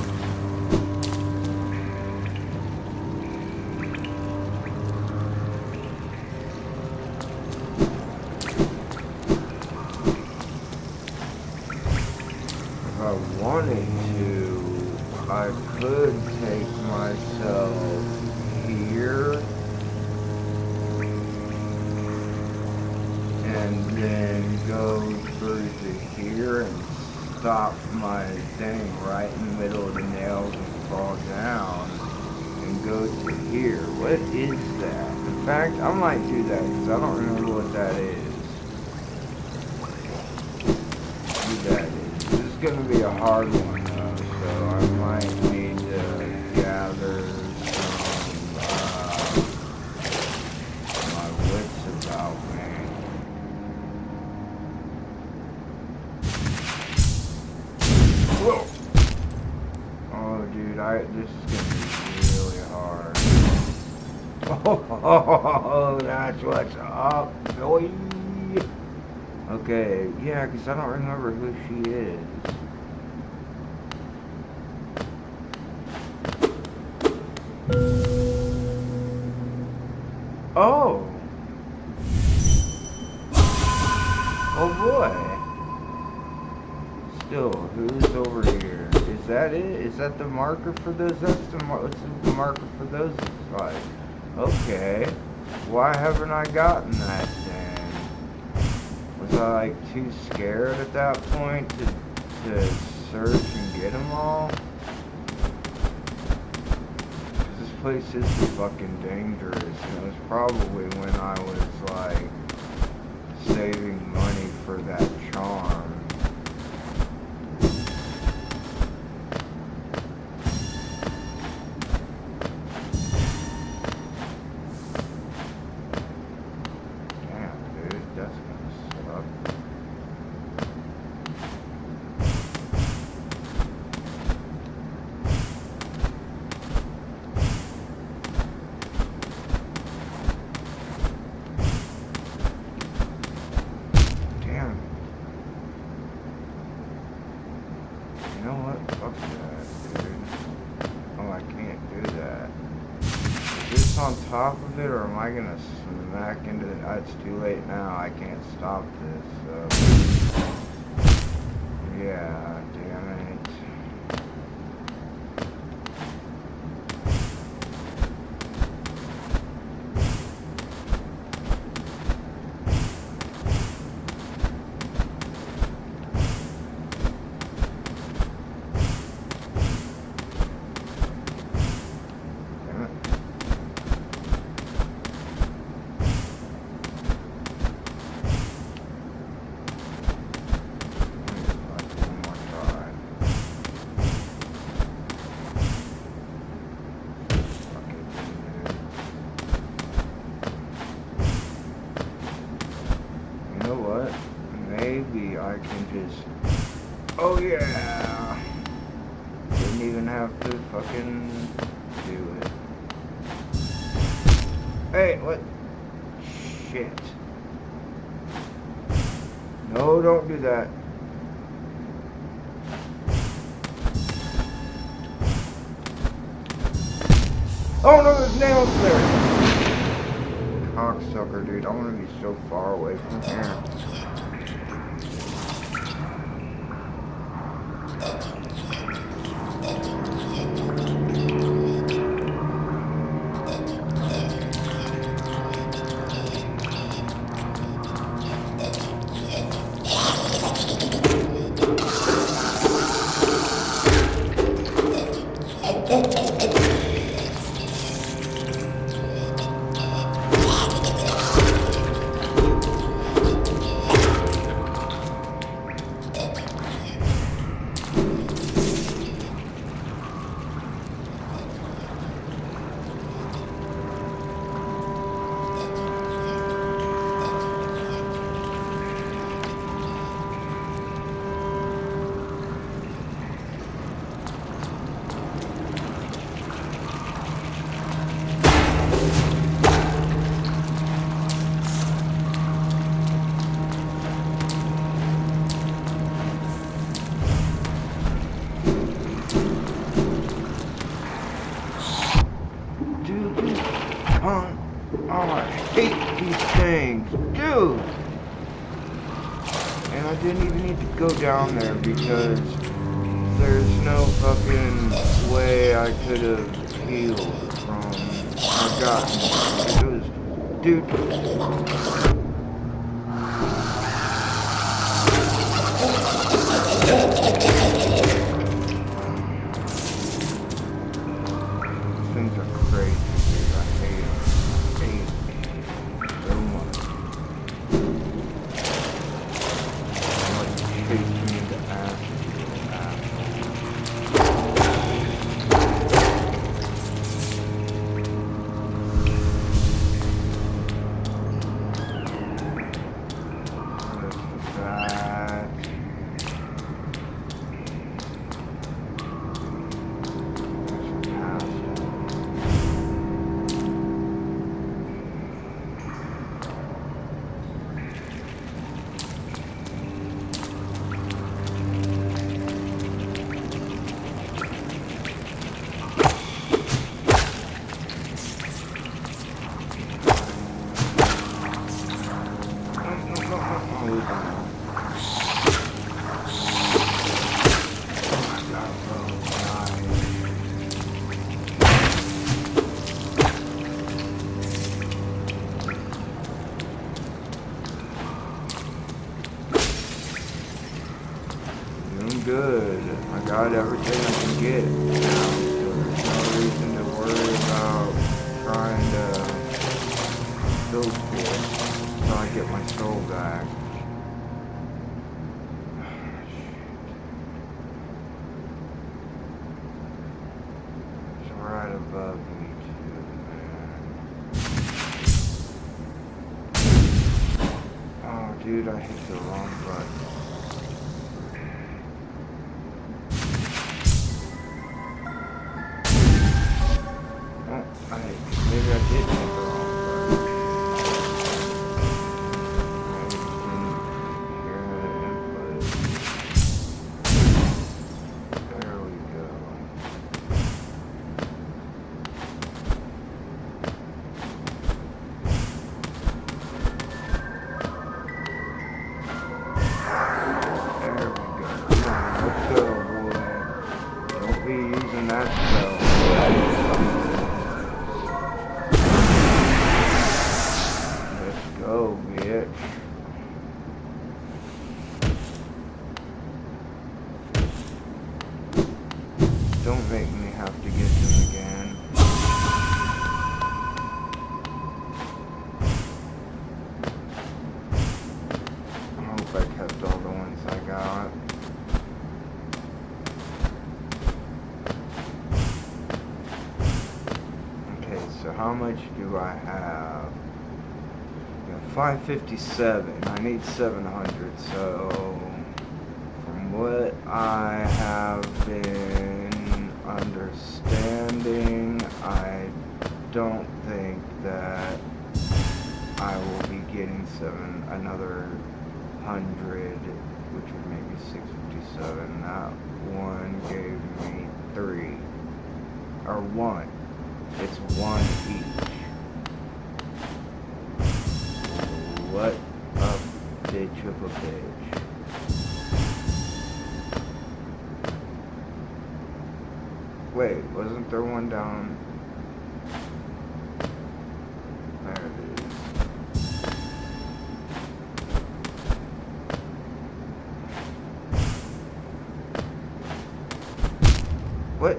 If I wanted to, I could take myself here and then go through to here and stop my thing right in the middle of the nails and fall down and go to here. What is that? In fact, I might do that because I don't remember what that is. What that is. This is going to be a hard one though, so I might need to gather my wits about me. Whoa! Oh, dude, this is gonna be really hard. Oh, that's what's up, boy. Okay, yeah, because I don't remember who she is. Oh! Oh boy! Still, who's over here? Is that it? Is that the marker for those? That's the what's the marker for those look like? Okay. Why haven't I gotten that then? Was I like too scared at that point to search and get them all? 'Cause this place is fucking dangerous, and it was probably when I was like saving money for that charm. You know what? Fuck that, dude. Oh, I can't do that. Is this on top of it, or am I gonna smack into the... Oh, it's too late now. I can't stop this, so... Yeah, damn it. Maybe I can just... Oh yeah! Didn't even have to fucking do it. Hey, what? Shit. No, don't do that. Oh no, there's nails there! Cocksucker, dude. I want to be so far away from here. I didn't even need to go down there because there's no fucking way I could have healed from or gotten it. It was, dude. Things are crazy, dude. I hate them. I hate them so much. I'm like chasing me to acid, you little asshole. What is that? Doing good. I got everything I can get now, so there's no reason to worry about trying to build for it until I get my soul back. It's right above me too, man. Oh, dude, I hit the wrong button. Maybe I did hit the wrong button. I just didn't hear the input. There we go. There we go. Come on, let's go, boy. Don't be using that spell. Oh, bitch. Don't make me have to get them again. I hope I kept all the ones I got. Okay, so how much do I have? 557. I need 700. So, from what I have been understanding, I don't think that I will be getting another 100, which would make me 657. That one gave me 3 or 1. It's 1 each. What a bitch of a bitch. Wait, wasn't there one down? There it is. What?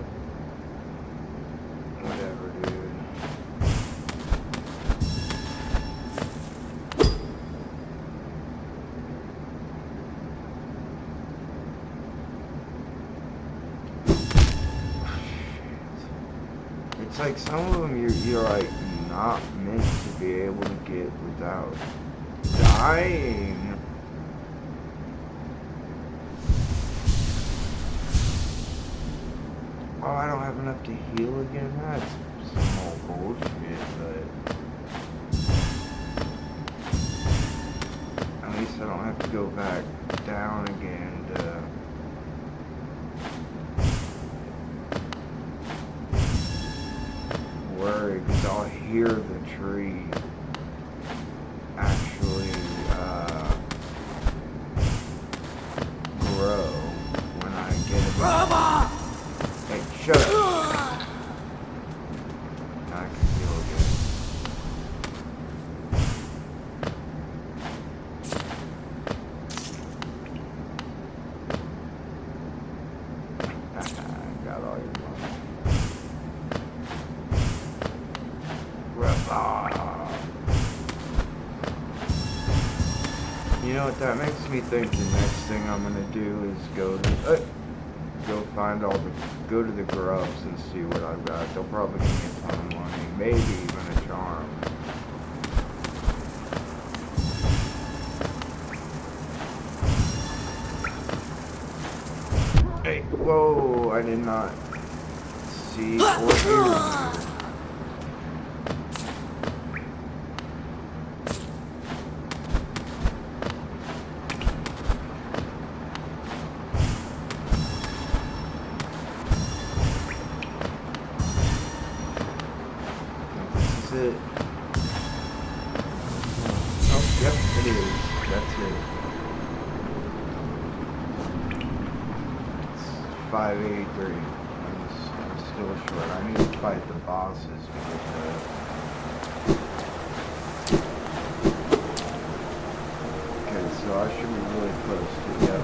Whatever, dude. It's like some of them you're like not meant to be able to get without dying. Oh, I don't have enough to heal again? That's some old bullshit, but at least I don't have to go back down again to worry, because I'll hear the tree actually Shut up. Now I can heal again. Got all your money. Grandpa. You know what, that makes me think the next thing I'm gonna do is go to the grubs and see what I've got. They'll probably give me a ton of money, maybe even a charm. Hey, whoa, I did not see or hear you. It. Oh, yep, it is. That's it. It's 583. I'm still short. I need to fight the bosses to get there. Okay, so I should be really close to it. Yep.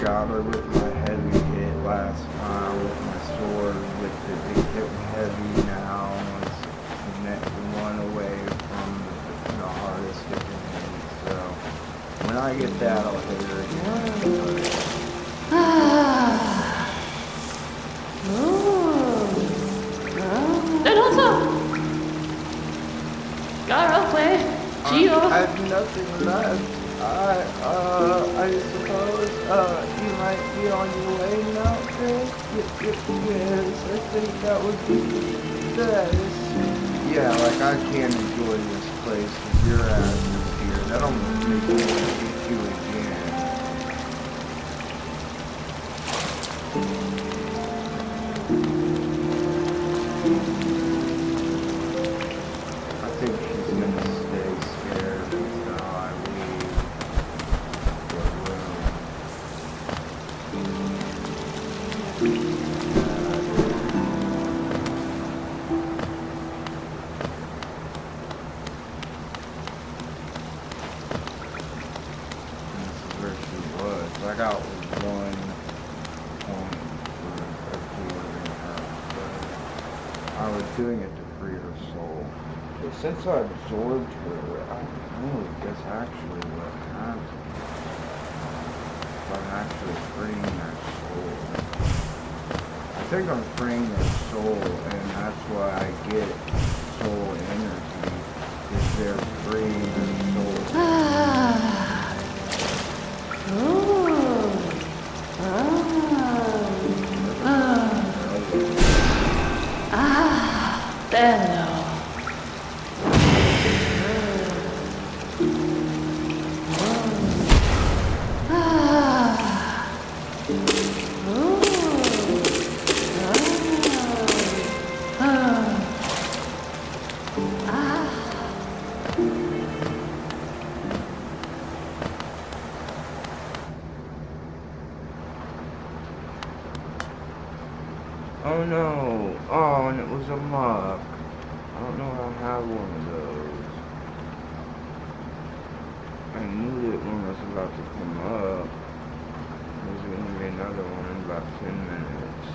got her with my heavy hit last time with my sword with the big hit heavy now. It's the next one away from the hardest hitting me. So when I get that, I'll hit her again. And also, Garofle, Gio. I have nothing left. I suppose, you might might be on your way now, Chris? Yes, I think that would be the best. Yeah, like I can't enjoy this place if your ass is here. That almost makes me want to get you again. I think she's gonna stay scared until I leave the room. This is where she was. I got 1 point for absorbing her, but I was doing it to free her soul. But since I absorbed her, I don't know, I guess actually what happened. I'm actually freeing their soul. I think I'm freeing their soul, and that's why I get soul energy, is they're freeing their soul. Bello. Oh no! Oh, and it was a muck. I don't know if I have one of those. I knew that one was about to come up. There's gonna be another one in about 10 minutes.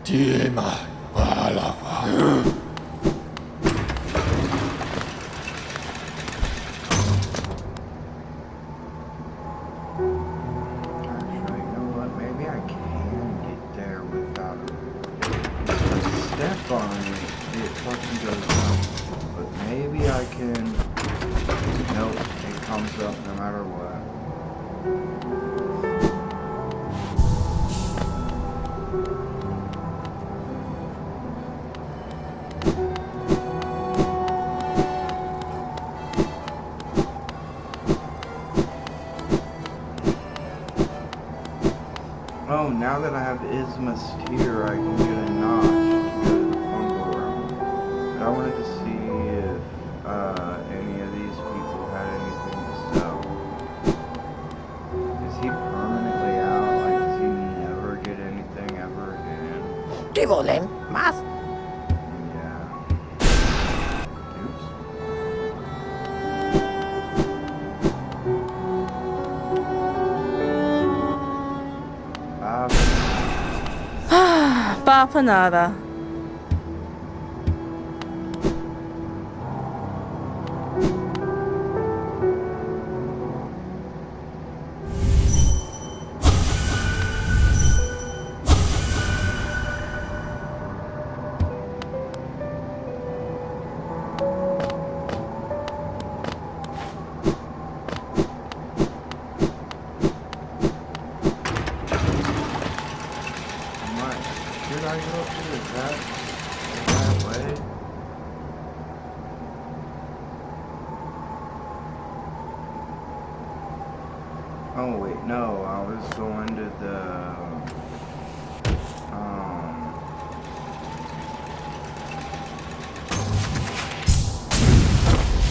Tiema Palava. Actually, you know what? Maybe I can get there without if I step on it, it fucking goes up. But maybe I can. Nope, it comes up no matter what. Oh, now that I have Ismus here, I can get a notch to go to the fungal realm. But I wanted to see if any of these people had anything to sell. Is he permanently out? Like, does he never ¿Qué volen? ¿Más? Yeah. Oops. Papanada. Should I go through that way? Oh wait, no, I was going to the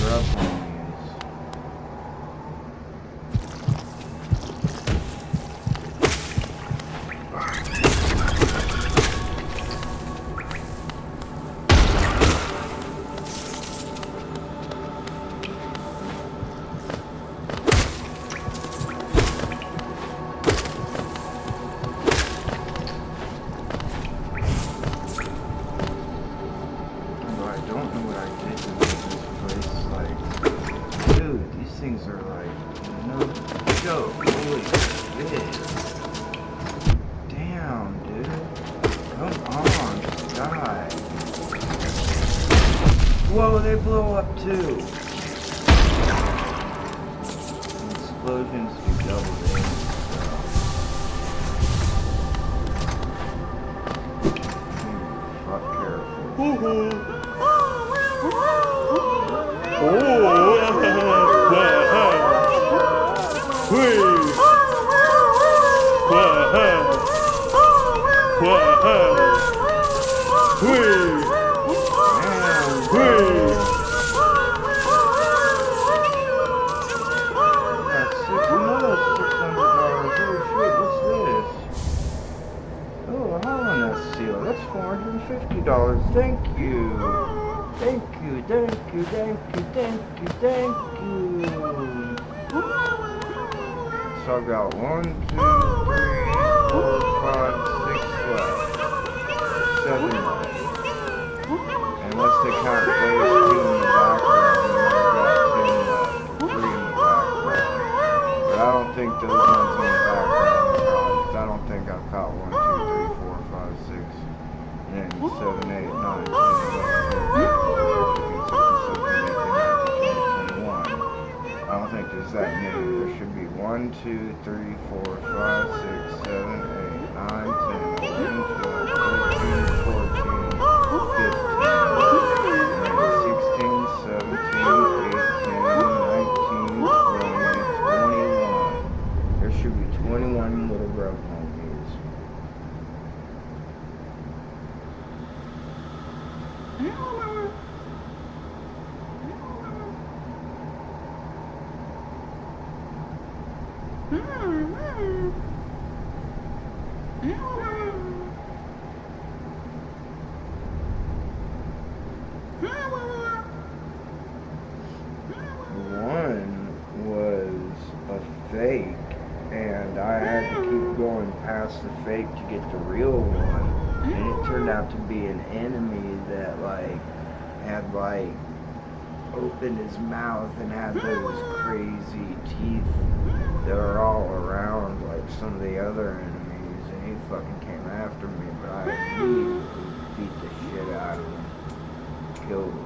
grub homies. Things are like, no joke, holy shit. Damn, dude. Come on, die. Whoa, they blow up too. Explosions do double damage. Fuck, careful. That's $450. Thank you. Thank you, thank you, thank you, thank you, thank you. So I got 1, 2, 3, 4, 5, 6 left. 7 left. And let's say count those 2 in the background, then I've got 10 left. 3 in the background. But I don't think those ones in the background are caught, because I don't think I've caught 1, 2, 3, 4, 5, 6. And 7, 8, 9, 10, 11, 12, 13, 14, 15, 16, 17, 18, 19, 20, 21. I don't think there's that many. There should be 1, 2, 3, 4, 5, 6, 7, 8, 9, 10, 11, 12, 13, 14, 15, 16, 17, 18, 19, 20, 21. There should be 21 little grub homies. One was a fake, and I had to keep going past the fake to get the real one, and it turned out to be an enemy that like had like opened his mouth and had those crazy teeth that are all around like some of the other enemies, and he fucking came after me, but I immediately beat the shit out of him, killed him.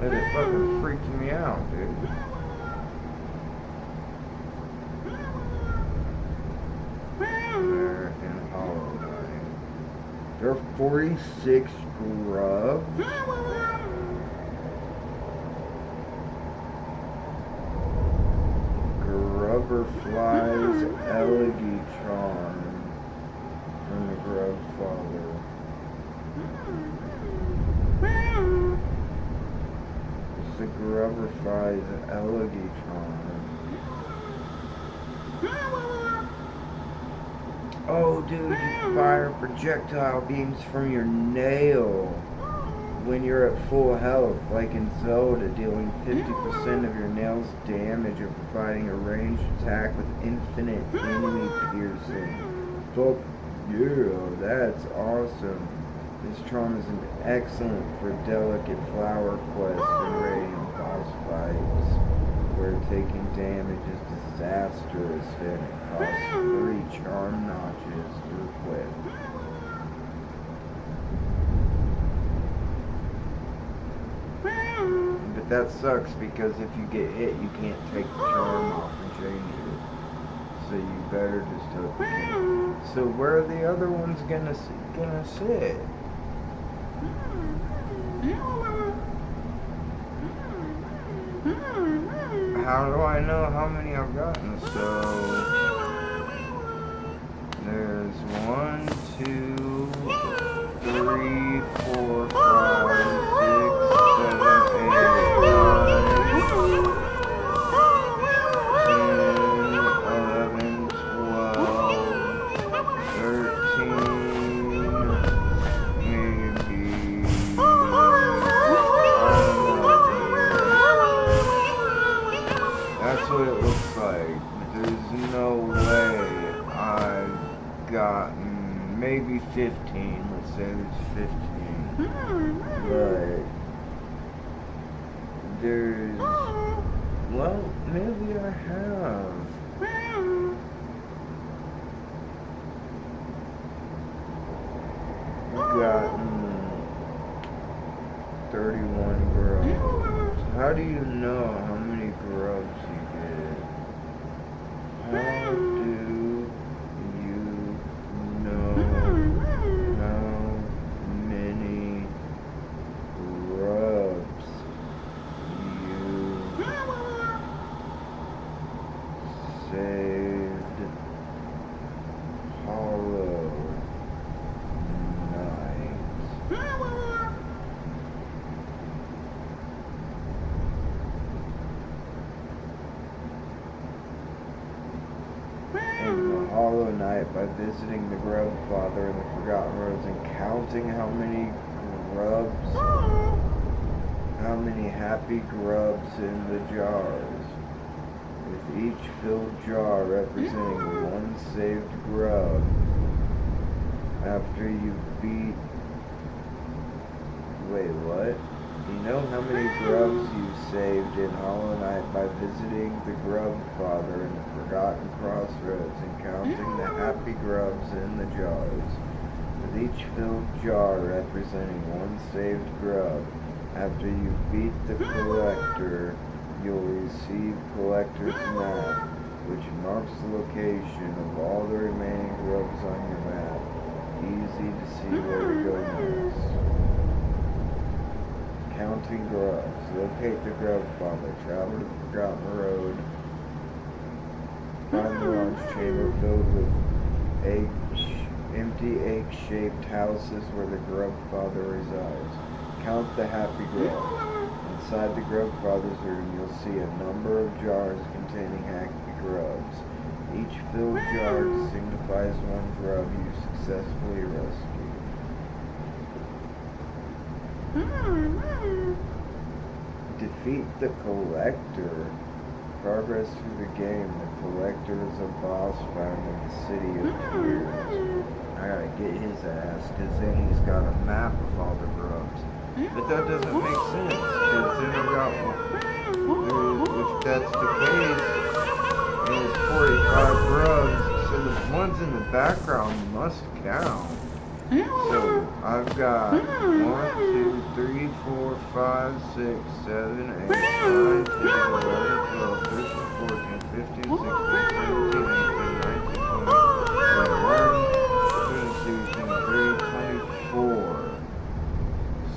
And it fucking freaked me out, dude. They're in Hollow Knight. There are 46 grub. Grubberflies Elegitron from the Grub Father. The Grubberflies Elegitron. Oh, dude, you fire projectile beams from your nail when you're at full health, like in Zelda, dealing 50% of your nail's damage and providing a ranged attack with infinite enemy piercing. Fuck yeah, that's awesome. This charm is excellent for delicate flower quests and radiant boss fights, where taking damage is disastrous and it costs 3 charm notches to equip. But that sucks because if you get hit, you can't take the charm off and change it. So you better just hope you can. So where are the other ones gonna sit? How do I know how many I've gotten? So there's 1, 2, 3, 4, 5, 6, 7, 8, 9, 10, 11, 12, 13, maybe. That's what it looks like. There's no way I've gotten maybe 15. Let's say there's 15. But there's, well, maybe I have. Gotten 31 grubs. How do you know how many grubs you get? How do you know how many grubs you saved? Hollow Knight. Hollow Knight by visiting the Grub Father in the Forgotten Roads and counting how many grubs, how many happy grubs in the jars, with each filled jar representing 1 saved grub. After you beat, wait, what? You know how many grubs you saved in Hollow Knight by visiting the Grub Father in the Forgotten Crossroads and counting the happy grubs in the jars, with each filled jar representing 1 saved grub. After you beat the Collector, you'll receive Collector's Map, which marks the location of all the remaining grubs on your map. Easy to see where to go next. Counting grubs. Locate the Grub Father. Travel to the Forgotten Road. Find the launch chamber filled with empty egg-shaped houses where the Grub Father resides. Count the happy grubs. Inside the Grub Father's room, you'll see a number of jars containing happy grubs. Each filled jar signifies 1 grub you successfully rescued. Defeat the Collector. Progress through the game. The Collector is a boss found in the City of Tears. I gotta get his ass, because then he's got a map of all the grubs. But that doesn't make sense, because then I got one. If that's the case, and it's 45 grubs, so the ones in the background must count. So I've got 1, 2, 3, 4, 5, 6, 7, 8, 9, 10, 11, 12, 13, 14, 15, 16, 17, 18, 19, 20, 21, 22, 23, 24.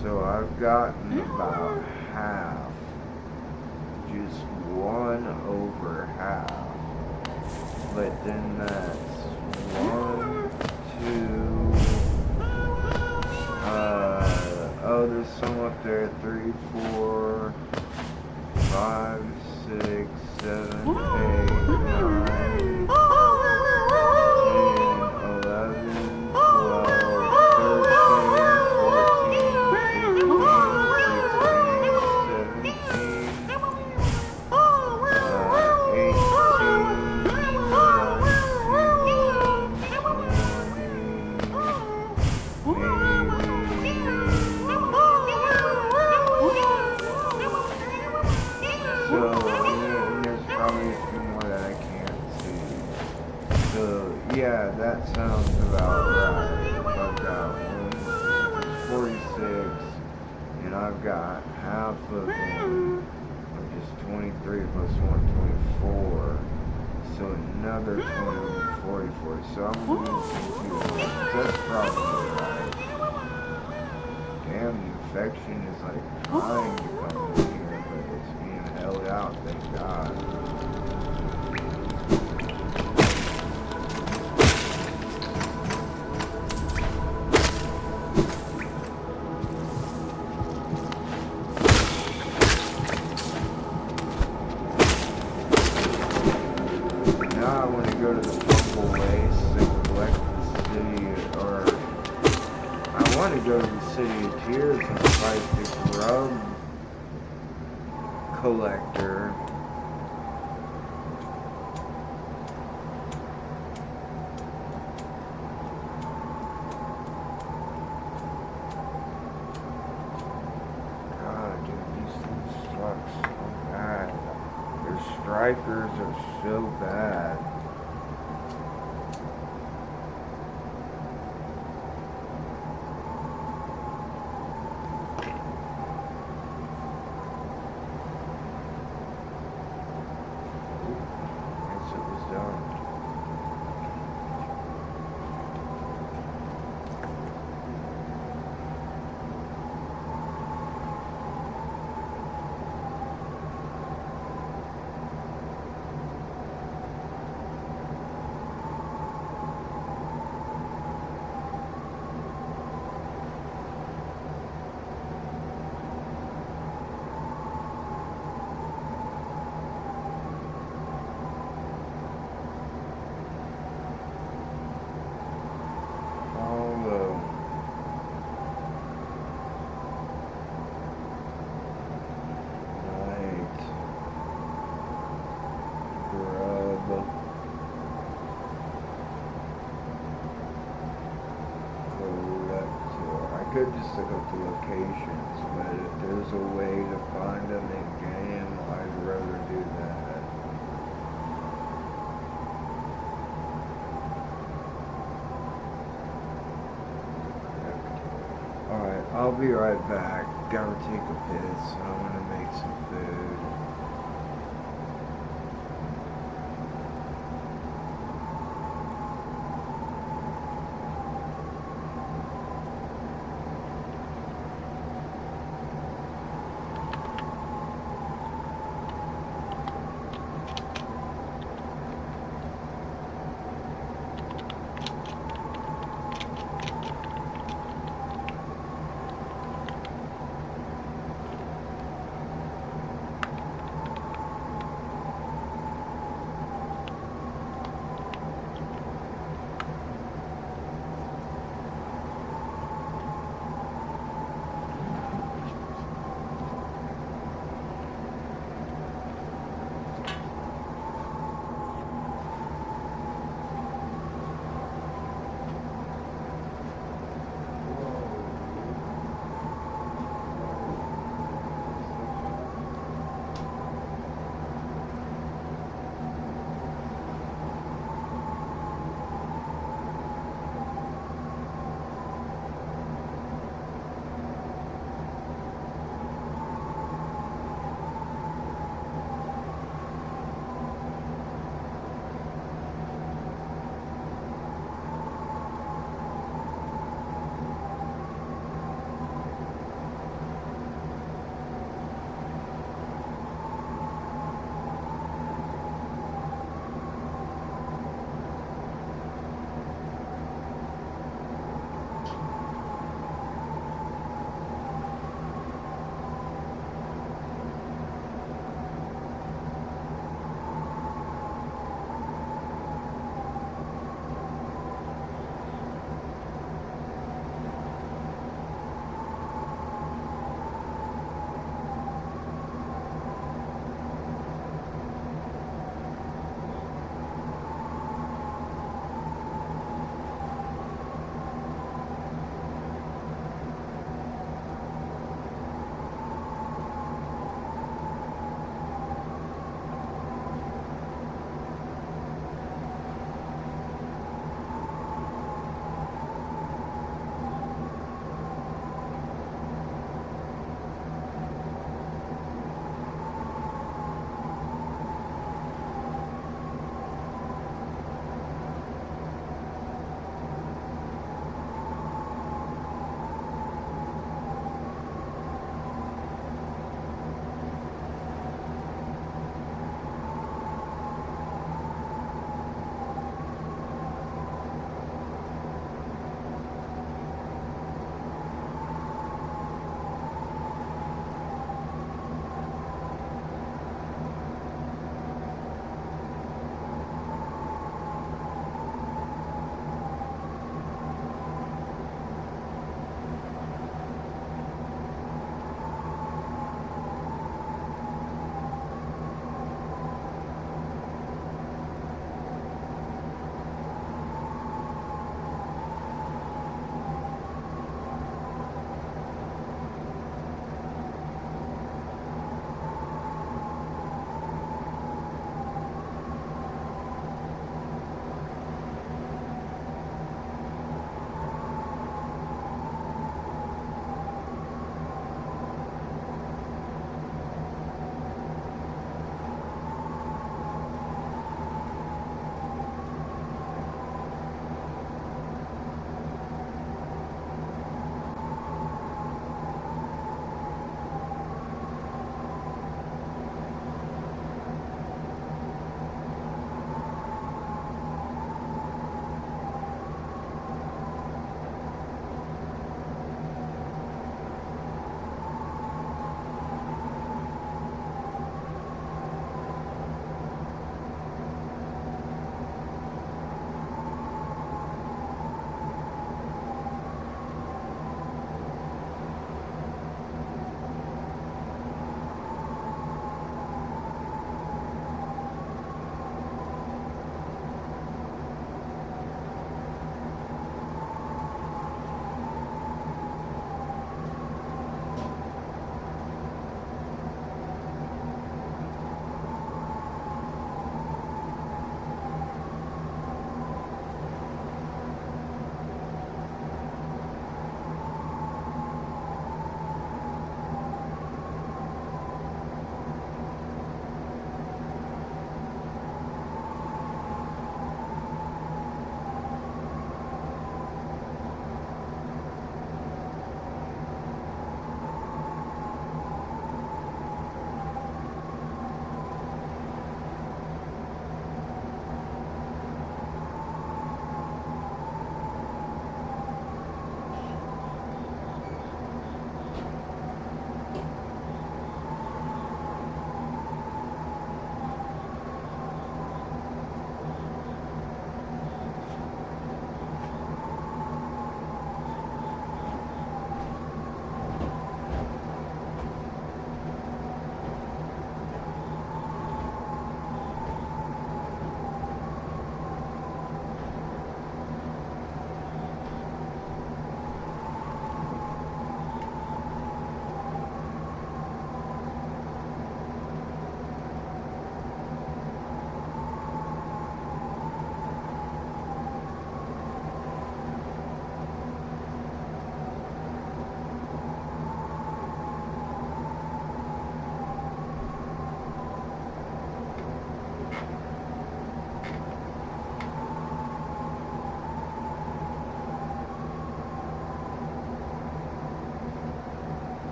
So I've gotten about half. Just 1 over half. But then that's 1, 2, oh, there's some up there. 3, 4, 5, 6, 7, 8, 9, 10, 11, So, yeah, that sounds about right. I've got 46, and I've got half of them, which is 23 plus 1, 24. So another 20, 44. So I'm losing 2 seconds. That's probably right. Damn, the infection is like trying to come in here, but it's being held out, thank God. Now I want to go to the Fumble Waste and collect the city, or I want to go to the City of Tears and fight the Grub Collector. God, dude, these things suck so bad. Their strikers are so bad. Guess it was done. Although, right, Grub Collector. I could just look up the locations, but if there's a way to find them in game, I'd rather do that. Alright, I'll be right back. Gotta take a piss. I want to make some food.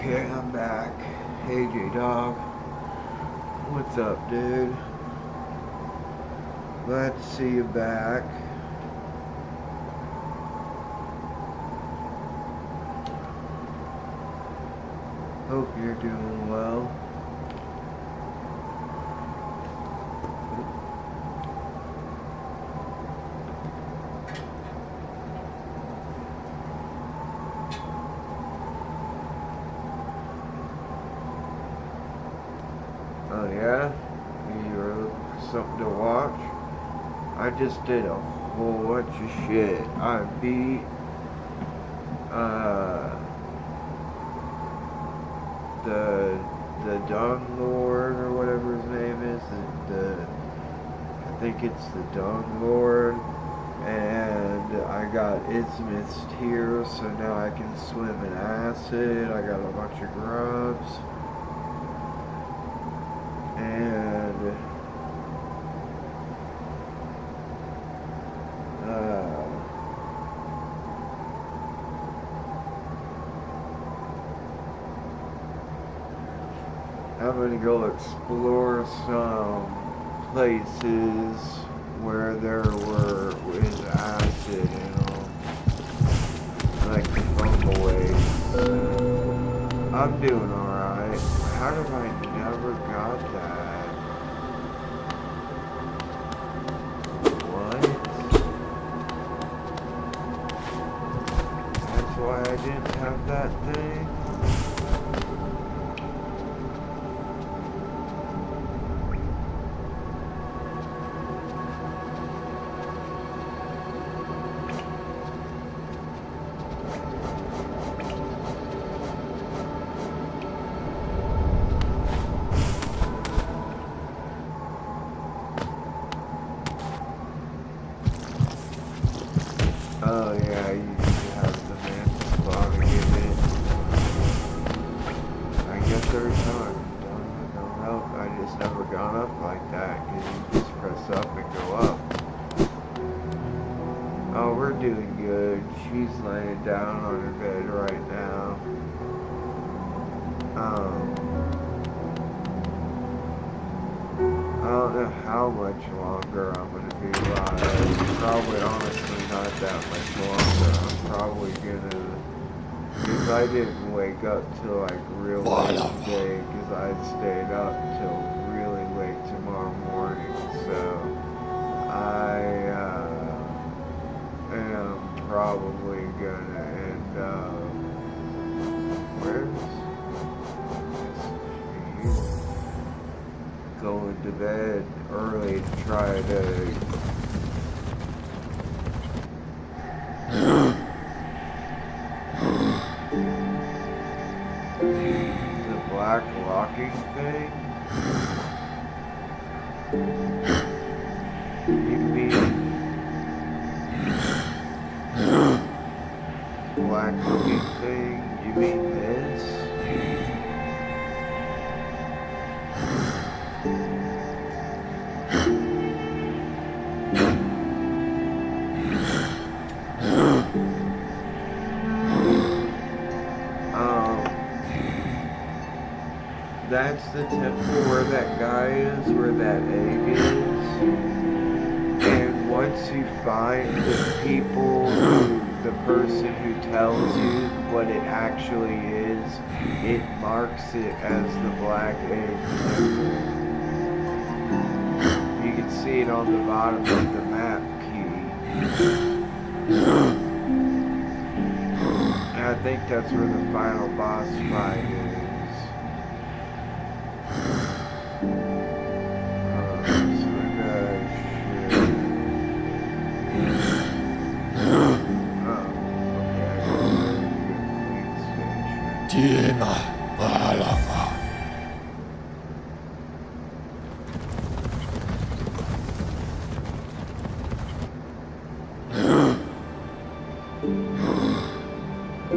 Okay, I'm back. Hey, J-Dog. What's up, dude? Glad to see you back. Hope you're doing well. Oh yeah? You were looking for something to watch? I just did a whole bunch of shit. I beat the Dung Lord or whatever his name is. I think it's the Dung Lord. And I got Isthmus here, so now I can swim in acid. I got a bunch of grubs. And I'm gonna go explore some places where there is acid in them, like the bumbleways. I'm doing alright. How did I never got that? What? That's why I didn't have that thing? Oh yeah, you usually have the man spawn to get it. I guess every time. Don't help. I just never gone up like that because you just press up and go up. Oh, we're doing good. She's laying down on her bed right now. I don't know how much longer I'm gonna be live. Probably honestly not that much longer. I'm probably gonna, because I didn't wake up till like real late today, because I stayed up till really late tomorrow morning. So I am probably gonna end up, where's going to bed early to try to the black locking thing. You mean black looking thing? You mean this? That's the temple where that guy is, where that egg is. And once you find the people, the person who tells you what it actually is, it marks it as the black egg temple. You can see it on the bottom of the map key. And I think that's where the final boss fight is. Tiena Palava.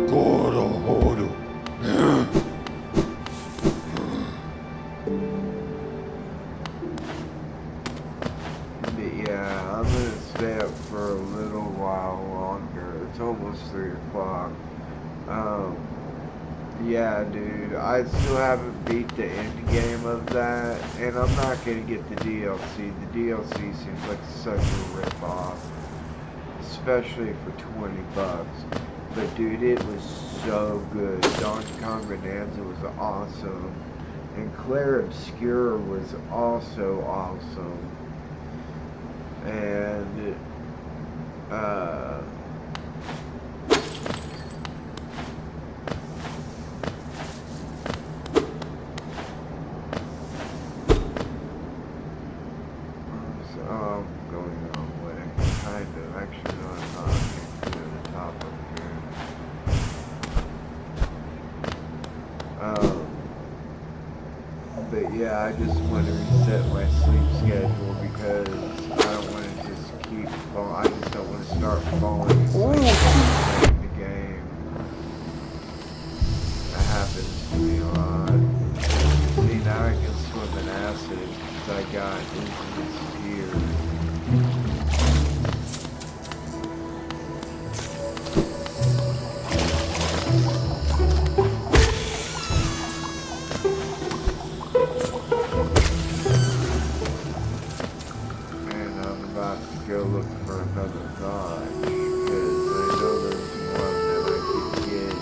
Goro Horu. But yeah, I'm gonna stay up for a little while longer. It's almost 3 o'clock. Yeah, dude, I still haven't beat the end game of that, and I'm not gonna get the DLC. The DLC seems like such a rip-off, especially for 20 bucks. But dude, it was so good. Donkey Kong Bonanza was awesome, and Claire Obscura was also awesome. And going the wrong way. Kind of. Actually, no, I'm not. To the top of here. But yeah, I just want to reset my sleep schedule because I don't want to just keep falling. I just don't want to start falling asleep playing the game. That happens to me a lot. See, now I can swim in acid because I got infinite spear. And I'm about to go look for another dodge because I know there's one that I could get.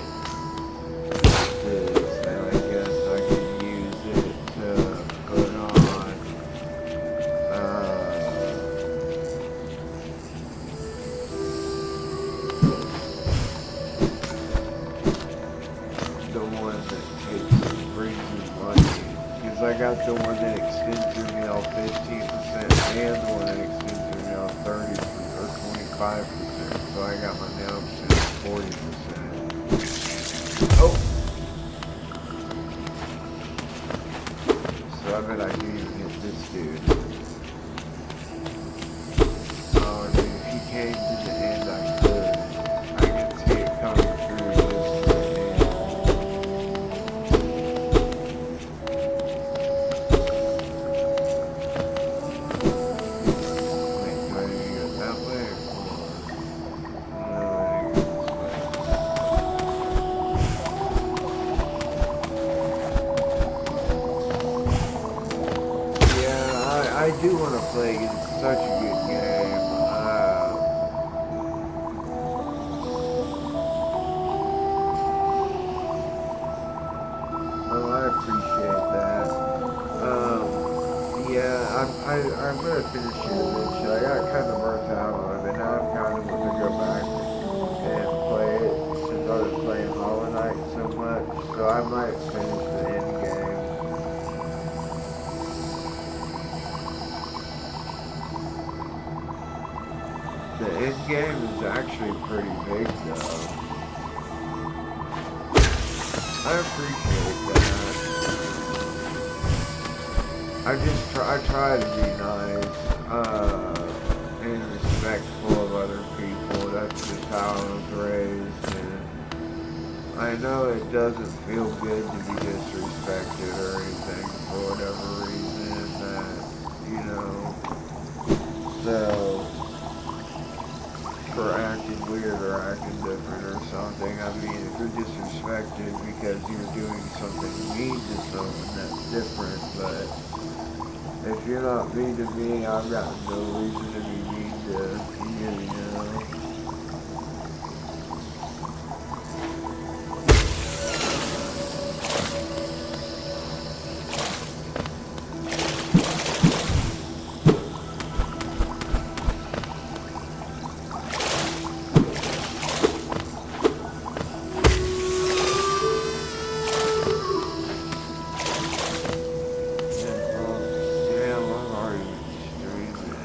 This, and I guess I could use it to put on the one that brings me money. Because I got the one that extends your meal 15% and the one that extends your meal 30% or 25%. So I got my nail percent 40%. Oh! So I bet I can even hit this dude. Oh, dude, if he came to the end, I could. I can see it coming through this to the end. Wait, do I need to go that way or no, I need to go this way. Yeah, I do want to play. It's such a good game. Well, I appreciate that. Yeah, I'm gonna finish it eventually. I got kind of burnt out on it, and now I'm kind of gonna go back and play it since I was playing Hollow Knight so much. So I might finish the end game. The end game is actually pretty big, though. I appreciate that. I try to be nice, and respectful of other people. That's just how I was raised, and I know it doesn't feel good to be disrespected or anything for whatever reason that, you know, so, for acting weird or acting different or something. I mean, if you're disrespected because you're doing something mean to someone, that's different, but if you're not mean to me, I've got no reason to be mean to you, you know? Yeah, long are you streaming?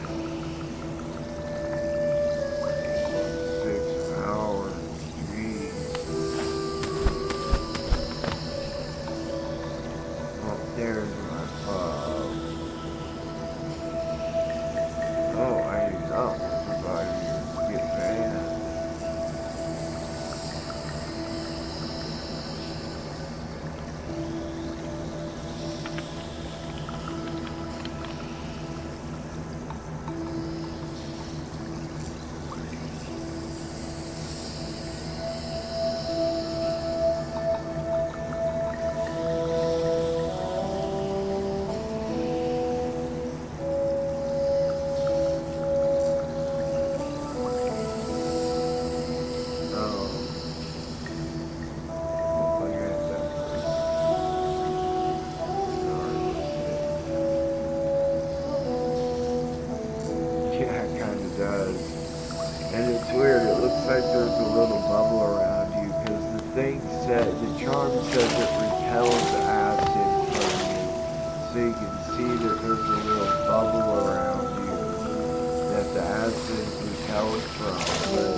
thing said, the charm says it repels acid from you. So you can see that there's a little bubble around you that the acid repels from. But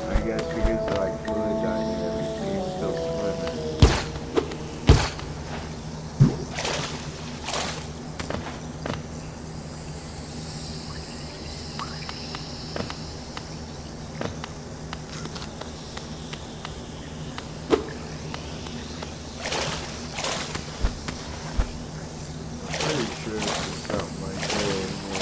I guess because of like fluid dynamics, you can still swim in it. Pretty sure this is something I did when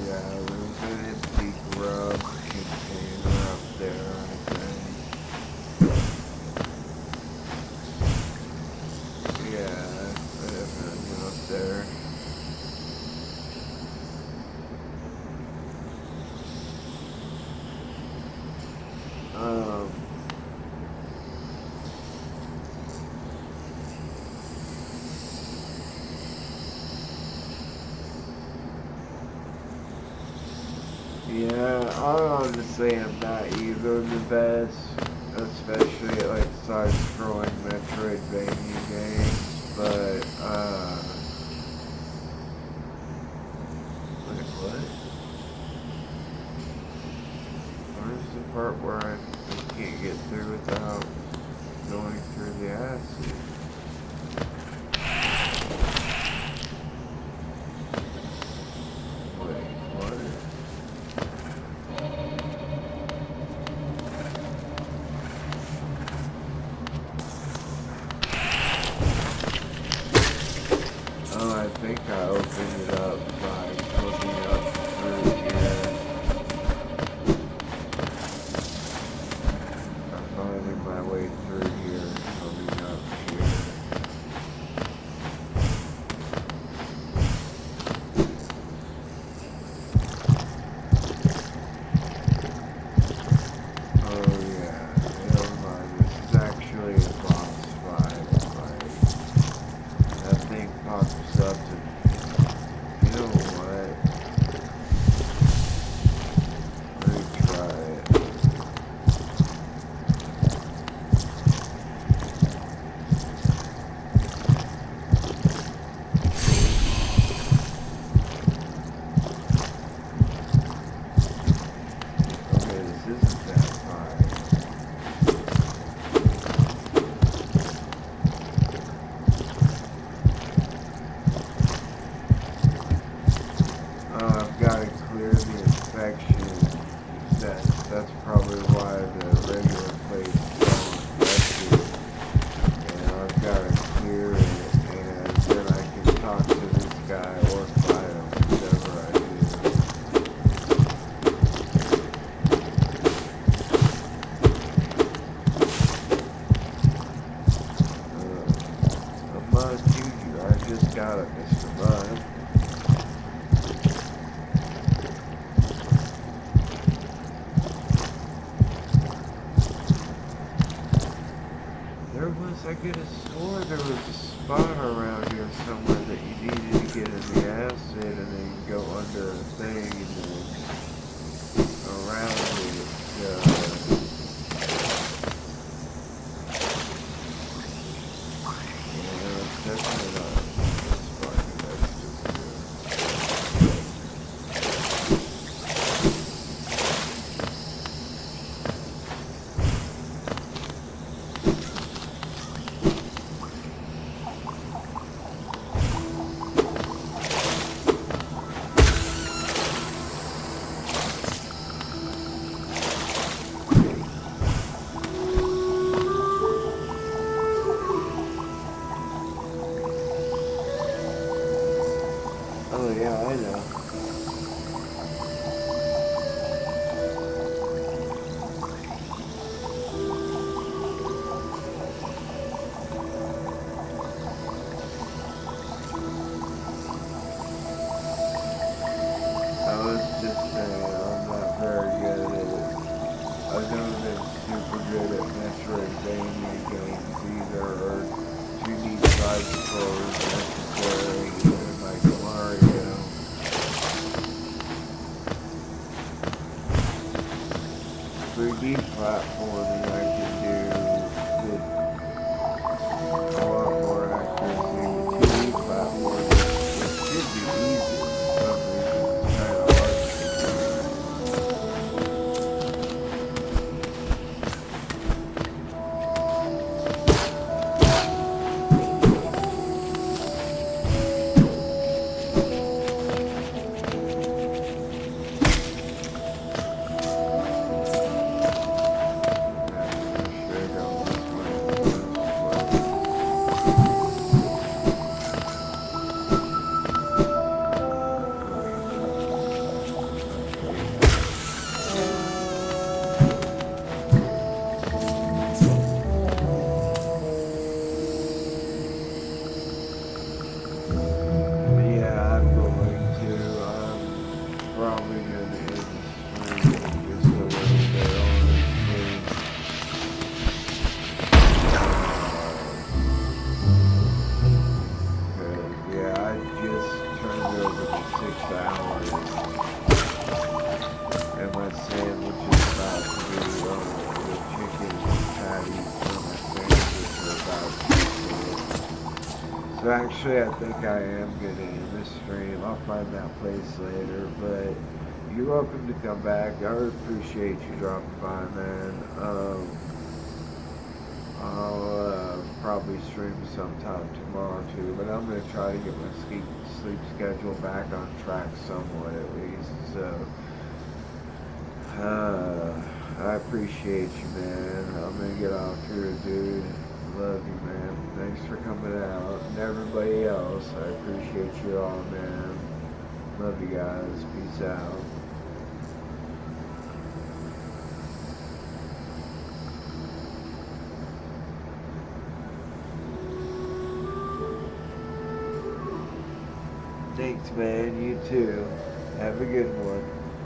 yeah, there's an empty grub container up there, I think. Yeah, I have nothing up there. Um, yeah, honestly am not either the best, especially at like side-scrolling Metroidvania games, but, wait, what? Where's the part where I can't get through without going through the acid? Wait, what? Oh, I think I opened it up by looking up through here. I'm finding my way through here and coming up here. Oh yeah, never mind. This is actually a boss fight. Like, that thing pops up and you know what? Let me try it. Okay, this isn't that fine. I've got to clear the infection. That's probably why the regular place is so infected. And I've got to clear it, and then I can talk to this guy or fight him, whatever I do. I'm not you. I just got it, Mr. Bud. I could have swore there was a spot around here somewhere that you needed to get in the acid and then you go under a thing and then around it. Yeah, it's definitely not this spot, 'cause that's just know that's super good at Metroidvania games either, or 2D side scrollers necessarily, even like Mario. 3D platforming I can do with a lot more accuracy. 2D platforming, it should be easy for some reason. It's kind of hard to yeah, I'm going to. I'm probably going to end the stream just a little bit, honestly. Cause, yeah, I just turned over to 6 hours. And my sandwich is about to be, the chicken patties for my sandwich are about to be cooked. So actually, I think I am going to end the stream. I'll find that place later, but you're welcome to come back. I appreciate you dropping by, man. I'll probably stream sometime tomorrow too, but I'm going to try to get my sleep schedule back on track somewhat at least. So, I appreciate you, man. I'm going to get off here, dude. Love you, man. Thanks for coming out. And everybody else, I appreciate you all, man. Love you guys. Peace out. Thanks, man. You too. Have a good one.